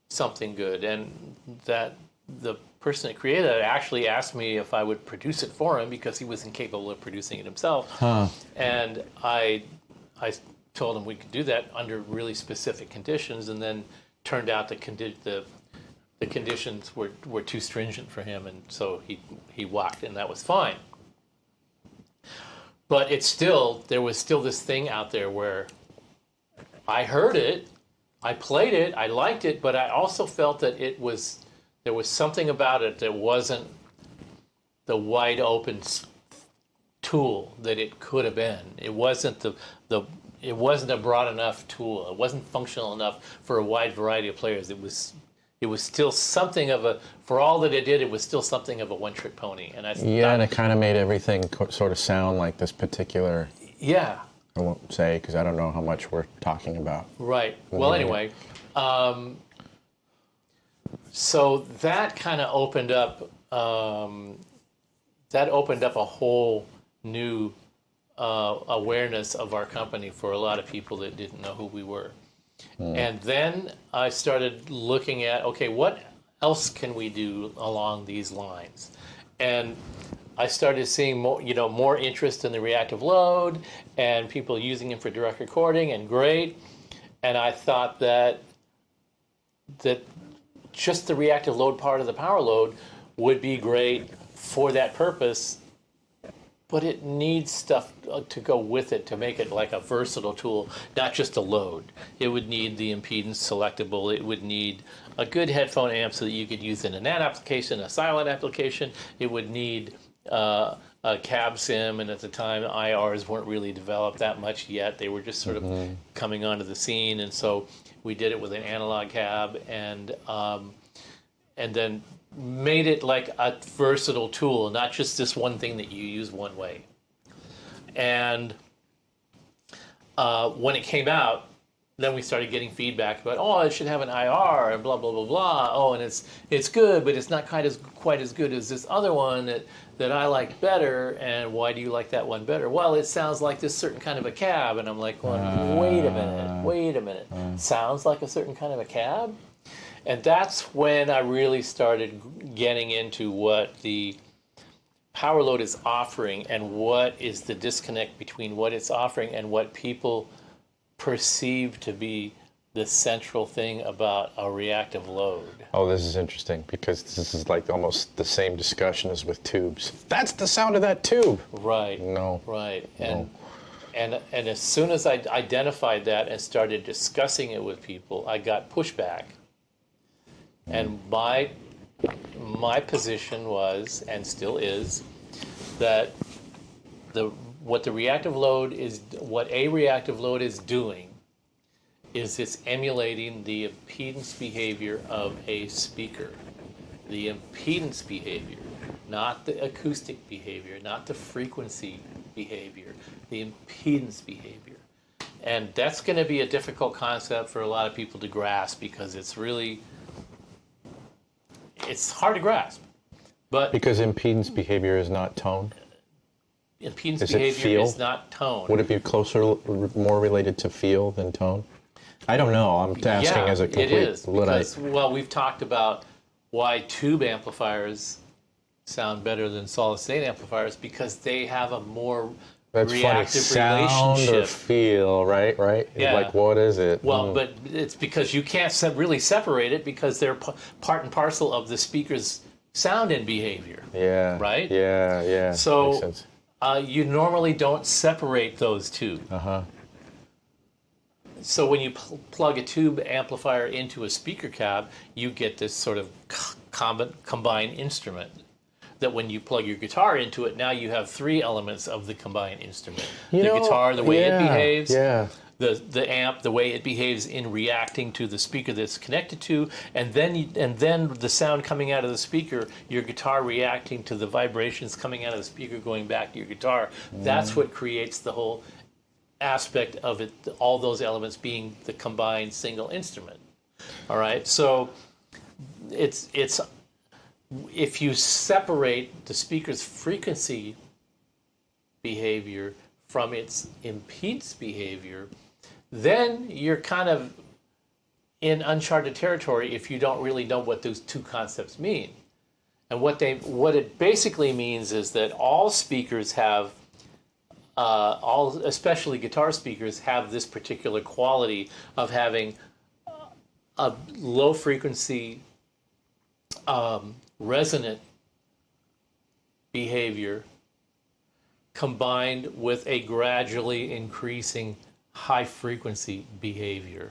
something good, and that the person that created it actually asked me if I would produce it for him because he was incapable of producing it himself. And I told him we could do that under really specific conditions, and then turned out the conditions were too stringent for him, and so he walked, and that was fine. But there was still this thing out there where I heard it, I played it, I liked it, but I also felt that there was something about it that wasn't the wide open tool that it could have been. It wasn't it wasn't a broad enough tool. It wasn't functional enough for a wide variety of players. It was still something of a, for all that it did, it was still something of a one-trick pony. And and it kind of made everything sort of sound like this particular. Yeah. I won't say because I don't know how much we're talking about. Right. Well, anyway, so that kind of opened up. That opened up a whole new awareness of our company for a lot of people that didn't know who we were. And then I started looking at, okay, what else can we do along these lines? And I started seeing more interest in the reactive load and people using it for direct recording, and great. And I thought that just the reactive load part of the power load would be great for that purpose, but it needs stuff to go with it to make it like a versatile tool, not just a load. It would need the impedance selectable. It would need a good headphone amp so that you could use in a NAT application, a silent application. It would need a cab sim, and at the time IRs weren't really developed that much yet. They were just sort of coming onto the scene, and so we did it with an analog cab, and and then made it like a versatile tool, not just this one thing that you use one way. And when it came out, then we started getting feedback about, oh, it should have an IR and blah, blah, blah, blah. Oh, and it's good, but it's not quite as good as this other one that I like better. And why do you like that one better? Well, it sounds like this certain kind of a cab. And I'm like, well, wait a minute. Sounds like a certain kind of a cab? And that's when I really started getting into what the power load is offering and what is the disconnect between what it's offering and what people perceive to be the central thing about a reactive load. Oh, this is interesting because this is like almost the same discussion as with tubes. That's the sound of that tube. Right. No. Right. And as soon as I identified that and started discussing it with people, I got pushback. And my position was, and still is, that what a reactive load is doing is it's emulating the impedance behavior of a speaker. The impedance behavior, not the acoustic behavior, not the frequency behavior, the impedance behavior. And that's going to be a difficult concept for a lot of people to grasp because it's hard to grasp. But Because impedance behavior is not tone? impedance Is it behavior feel? is not tone. Would it be closer, more related to feel than tone? I don't know. I'm asking as a complete it is Luddite. because, well, we've talked about why tube amplifiers sound better than solid state amplifiers because they have a more That's funny. reactive Sound relationship. or feel, right? Yeah. Like, what is it? Well, but it's because you can't really separate it because they're part and parcel of the speaker's sound and behavior. Yeah. Right? Yeah. So Makes sense. You normally don't separate those two. Uh-huh. So when you plug a tube amplifier into a speaker cab, you get this sort of combined instrument. That when you plug your guitar into it, now you have three elements of the combined instrument. The guitar, the way it behaves. Yeah. The amp, the way it behaves in reacting to the speaker that's connected to, and then the sound coming out of the speaker, your guitar reacting to the vibrations coming out of the speaker going back to your guitar. That's what creates the whole aspect of it, all those elements being the combined single instrument. All right, so it's if you separate the speaker's frequency behavior from its impedance behavior, then you're kind of in uncharted territory if you don't really know what those two concepts mean. And what it basically means is that all speakers have, especially guitar speakers, have this particular quality of having a low frequency resonant behavior combined with a gradually increasing high frequency behavior.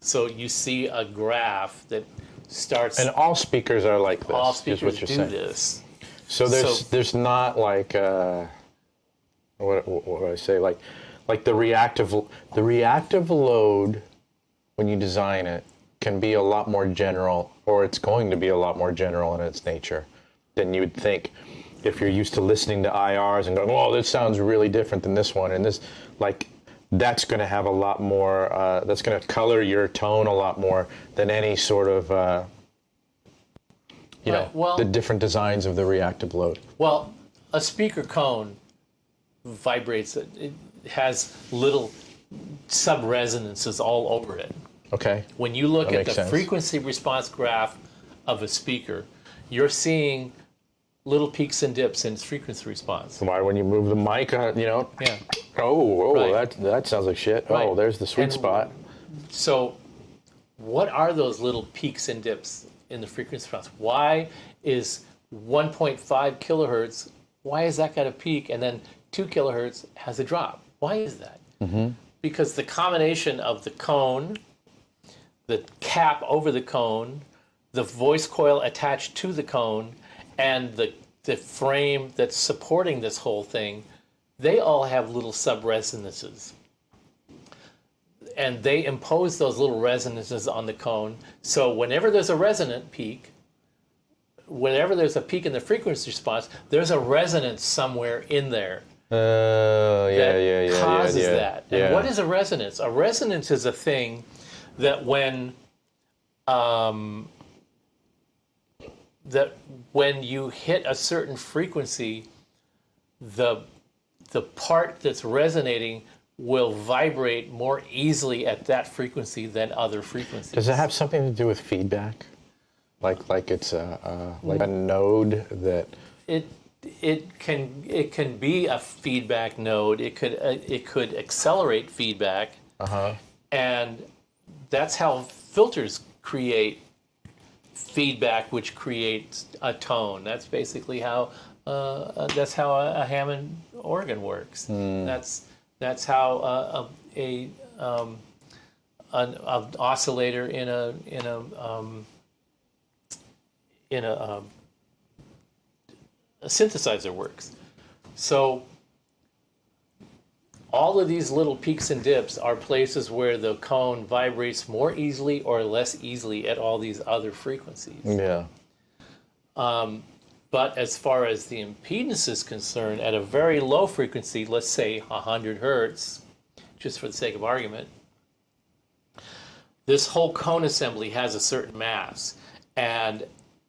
So you see a graph that starts. And all speakers are like this. All is speakers what you're do saying. this. So there's not like what do I say, like the reactive load when you design it can be a lot more general, or it's going to be a lot more general in its nature than you would think if you're used to listening to IRs and going, oh, this sounds really different than this one, and this, like, that's going to have a lot more, that's going to color your tone a lot more than any sort of, the different designs of the reactive load. Well, a speaker cone vibrates, it has little sub-resonances all over it. Okay. When you look That at makes the sense. frequency response graph of a speaker, you're seeing little peaks and dips in its frequency response. Why, when you move the mic, Yeah. oh, Right. that sounds like shit. Right. Oh, there's the sweet And spot. So what are those little peaks and dips in the frequency response? Why is 1.5 kilohertz, why has that got a peak and then 2 kilohertz has a drop? Why is that? Mm-hmm. Because the combination of the cone, the cap over the cone, the voice coil attached to the cone, and the frame that's supporting this whole thing, they all have little sub-resonances. and they impose those little resonances on the cone. So whenever there's a resonant peak, whenever there's a peak in the frequency response, there's a resonance somewhere in there that causes that. And what is a resonance? A resonance is a thing that when you hit a certain frequency, the part that's resonating will vibrate more easily at that frequency than other frequencies. Does it have something to do with feedback? Like it's a node that it can be a feedback node. It could accelerate feedback, and that's how filters create feedback, which creates a tone. That's basically how a Hammond organ works. That's how an oscillator in a synthesizer works. So all of these little peaks and dips are places where the cone vibrates more easily or less easily at all these other frequencies. Yeah. But as far as the impedance is concerned, at a very low frequency, let's say 100 hertz, just for the sake of argument, this whole cone assembly has a certain mass. And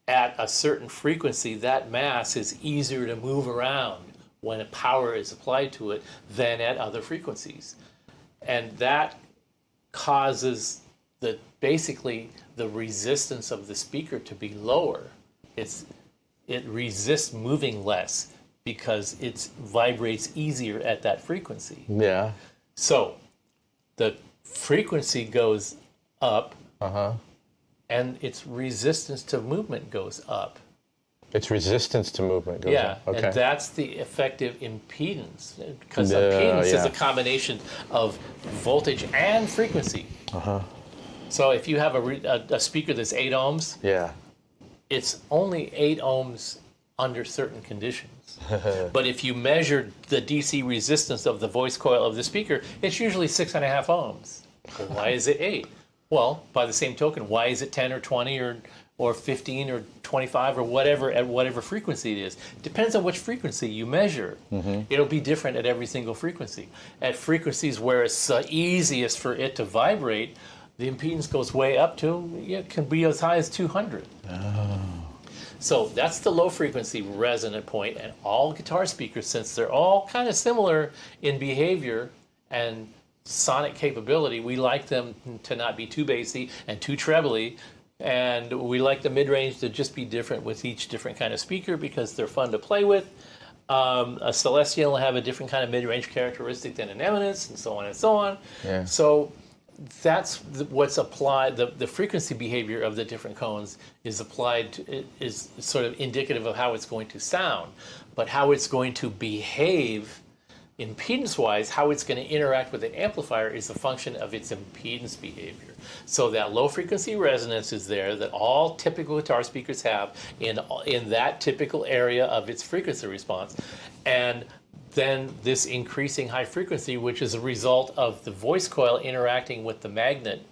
at a certain frequency, that mass is easier to move around when a power is applied to it than at other frequencies. And that causes basically the resistance of the speaker to be lower. It resists moving less because it vibrates easier at that frequency. Yeah. So the frequency goes up, and its resistance to movement goes up. Its resistance to movement goes up. Okay. And that's the effective impedance, because impedance is a combination of voltage and frequency. So if you have a speaker that's 8 ohms, it's only 8 ohms under certain conditions. But if you measure the DC resistance of the voice coil of the speaker, it's usually 6.5 ohms. Well, why is it 8? Well, by the same token, why is it 10 or 20 or 15 or 25 or whatever at whatever frequency it is? Depends on which frequency you measure. It'll be different at every single frequency. At frequencies where it's easiest for it to vibrate, the impedance goes way up to, it can be as high as 200. So that's the low frequency resonant point, and all guitar speakers, since they're all kind of similar in behavior and sonic capability, we like them to not be too bassy and too trebly, and we like the mid-range to just be different with each different kind of speaker because they're fun to play with. A Celestion will have a different kind of mid-range characteristic than an Eminence, and so on and so on. So that's what's applied. The frequency behavior of the different cones is applied to, is sort of indicative of how it's going to sound, but how it's going to behave impedance-wise, how it's going to interact with an amplifier is a function of its impedance behavior. So that low-frequency resonance is there that all typical guitar speakers have in that typical area of its frequency response, and then this increasing high frequency, which is a result of the voice coil interacting with the magnet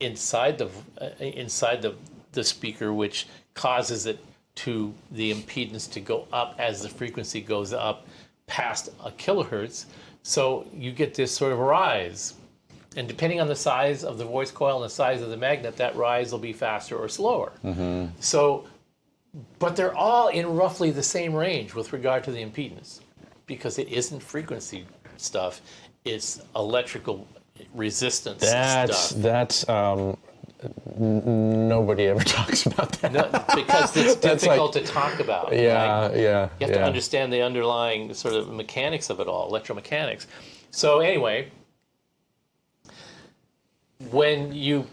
inside the speaker, which causes the impedance to go up as the frequency goes up past a kilohertz. So you get this sort of rise. And depending on the size of the voice coil and the size of the magnet, that rise will be faster or slower. So, but they're all in roughly the same range with regard to the impedance, because it isn't frequency stuff, it's electrical resistance stuff. That's nobody ever talks about that. No, because it's difficult to talk about. You have to understand the underlying sort of mechanics of it all, electromechanics. So anyway, when you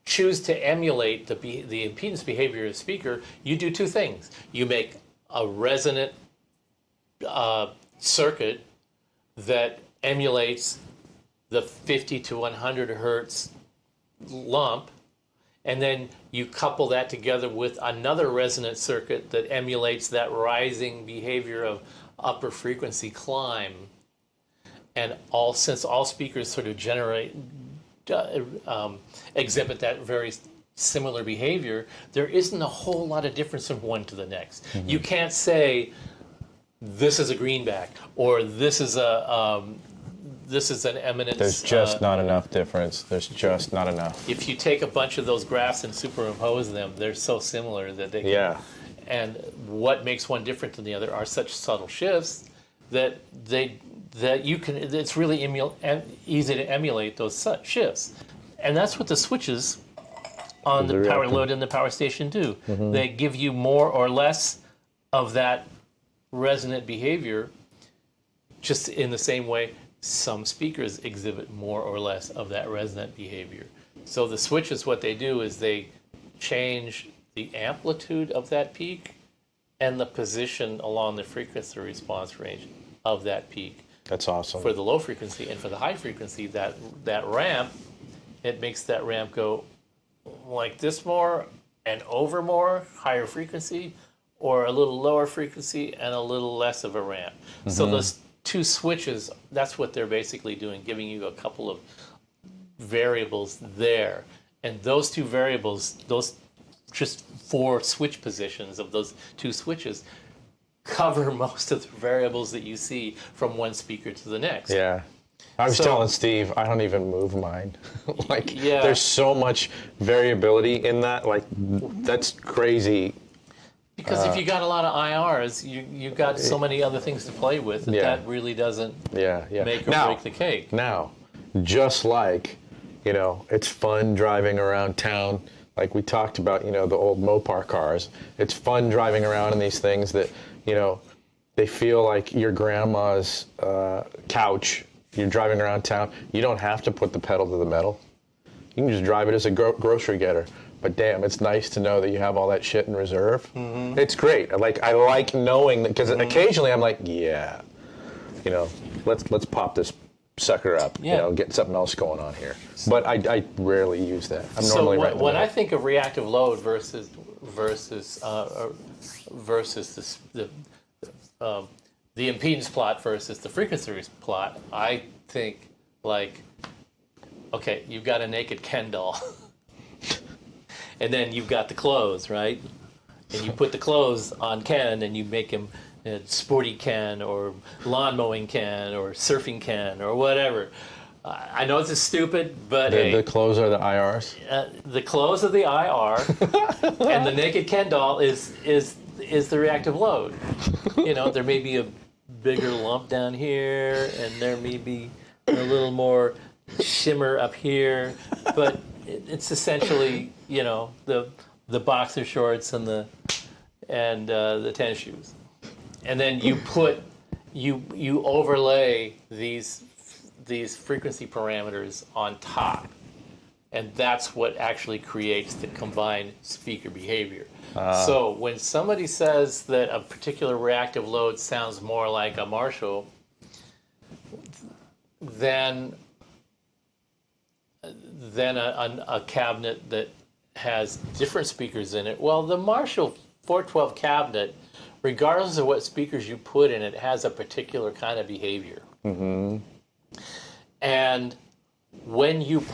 choose to emulate the impedance behavior of the speaker, you do two things. You make a resonant circuit that emulates the 50 to 100 hertz lump, and then you couple that together with another resonant circuit that emulates that rising behavior of upper frequency climb. and since all speakers sort of exhibit that very similar behavior, there isn't a whole lot of difference from one to the next. You can't say this is a greenback or this is an eminence. There's just not enough difference. There's just not enough. If you take a bunch of those graphs and superimpose them, they're so similar that they can, Yeah. And what makes one different than the other are such subtle shifts that you can. It's really easy to emulate those shifts, and that's what the switches on the power load and the power station do. They give you more or less of that resonant behavior, just in the same way some speakers exhibit more or less of that resonant behavior. So the switches, what they do is they change the amplitude of that peak and the position along the frequency response range of that peak. That's awesome. For the low frequency, and for the high frequency, that ramp, it makes that ramp go like this more and over more, higher frequency, or a little lower frequency and a little less of a ramp. So those two switches, that's what they're basically doing, giving you a couple of variables there. And those two variables, those just 4 switch positions of those 2 switches, cover most of the variables that you see from one speaker to the next. Yeah. I was telling Steve, I don't even move mine. Yeah. There's so much variability in that. Like, that's crazy. Because if you got a lot of IRs, you got so many other things to play with that really doesn't make or break the cake. Now, just like, it's fun driving around town. Like we talked about, the old Mopar cars. It's fun driving around in these things that, they feel like your grandma's couch. You're driving around town. You don't have to put the pedal to the metal. You can just drive it as a grocery getter. But damn, it's nice to know that you have all that shit in reserve. It's great. I like knowing that, because occasionally I'm like, yeah, let's pop this sucker up. Get something else going on here. But I rarely use that. I'm normally right in the when middle. I think of reactive load versus the impedance plot versus the frequency plot, I think like, okay, you've got a naked Ken doll. And then you've got the clothes, right? And you put the clothes on Ken and you make him sporty Ken or lawn mowing Ken or surfing Ken or whatever. I know this is stupid, but the clothes are the IRs? The clothes are the IR, and the naked Ken doll is the reactive load. There may be a bigger lump down here, and there may be a little more shimmer up here, but it's essentially the boxer shorts and the tennis shoes, and then you overlay these frequency parameters on top, and that's what actually creates the combined speaker behavior. So when somebody says that a particular reactive load sounds more like a Marshall than a cabinet that has different speakers in it, well, the Marshall 412 cabinet, regardless of what speakers you put in it, has a particular kind of behavior. And when you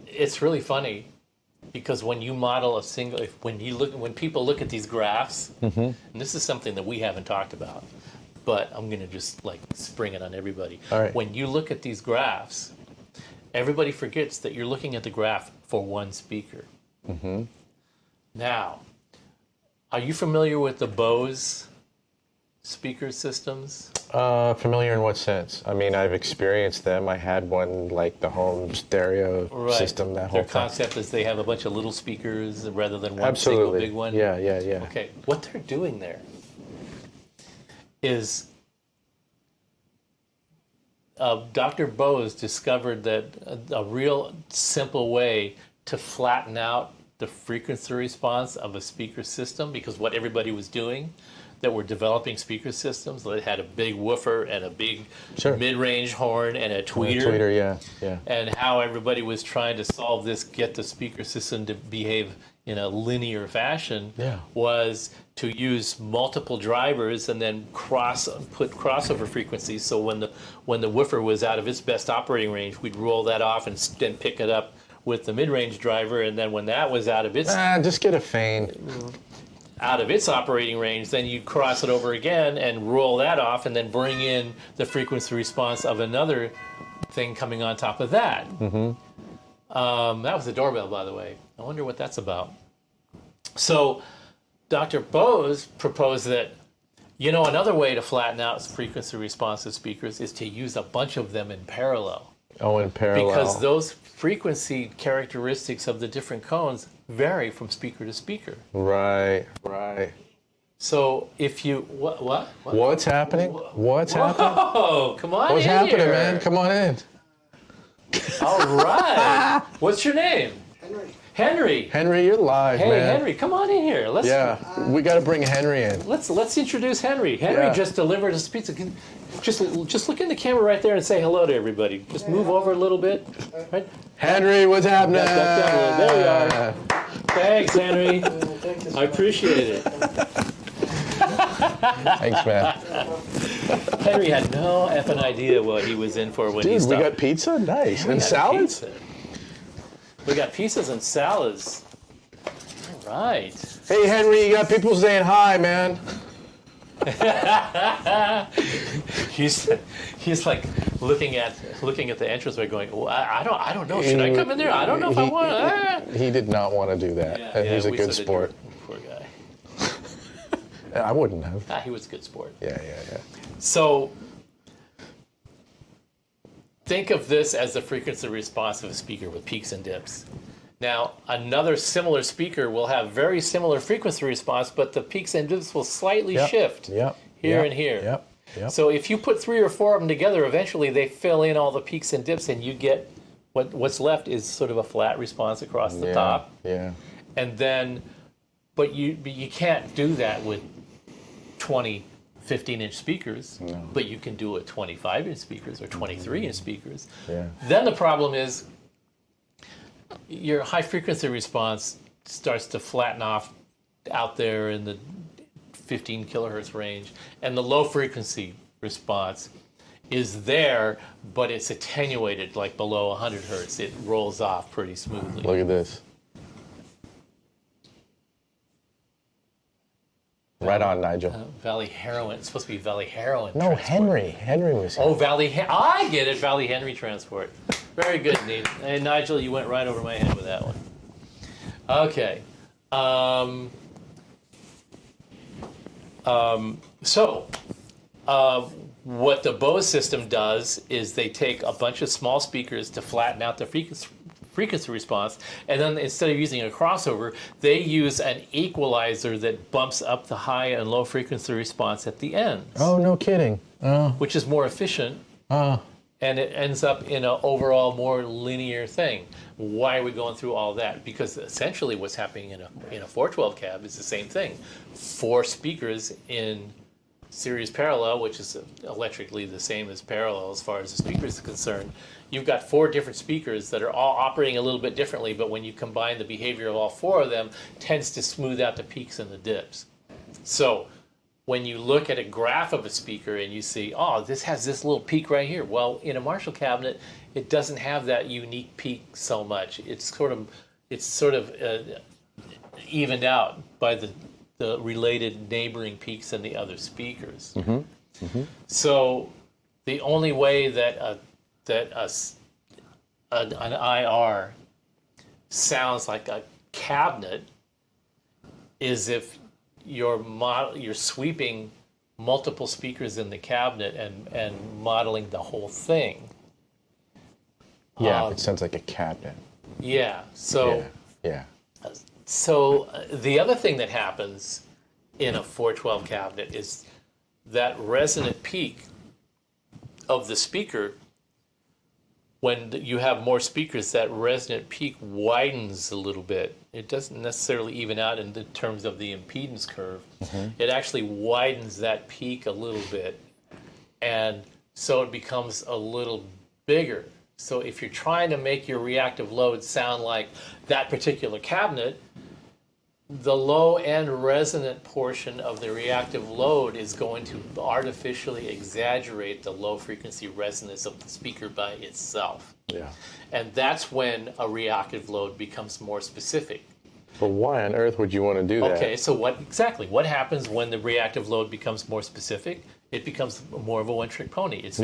it's really funny, because when you model when people look at these graphs, and this is something that we haven't talked about, but I'm going to just spring it on everybody. All right. When you look at these graphs, everybody forgets that you're looking at the graph for one speaker. Now, are you familiar with the Bose speaker systems? Familiar in what sense? I mean, I've experienced them. I had one, like the home stereo system, that whole Their concept is they have a bunch of little speakers rather than one Absolutely. single big one. Yeah. Okay, what they're doing there is Dr. Bose discovered that a real simple way to flatten out the frequency response of a speaker system, because what everybody was doing, that were developing speaker systems that had a big woofer and a big Sure. mid-range horn and a tweeter. Tweeter, yeah. And how everybody was trying to solve this, get the speaker system to behave in a linear fashion, was to use multiple drivers and then put crossover frequencies. So when the woofer was out of its best operating range, we'd roll that off and then pick it up with the mid-range driver, and then when that was out of its Just get a feign. out of its operating range, then you cross it over again and roll that off, and then bring in the frequency response of another thing coming on top of that. That was the doorbell, by the way. I wonder what that's about. So Dr. Bose proposed that, another way to flatten out frequency responsive speakers is to use a bunch of them in parallel. Oh, in parallel. Because those frequency characteristics of the different cones vary from speaker to speaker. Right. So if you what? What's happening? What's happening? Oh, come on What's in happening, here. man? Come on in. All right. What's your name? Henry. Henry, you're live, Hey, man. Henry, come on in here. We got to bring Henry in. Let's introduce Henry. Henry Yeah. just delivered us pizza. Just look in the camera right there and say hello to everybody. Just move over a little bit. Right? Henry, what's happening? There we are. Thanks, Henry. I appreciate it. Thanks, man. Henry had no effing idea what he was in for when he Dude, we stopped. got pizza? Nice. We And got salads? pizza. We got pizzas and salads. All right. Hey, Henry, you got people saying hi, man. He's like looking at the entranceway, going, well, I don't know. Should I come in there? I don't know if I want to. He did not want to do that. He's a we good said sport. Poor guy. I wouldn't have. He was a good sport. Yeah. So think of this as the frequency response of a speaker with peaks and dips. Now, another similar speaker will have very similar frequency response, but the peaks and dips will slightly shift here and here. Yep. So if you put 3 or 4 of them together, eventually they fill in all the peaks and dips, and you get what's left is sort of a flat response across the top. Yeah. And then, but you can't do that with 20 15-inch speakers, but you can do it 25-inch speakers or 23-inch speakers. Yeah. Then the problem is your high frequency response starts to flatten off out there in the 15 kilohertz range, and the low frequency response is there, but it's attenuated, like below 100 hertz. It rolls off pretty smoothly. Look at this. Right on, Nigel. Valley Heroin. It's supposed to be Valley Heroin. No, Transport. Henry. Henry was here. Oh, I get it. Valley Henry Transport. Very good, Nate. Hey, Nigel, you went right over my head with that one. Okay. What the Bose system does is they take a bunch of small speakers to flatten out the frequency response, and then instead of using a crossover, they use an equalizer that bumps up the high and low frequency response at the ends. Oh, no kidding. Which is more efficient, and it ends up in an overall more linear thing. Why are we going through all that? Because essentially what's happening in a 412 cab is the same thing. 4 speakers in series parallel, which is electrically the same as parallel as far as the speakers are concerned. You've got 4 different speakers that are all operating a little bit differently, but when you combine the behavior of all 4 of them, tends to smooth out the peaks and the dips. So when you look at a graph of a speaker and you see, oh, this has this little peak right here. Well, in a Marshall cabinet, it doesn't have that unique peak so much. It's sort of evened out by the related neighboring peaks in the other speakers. Mm-hmm. Mm-hmm. So the only way that an IR sounds like a cabinet is if you're sweeping multiple speakers in the cabinet and modeling the whole thing. Yeah, it sounds like a cabinet. Yeah. So. Yeah. So the other thing that happens in a 412 cabinet is that resonant peak of the speaker when you have more speakers, that resonant peak widens a little bit. It doesn't necessarily even out in the terms of the impedance curve. It actually widens that peak a little bit, and so it becomes a little bigger. So if you're trying to make your reactive load sound like that particular cabinet, the low-end resonant portion of the reactive load is going to artificially exaggerate the low-frequency resonance of the speaker by itself. Yeah. And that's when a reactive load becomes more specific. But why on earth would you want to do that? Okay, so what happens when the reactive load becomes more specific? It becomes more of a one-trick pony. It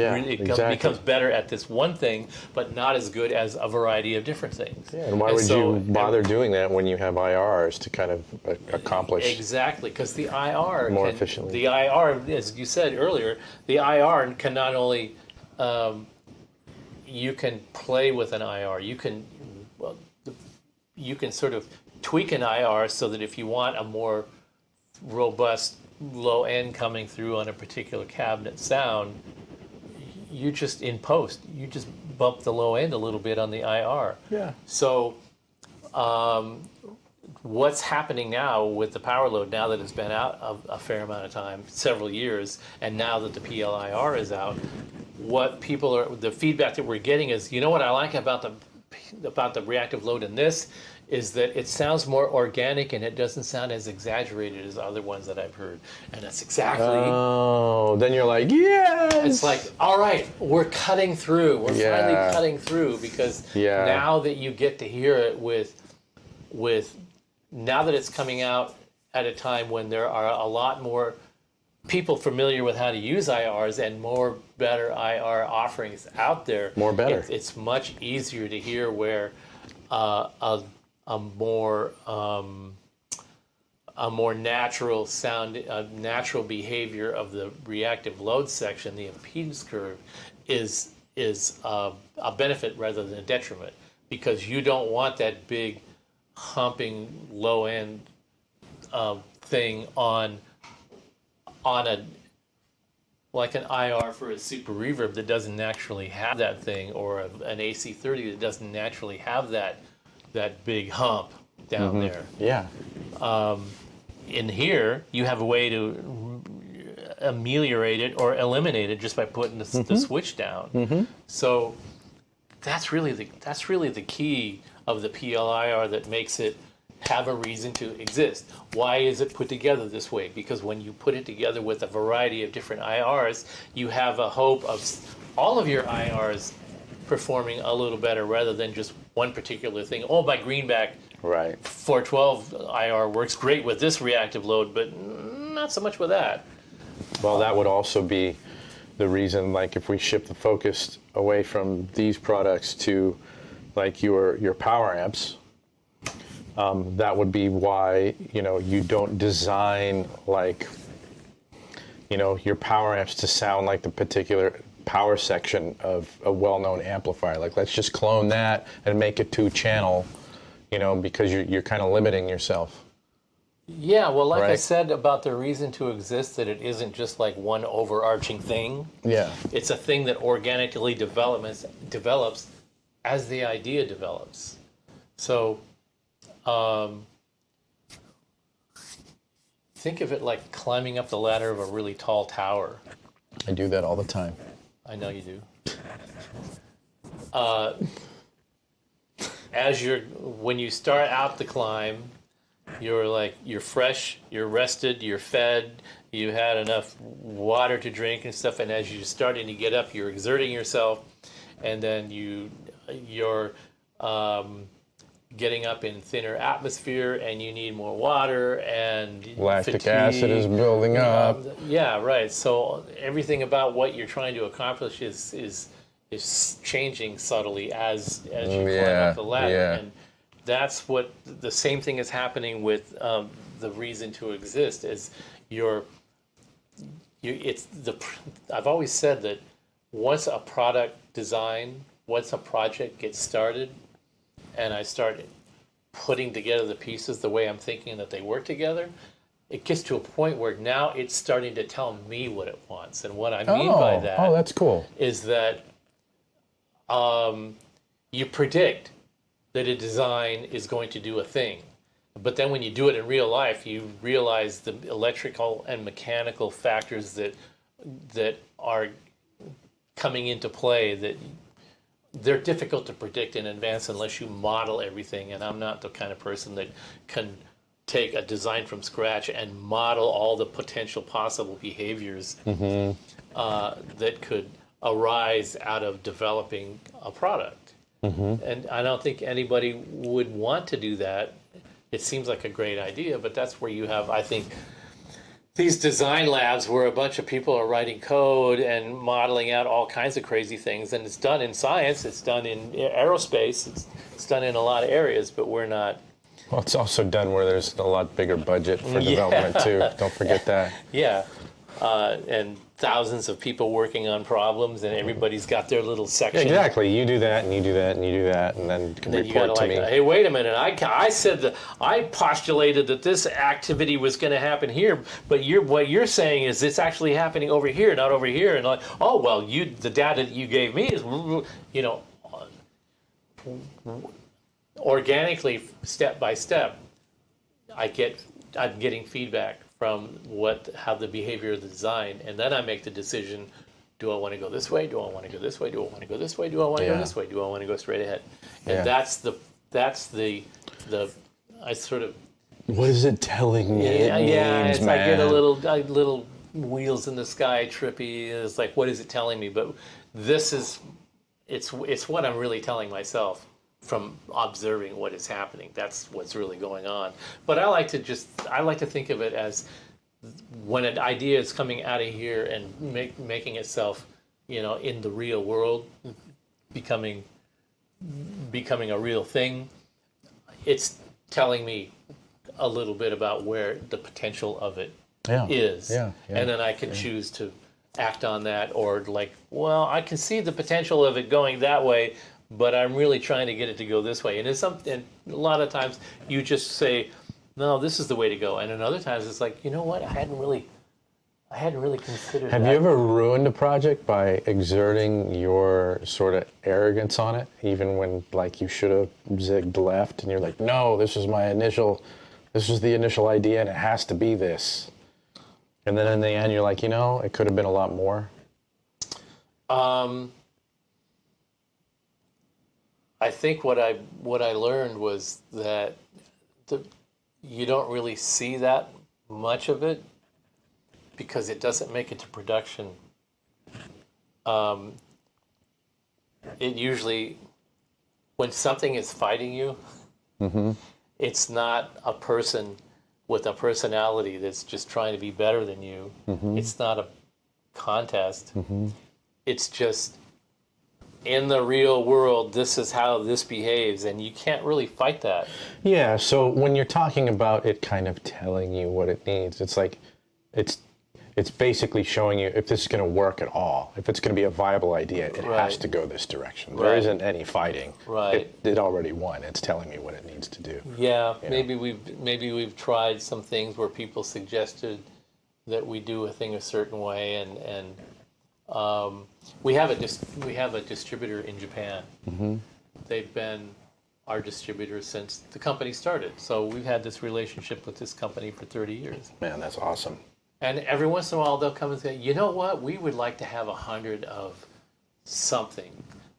becomes better at this one thing, but not as good as a variety of different things. Yeah, and why would you bother doing that when you have IRs to kind of accomplish exactly? Because the IR more efficiently. The IR, as you said earlier, the IR can not only you can play with an IR. You can sort of tweak an IR so that if you want a more robust low end coming through on a particular cabinet sound, you just in post, you just bump the low end a little bit on the IR. Yeah. So what's happening now with the power load, now that it's been out a fair amount of time, several years, and now that the PLIR is out, the feedback that we're getting is, you know what I like about the reactive load in this is that it sounds more organic and it doesn't sound as exaggerated as other ones that I've heard. And that's exactly... Oh, then you're like, yes! It's like, all right, we're cutting through. We're finally cutting through because now that you get to hear it with now that it's coming out at a time when there are a lot more people familiar with how to use IRs and more better IR offerings out there. More better. It's much easier to hear where a more natural sound, natural behavior of the reactive load section, the impedance curve, is a benefit rather than a detriment, because you don't want that big humping low end thing on a like an IR for a super reverb that doesn't naturally have that thing, or an AC30 that doesn't naturally have that big hump down there. Yeah. In here, you have a way to ameliorate it or eliminate it just by putting the switch down. So that's really the key of the PLIR that makes it have a reason to exist. Why is it put together this way? Because when you put it together with a variety of different IRs, you have a hope of all of your IRs performing a little better rather than just one particular thing. Oh, my Greenback 412 IR works great with this reactive load, but not so much with that. Well, that would also be the reason, like, if we shift the focus away from these products to, like, your power amps, that would be why, you don't design, like, your power amps to sound like the particular power section of a well-known amplifier. Like, let's just clone that and make it 2-channel, because you're kind of limiting yourself. Yeah, well, like I said about the reason to exist, that it isn't just like one overarching thing. Yeah. It's a thing that organically develops as the idea develops. So think of it like climbing up the ladder of a really tall tower. I do that all the time. I know you do. When you start out the climb, you're fresh, you're rested, you're fed, you had enough water to drink and stuff, and as you're starting to get up, you're exerting yourself, and then you're getting up in thinner atmosphere, and you need more water, and lactic acid is building up. Yeah, right. So everything about what you're trying to accomplish is changing subtly as you climb up the ladder. Yeah. And that's what the same thing is happening with the reason to exist. Is I've always said that once a project gets started, and I start putting together the pieces the way I'm thinking that they work together, it gets to a point where now it's starting to tell me what it wants. And what I mean by that that's cool. is that you predict that a design is going to do a thing. But then when you do it in real life, you realize the electrical and mechanical factors that are coming into play, that they're difficult to predict in advance unless you model everything. And I'm not the kind of person that can take a design from scratch and model all the potential possible behaviors that could arise out of developing a product. And I don't think anybody would want to do that. It seems like a great idea, but that's where you have, I think, these design labs where a bunch of people are writing code and modeling out all kinds of crazy things. And it's done in science, it's done in aerospace, it's done in a lot of areas, but we're not. Well, it's also done where there's a lot bigger budget for development too. Don't forget that. Yeah, and thousands of people working on problems, and everybody's got their little section. Exactly. You do that, and you do that, and you do that, and then can Then you report gotta to me. hey, wait a minute! I said that I postulated that this activity was going to happen here, but what you're saying is it's actually happening over here, not over here. And like, oh well, the data that you gave me is, organically, step by step, I'm getting feedback from how the behavior of the design, and then I make the decision: do I want to go this way? Do I want to go this way? Do I want to go this way? Do I want to go this way? Do I want to go straight ahead? And that's the I sort of. What is it telling me? It's I get a little wheels in the sky trippy. It's like, what is it telling me? But this is it's what I'm really telling myself from observing what is happening. That's what's really going on. But I like to think of it as when an idea is coming out of here and making itself, in the real world, becoming a real thing. It's telling me a little bit about where the potential of it is. And then I can choose to act on that, or I can see the potential of it going that way, but I'm really trying to get it to go this way. And a lot of times you just say, no, this is the way to go. And in other times it's like, you know what? I hadn't really considered that. Have you ever ruined a project by exerting your sort of arrogance on it, even when you should have zigged left and you're like, no, this was the initial idea and it has to be this. And then in the end you're like, it could have been a lot more? I think what I learned was that you don't really see that much of it because it doesn't make it to production. It usually, when something is fighting you, it's not a person with a personality that's just trying to be better than you. It's not a contest. It's just, in the real world, this is how this behaves, and you can't really fight that. Yeah, so when you're talking about it kind of telling you what it needs, it's like, it's basically showing you if this is going to work at all. If it's going to be a viable idea, it has to go this direction. There isn't any fighting. It already won. It's telling me what it needs to do. Yeah, maybe we've tried some things where people suggested that we do a thing a certain way, and we have a distributor in Japan. They've been our distributor since the company started. So we've had this relationship with this company for 30 years. Man, that's awesome. And every once in a while they'll come and say, you know what, we would like to have 100 of something.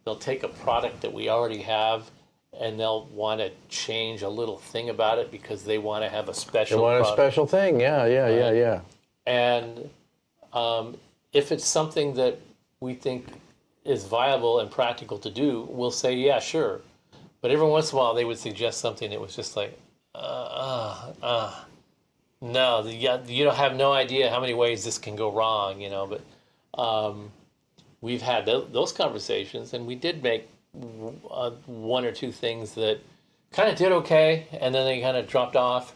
They'll take a product that we already have and they'll want to change a little thing about it because they want to have a special product. A special thing, yeah. And if it's something that we think is viable and practical to do, we'll say, yeah, sure. But every once in a while they would suggest something that was just like, no, you don't have no idea how many ways this can go wrong, but we've had those conversations, and we did make one or two things that kind of did okay, and then they kind of dropped off,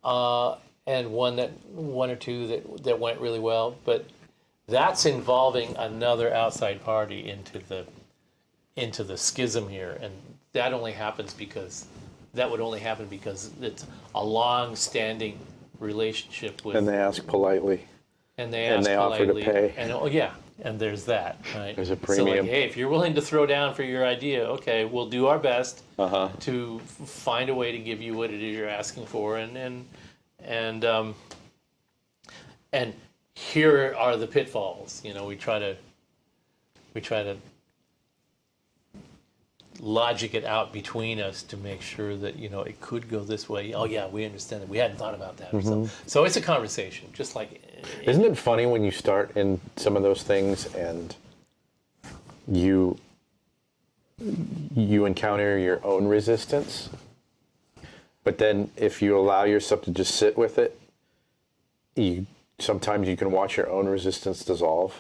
and one or two that went really well, but that's involving another outside party into the schism here, and that would only happen because it's a long-standing relationship with. And they ask politely. And they ask offer to politely. pay. And and there's that, right? There's a So premium. like, hey, if you're willing to throw down for your idea, okay, we'll do our best to find a way to give you what it is you're asking for, and here are the pitfalls. You know, we try to logic it out between us to make sure that, you know, it could go this way. Oh yeah, we understand that. We hadn't thought about that. So it's a conversation, just like. Isn't it funny when you start in some of those things and you encounter your own resistance, but then if you allow yourself to just sit with it, sometimes you can watch your own resistance dissolve.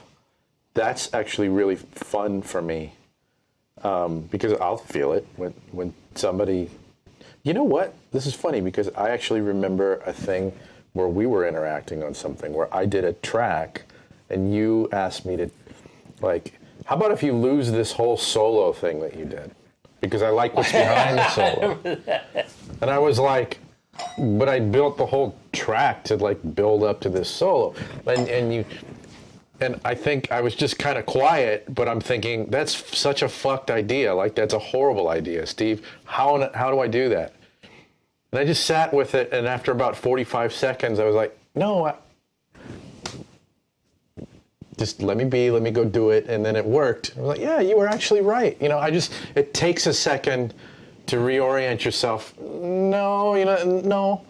That's actually really fun for me. Because I'll feel it when somebody, you know what? This is funny because I actually remember a thing where we were interacting on something where I did a track and you asked me to, like, how about if you lose this whole solo thing that you did? Because I like what's behind the solo. And I was like, but I built the whole track to like build up to this solo. And I think I was just kind of quiet, but I'm thinking, that's such a fucked idea. Like, that's a horrible idea, Steve. How do I do that? And I just sat with it, and after about 45 seconds, I was like, no, just let me be, let me go do it, and then it worked. I was like, yeah, you were actually right. You know, it takes a second to reorient yourself. No, you know, no.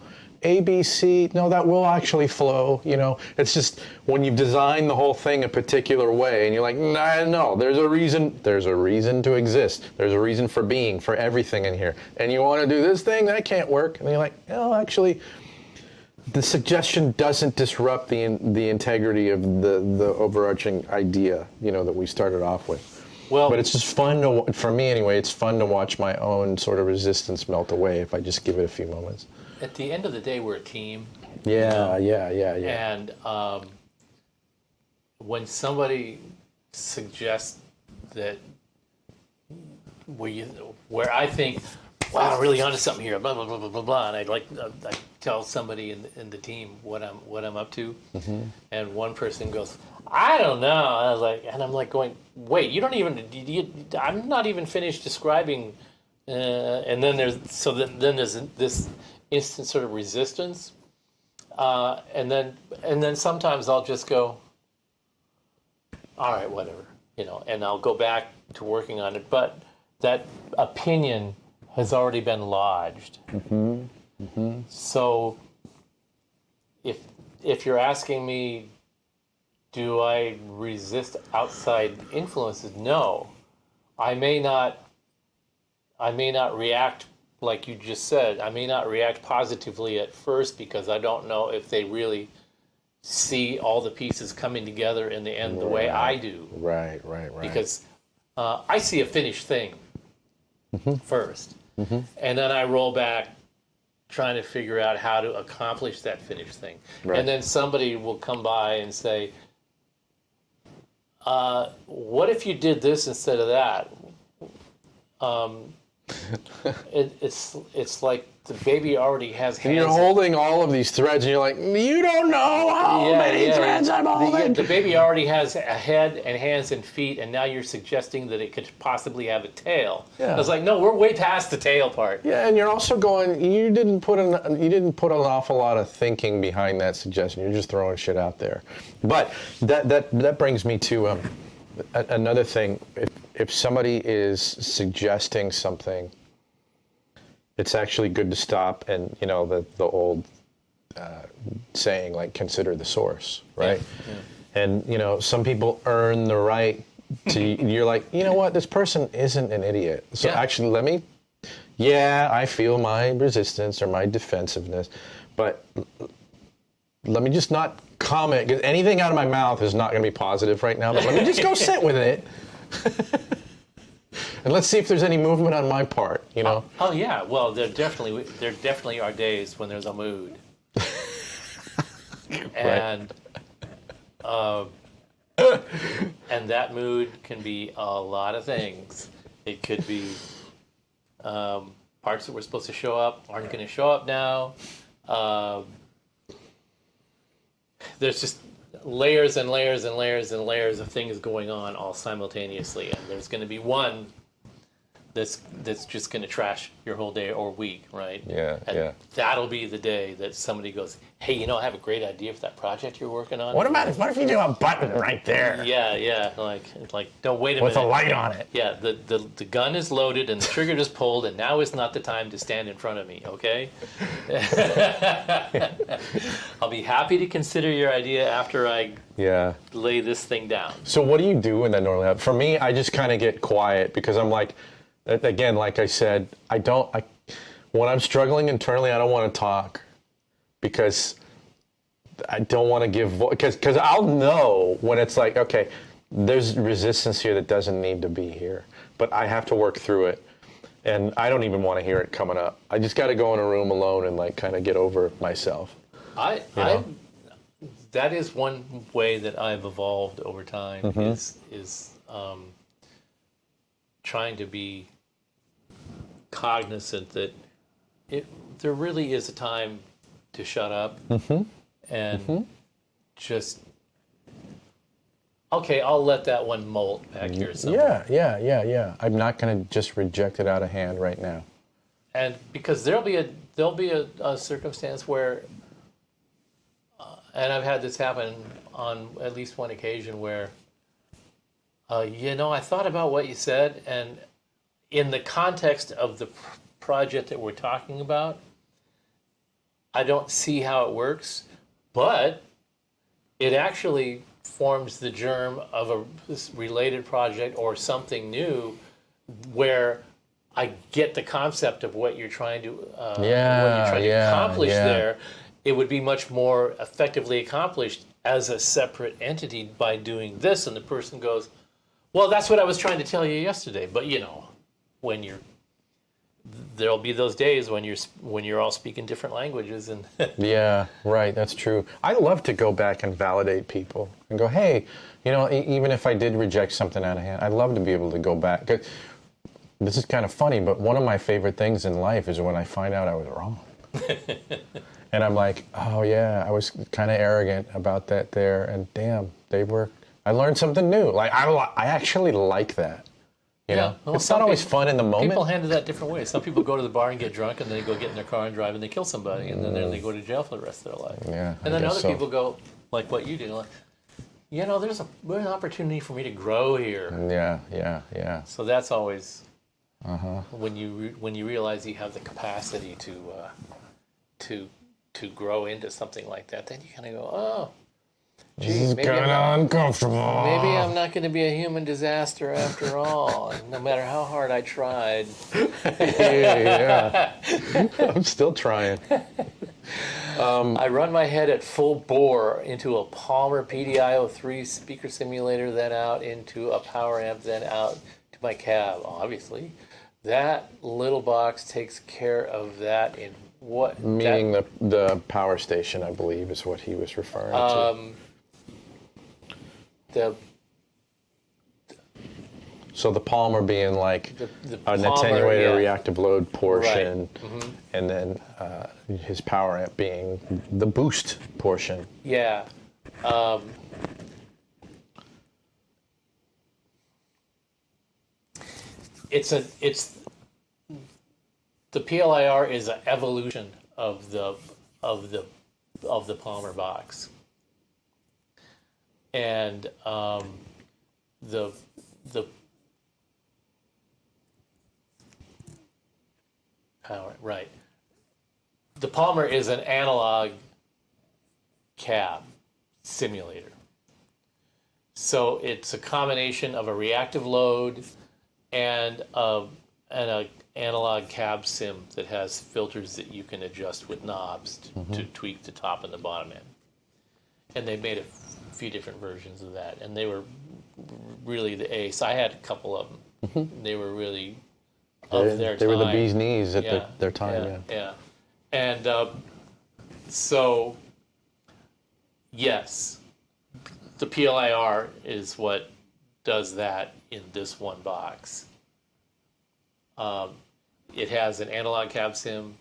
A, B, C, no, that will actually flow, you know. It's just when you've designed the whole thing a particular way and you're like, nah, no, there's a reason to exist. There's a reason for being, for everything in here. And you want to do this thing, that can't work. And you're like, no, actually, the suggestion doesn't disrupt the integrity of the overarching idea, you know, that we started off with. Well, but it's just fun for me anyway, it's fun to watch my own sort of resistance melt away if I just give it a few moments. At the end of the day, we're a team. Yeah. And when somebody suggests that where I think, wow, I'm really onto something here, blah blah blah blah blah blah, and I tell somebody in the team what I'm up to, and one person goes, I don't know. I'm like going, wait, you don't even. I'm not even finished describing, and then there's this instant sort of resistance, and then sometimes I'll just go, all right, whatever, you know, and I'll go back to working on it. But that opinion has already been lodged. So if you're asking me, do I resist outside influences? No, I may not react like you just said. I may not react positively at first because I don't know if they really see all the pieces coming together in the end the way I do. Right. Because I see a finished thing first, and then I roll back trying to figure out how to accomplish that finished thing. Right. And then somebody will come by and say, what if you did this instead of that? It's like the baby already has hands. And you're holding all of these threads, and you're like, you don't know how many threads I'm holding. The baby already has a head and hands and feet, and now you're suggesting that it could possibly have a tail. Yeah. I was like, no, we're way past the tail part. Yeah, and you're also going, you didn't put an awful lot of thinking behind that suggestion. You're just throwing shit out there. But that brings me to another thing. If somebody is suggesting something, it's actually good to stop and, you know, the old saying, like, consider the source, right? Yeah. And, you know, some people earn the right to, you're like, you know what, this person isn't an idiot. So actually, I feel my resistance or my defensiveness, but let me just not comment, because anything out of my mouth is not going to be positive right now, but let me just go sit with it. And let's see if there's any movement on my part, you know? Oh yeah, well, there definitely are days when there's a mood. And and that mood can be a lot of things. It could be parts that were supposed to show up aren't going to show up now. There's just layers and layers and layers and layers of things going on all simultaneously, and there's going to be one that's just going to trash your whole day or week, right? Yeah, and yeah. that'll be the day that somebody goes, hey, I have a great idea for that project you're working on. What if you do a button right there? Yeah, like no, wait a minute. With a light on it. Yeah, the gun is loaded and the trigger is pulled, and now is not the time to stand in front of me, okay? I'll be happy to consider your idea after I lay this thing down. So what do you do when that normally happens? For me, I just kind of get quiet because I'm like, again, like I said, when I'm struggling internally, I don't want to talk because I don't want to give because I'll know when it's like, okay, there's resistance here that doesn't need to be here, but I have to work through it, and I don't even want to hear it coming up. I just got to go in a room alone and like kind of get over myself. That is one way that I've evolved over time is trying to be cognizant that there really is a time to shut up and just, okay, I'll let that one molt back here somewhere. Yeah. I'm not going to just reject it out of hand right now. And because there'll be a circumstance where, and I've had this happen on at least one occasion where, I thought about what you said, and in the context of the project that we're talking about, I don't see how it works, but it actually forms the germ of this related project or something new where I get the concept of what you're trying to accomplish there. It would be much more effectively accomplished as a separate entity by doing this, and the person goes, well, that's what I was trying to tell you yesterday, but when there'll be those days when you're all speaking different languages and Yeah, right, that's true. I love to go back and validate people and go, hey, even if I did reject something out of hand, I'd love to be able to go back. This is kind of funny, but one of my favorite things in life is when I find out I was wrong. And I'm like, oh yeah, I was kind of arrogant about that there, and damn, I learned something new. Like I actually like that. Well, it's not always fun in the moment. People handle that different ways. Some people go to the bar and get drunk, and then they go get in their car and drive, and they kill somebody, and then they go to jail for the rest of their life. Yeah, and then other people go, like what you do, like, there's an opportunity for me to grow here. Yeah. So that's always when you realize you have the capacity to grow into something like that, then you kind of go, oh, this is kind of uncomfortable. Maybe I'm not going to be a human disaster after all, no matter how hard I tried. Yeah. I'm still trying. I run my head at full bore into a Palmer PDI-03 speaker simulator, then out into a power amp, then out to my cab. Obviously, that little box takes care of that in what? Meaning the power station, I believe, is what he was referring to. So the Palmer being like an attenuator reactive load portion, right. And then his power amp being the boost portion. Yeah. The PLIR is an evolution of the Palmer box, and the power, right. The Palmer is an analog cab simulator. So it's a combination of a reactive load and an analog cab sim that has filters that you can adjust with knobs to tweak the top and the bottom end. And they made a few different versions of that, and they were really the ace. I had a couple of them. They were really of their time. They were the bee's knees at their time. Yeah. And so, yes, the PLIR is what does that in this one box. It has an analog cab sim,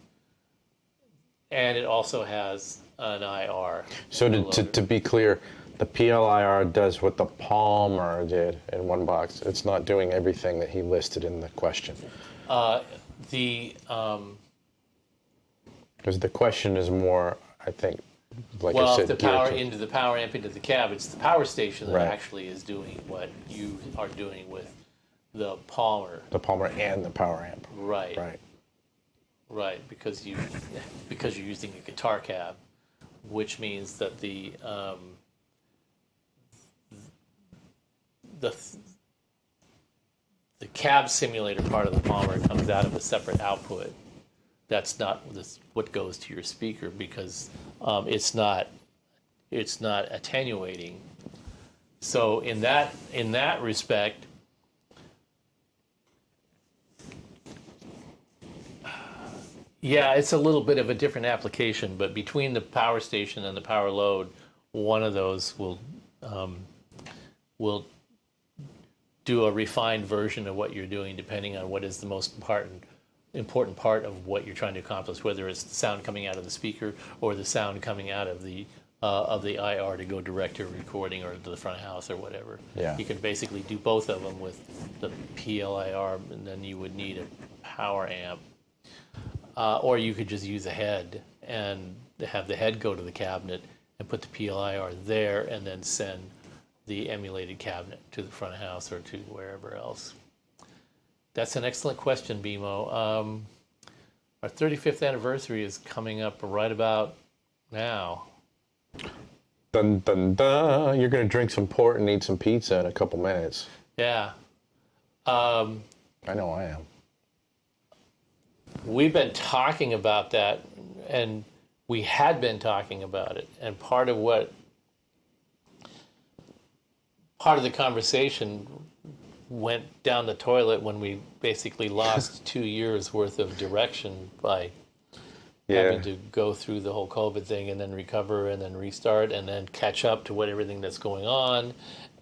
and it also has an IR. So to be clear, the PLIR does what the Palmer did in one box. It's not doing everything that he listed in the question. Because the question is more, I think, like I said, the power into the power amp into the cab, it's the power station that Right. actually is doing what you are doing with the Palmer. the Palmer and the power amp. Right. Right. Right, because you're using a guitar cab, which means that the cab simulator part of the Palmer comes out of a separate output. That's not what goes to your speaker because it's not attenuating. So in that respect, yeah, it's a little bit of a different application, but between the power station and the power load, one of those will do a refined version of what you're doing, depending on what is the most important part of what you're trying to accomplish, whether it's the sound coming out of the speaker or the sound coming out of the IR to go direct to recording or to the front of house or whatever. Yeah. You can basically do both of them with the PLIR, and then you would need a power amp. Or you could just use a head and have the head go to the cabinet and put the PLIR there and then send the emulated cabinet to the front of house or to wherever else. That's an excellent question, BMO. Our 35th anniversary is coming up right about now. Dun, dun, dun. You're going to drink some port and eat some pizza in a couple minutes. Yeah. I know I am. We've been talking about that, and we had been talking about it. And part of the conversation went down the toilet when we basically lost 2 years worth of direction by having to go through the whole COVID thing and then recover and then restart and then catch up to everything that's going on.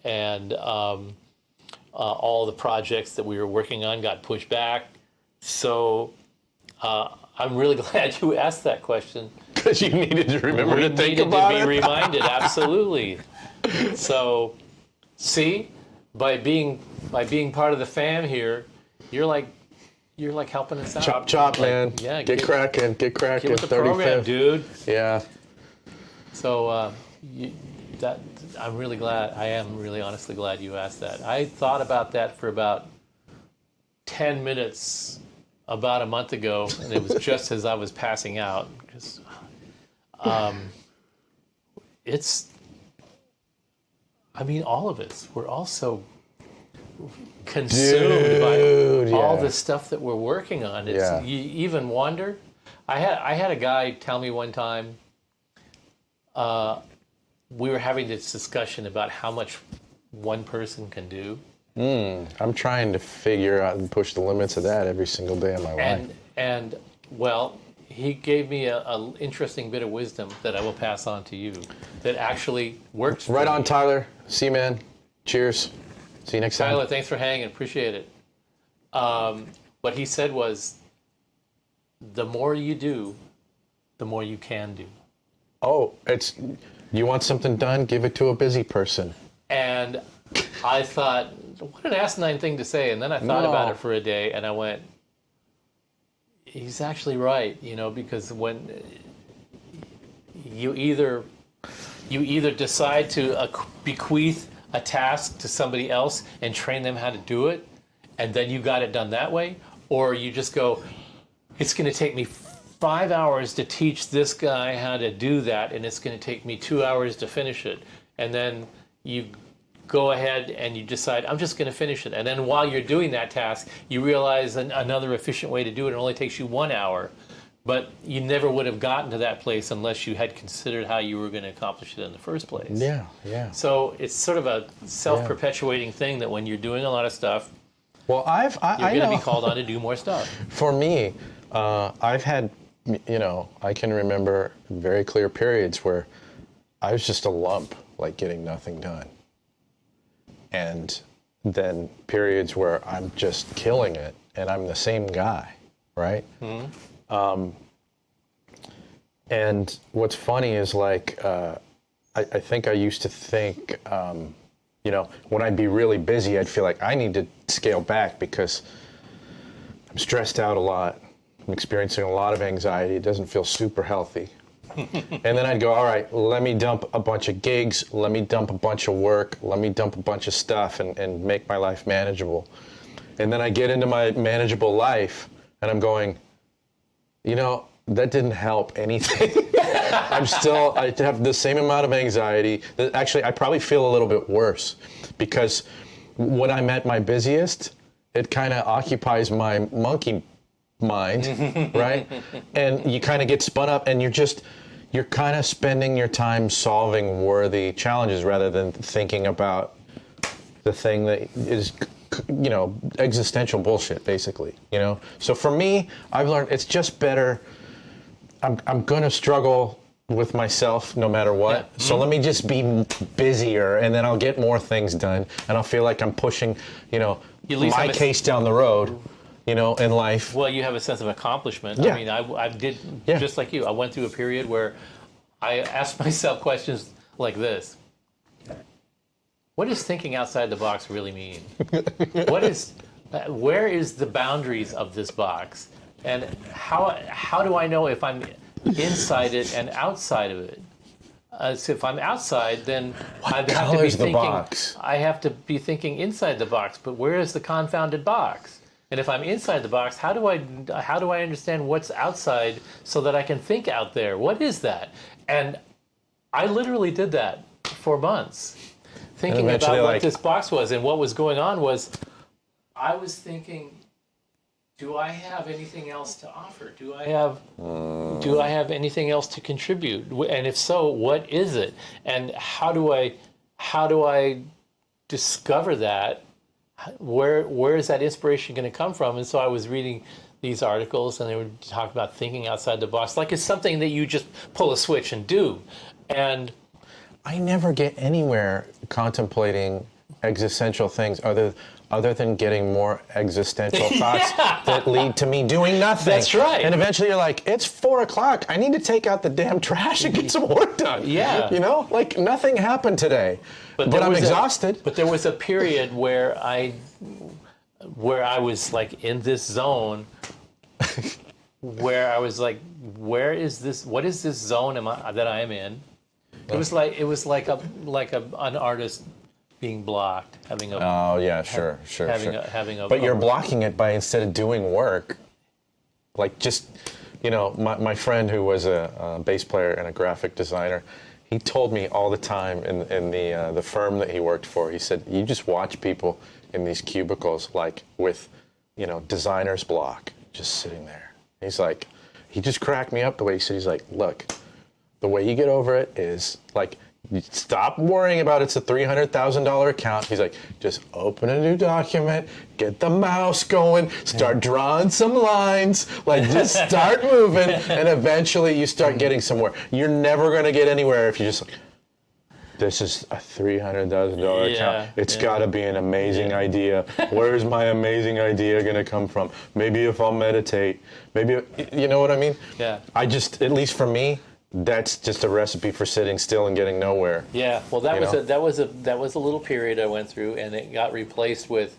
And all the projects that we were working on got pushed back. So I'm really glad you asked that question. Because you needed to remember to think needed about to be it. reminded, absolutely. So, see, by being part of the fam here, you're like helping us out. Chop, chop, man. Yeah, get cracking. Get with the program, dude. Yeah. So I'm really glad. I am really honestly glad you asked that. I thought about that for about 10 minutes about a month ago, and it was just as I was passing out. Because all of us, we're also consumed by all the stuff that we're working on. You even wonder. I had a guy tell me one time, we were having this discussion about how much one person can do. I'm trying to figure out and push the limits of that every single day of my life. And well, he gave me an interesting bit of wisdom that I will pass on to you that actually works. Right on, Tyler. See you, man. Cheers. See you next time. Tyler, thanks for hanging. Appreciate it. What he said was, the more you do, the more you can do. Oh, you want something done? Give it to a busy person. And I thought, what an asinine thing to say. And then I thought about it for a day, and I went, he's actually right, because when you either decide to bequeath a task to somebody else and train them how to do it, and then you got it done that way, or you just go, it's going to take me 5 hours to teach this guy how to do that, and it's going to take me 2 hours to finish it. And then you go ahead and you decide, I'm just going to finish it. And then while you're doing that task, you realize another efficient way to do it. It only takes you 1 hour. But you never would have gotten to that place unless you had considered how you were going to accomplish it in the first place. Yeah. So it's sort of a self-perpetuating thing that when you're doing a lot of stuff, well, you're going to be called on to do more stuff. For me, I've had, I can remember very clear periods where I was just a lump, like getting nothing done. And then periods where I'm just killing it and I'm the same guy, right? Mm-hmm. And what's funny is I think I used to think, you know, when I'd be really busy, I'd feel like I need to scale back because I'm stressed out a lot. I'm experiencing a lot of anxiety. It doesn't feel super healthy. And then I'd go, all right, let me dump a bunch of gigs, let me dump a bunch of work, let me dump a bunch of stuff and make my life manageable. And then I get into my manageable life and I'm going, you know, that didn't help anything. I have the same amount of anxiety. Actually, I probably feel a little bit worse because when I'm at my busiest, it kind of occupies my monkey mind, right? And you kind of get spun up and you're kind of spending your time solving worthy challenges rather than thinking about the thing that is, you know, existential bullshit, basically, you know? So for me, I've learned it's just better. I'm going to struggle with myself no matter what. Yeah. So let me just be busier and then I'll get more things done and I'll feel like I'm pushing, you know, my case down the road, you know, in life. Well, you have a sense of accomplishment. Yeah. I mean, I did just like you. I went through a period where I asked myself questions like this. What does thinking outside the box really mean? Where is the boundaries of this box? And how do I know if I'm inside it and outside of it? So if I'm outside, then I have to be thinking. I have to be thinking inside the box. But where is the confounded box? And if I'm inside the box, how do I understand what's outside so that I can think out there? What is that? And I literally did that for months, thinking about what this box was. And what was going on was, I was thinking, do I have anything else to offer? Do I have anything else to contribute? And if so, what is it? And how do I discover that? Where is that inspiration going to come from? And so I was reading these articles, and they would talk about thinking outside the box, like it's something that you just pull a switch and do. And I never get anywhere contemplating existential things other than getting more existential thoughts that lead to me doing nothing. That's right. And eventually you're like, it's 4:00. I need to take out the damn trash and get some work done. Yeah. You know, like nothing happened today. But I'm exhausted. But there was a period where I was like in this zone where I was like, what is this zone that I am in? It was like an artist being blocked, having a But you're blocking it by, instead of doing work, like just, you know, my friend who was a bass player and a graphic designer, he told me all the time in the firm that he worked for, he said, you just watch people in these cubicles, like with, you know, designer's block, just sitting there. He's like, he just cracked me up the way he said, he's like, look, the way you get over it is like, you stop worrying about it's a $300,000 account. He's like, just open a new document, get the mouse going, start drawing some lines, like just start moving, and eventually you start getting somewhere. You're never going to get anywhere if you just like, this is a $300,000 account. It's got to be an amazing idea. Where's my amazing idea going to come from? Maybe if I'll meditate. Maybe, you know what I mean? Yeah. I just, at least for me, that's just a recipe for sitting still and getting nowhere. Yeah. Well, that was a little period I went through, and it got replaced with.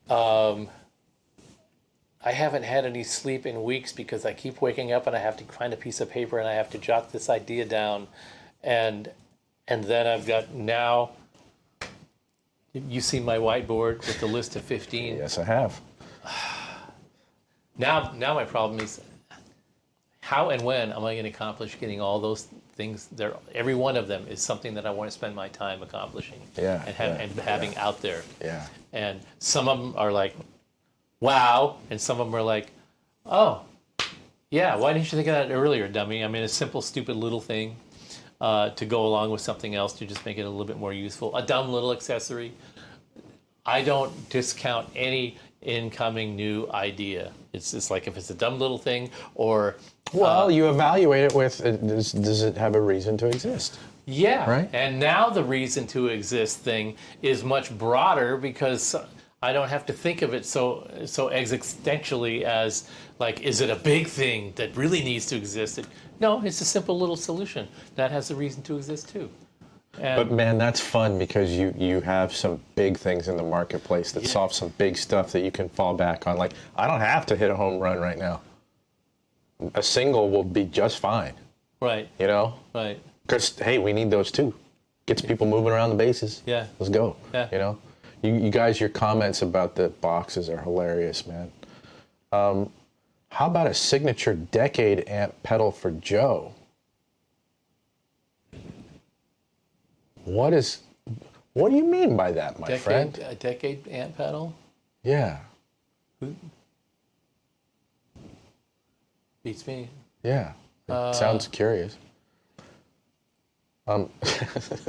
I haven't had any sleep in weeks because I keep waking up and I have to find a piece of paper and I have to jot this idea down, and then I've got now. You see my whiteboard with the list of 15. Yes, I have. Now my problem is, how and when am I going to accomplish getting all those things there? Every one of them is something that I want to spend my time accomplishing and having out there. Yeah. And some of them are like, wow, and some of them are like, oh, yeah, why didn't you think of that earlier, dummy? I mean, a simple, stupid little thing to go along with something else to just make it a little bit more useful. A dumb little accessory. I don't discount any incoming new idea. It's like if it's a dumb little thing or... Well, you evaluate it with, does it have a reason to exist? Yeah. Right? And now the reason to exist thing is much broader because I don't have to think of it so existentially as like, is it a big thing that really needs to exist? No, it's a simple little solution that has a reason to exist too. And But man, that's fun because you have some big things in the marketplace that solve some big stuff that you can fall back on. Like, I don't have to hit a home run right now. A single will be just fine. right, You know? right. Because, hey, we need those too. Gets people moving around the bases. Yeah. Let's go. Yeah. You know? You guys, your comments about the boxes are hilarious, man. How about a signature decade amp pedal for Joe? What do you mean by that, my friend? A decade amp pedal? Yeah. Beats me. Yeah. Sounds curious.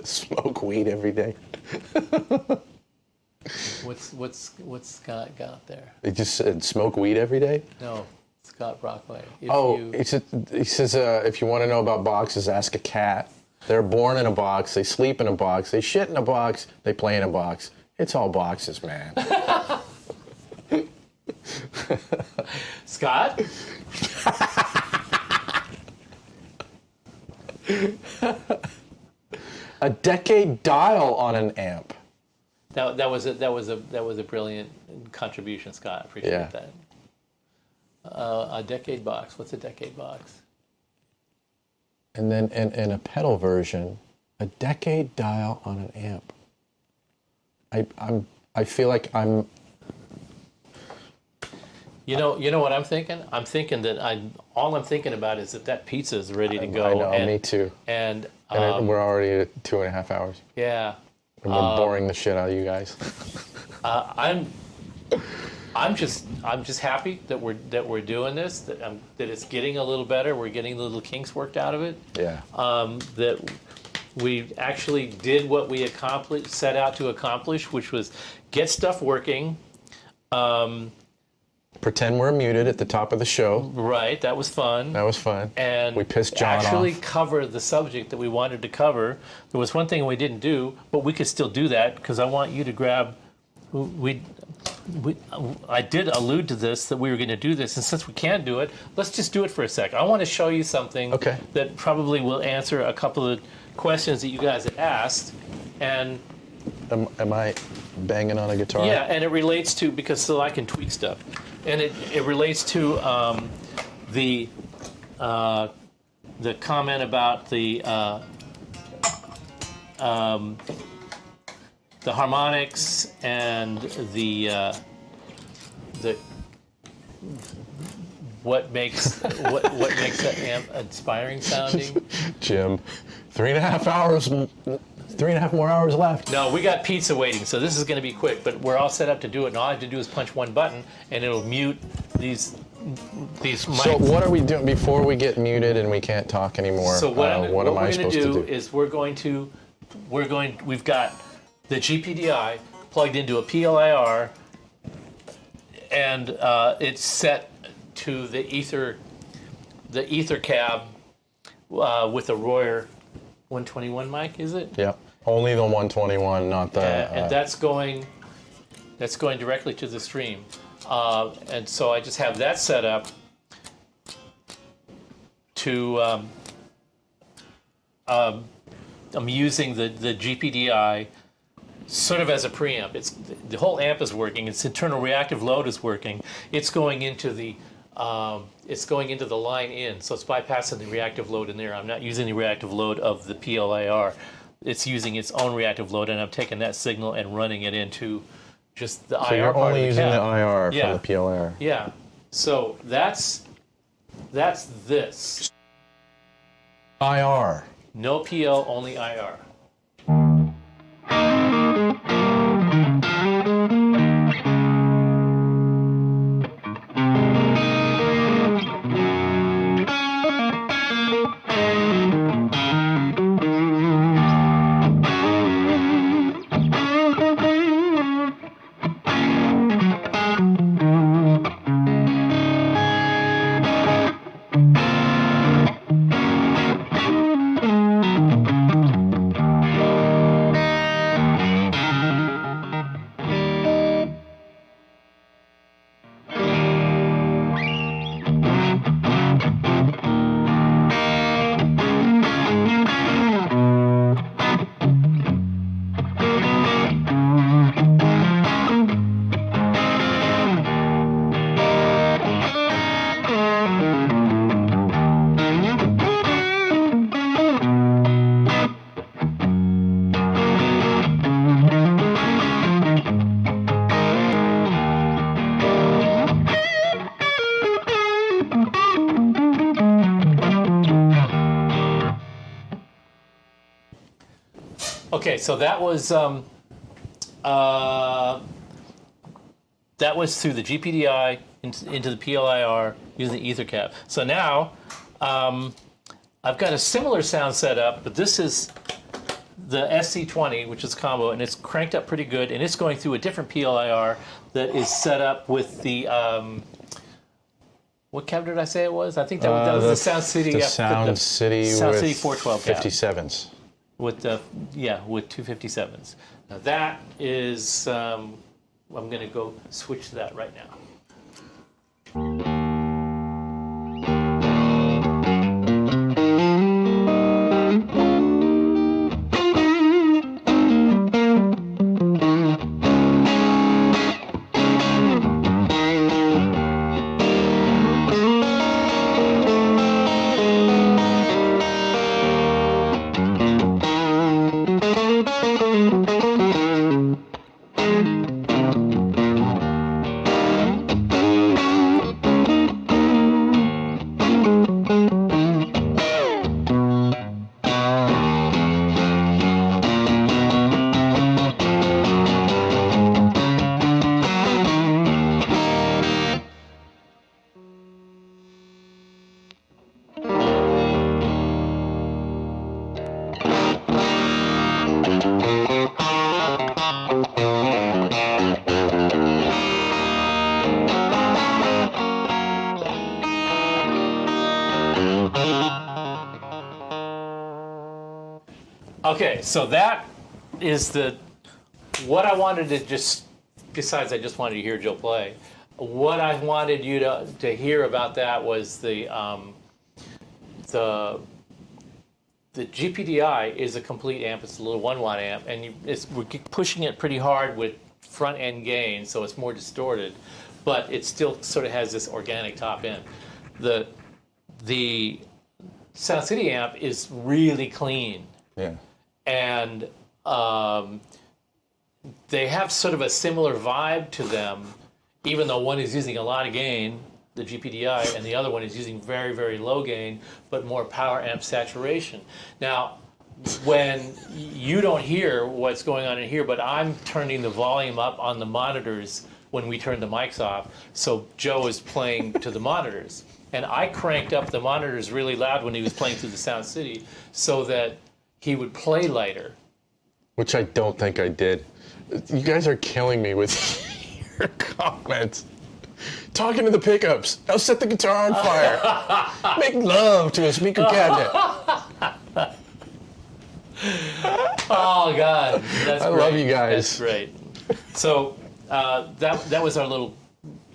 Smoke weed every day. What's Scott got there? They just said smoke weed every day? No, Scott Brockway. He says if you want to know about boxes, ask a cat. They're born in a box, they sleep in a box, they shit in a box, they play in a box. It's all boxes, man. Scott? A decade dial on an amp. That was a brilliant contribution, Scott. I appreciate that. A decade box. What's a decade box? And then in a pedal version, a decade dial on an amp. I feel like I'm. You know what I'm thinking? I'm thinking that all I'm thinking about is that pizza is ready to go. I know, me too. And we're already at 2.5 hours. yeah. And we're boring the shit out of you guys. I'm just happy that we're doing this. That it's getting a little better. We're getting the little kinks worked out of it. Yeah. That we actually did what we set out to accomplish, which was get stuff working. Pretend we're muted at the top of the show. Right, that was fun. That was fun. And we pissed John actually off. cover the subject that we wanted to cover. There was one thing we didn't do, but we could still do that because I want you to grab. I did allude to this, that we were going to do this, and since we can't do it, let's just do it for a sec. I want to show you something that probably will answer a couple of questions that you guys had asked. And am I banging on a guitar? yeah, and it relates to, because so I can tweak stuff, and it relates to the comment about the harmonics and the what makes that amp inspiring sounding. Jim, 3.5 hours, 3.5 more hours left. No, we got pizza waiting, so this is going to be quick. But we're all set up to do it, and all I have to do is punch one button, and it'll mute these mics. So what are we doing before we get muted and we can't talk anymore? So what am I supposed to do? Is we've got the GPDI plugged into a PLIR, and it's set to the ether cab with a Royer 121 mic, is it? Yep. Only the 121, not the. And that's going directly to the stream, and so I just have that set up to. I'm using the GPDI sort of as a preamp. The whole amp is working. Its internal reactive load is working. It's going into the line in, so it's bypassing the reactive load in there. I'm not using the reactive load of the PLIR. It's using its own reactive load, and I'm taking that signal and running it into just the IR part of the cab. So you're only using the IR from the PLIR. Yeah. So that's this. IR. No PL, only IR. Okay, so that was through the GPDI into the PLIR using the ether cap. So now I've got a similar sound set up, but this is the SC20, which is combo, and it's cranked up pretty good, and it's going through a different PLIR that is set up with the what cab did I say it was? I think that was the Sound City. The Sound City Sound with City 412 cab. 57s. With with 257s. Now that is I'm going to go switch to that right now. Okay, so that is what I wanted to besides I just wanted to hear Joe play, what I wanted you to hear about that was the GPDI is a complete amp. It's a little 1 watt amp, and we're pushing it pretty hard with front end gain, so it's more distorted, but it still sort of has this organic top end. The Sound City amp is really clean. Yeah. And they have sort of a similar vibe to them, even though one is using a lot of gain, the GPDI, and the other one is using very, very low gain, but more power amp saturation. Now, when you don't hear what's going on in here, but I'm turning the volume up on the monitors when we turn the mics off, so Joe is playing to the monitors. And I cranked up the monitors really loud when he was playing through the Sound City so that he would play lighter. Which I don't think I did. You guys are killing me with your comments. Talking to the pickups. I'll set the guitar on fire. Make love to a speaker cabinet. Oh, God. That's I great. love you guys. That's great. So that was our little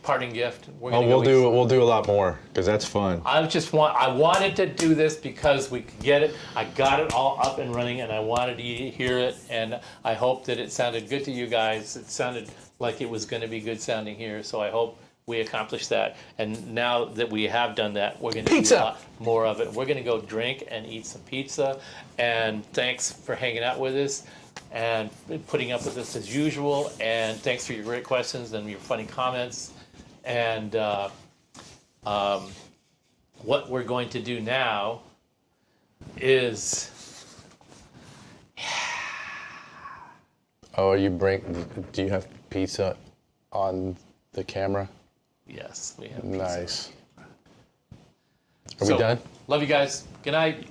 parting gift. We'll do a lot more because that's fun. I wanted to do this because we could get it. I got it all up and running, and I wanted to hear it, and I hope that it sounded good to you guys. It sounded like it was going to be good sounding here, so I hope we accomplished that. And now that we have done that, we're going to do a lot more of it. We're going to go drink and eat some pizza, and thanks for hanging out with us and putting up with us as usual, and thanks for your great questions and your funny comments. And what we're going to do now is... Oh, do you have pizza on the camera? Yes, we have pizza. Nice. Are we done? Love you guys. Good night.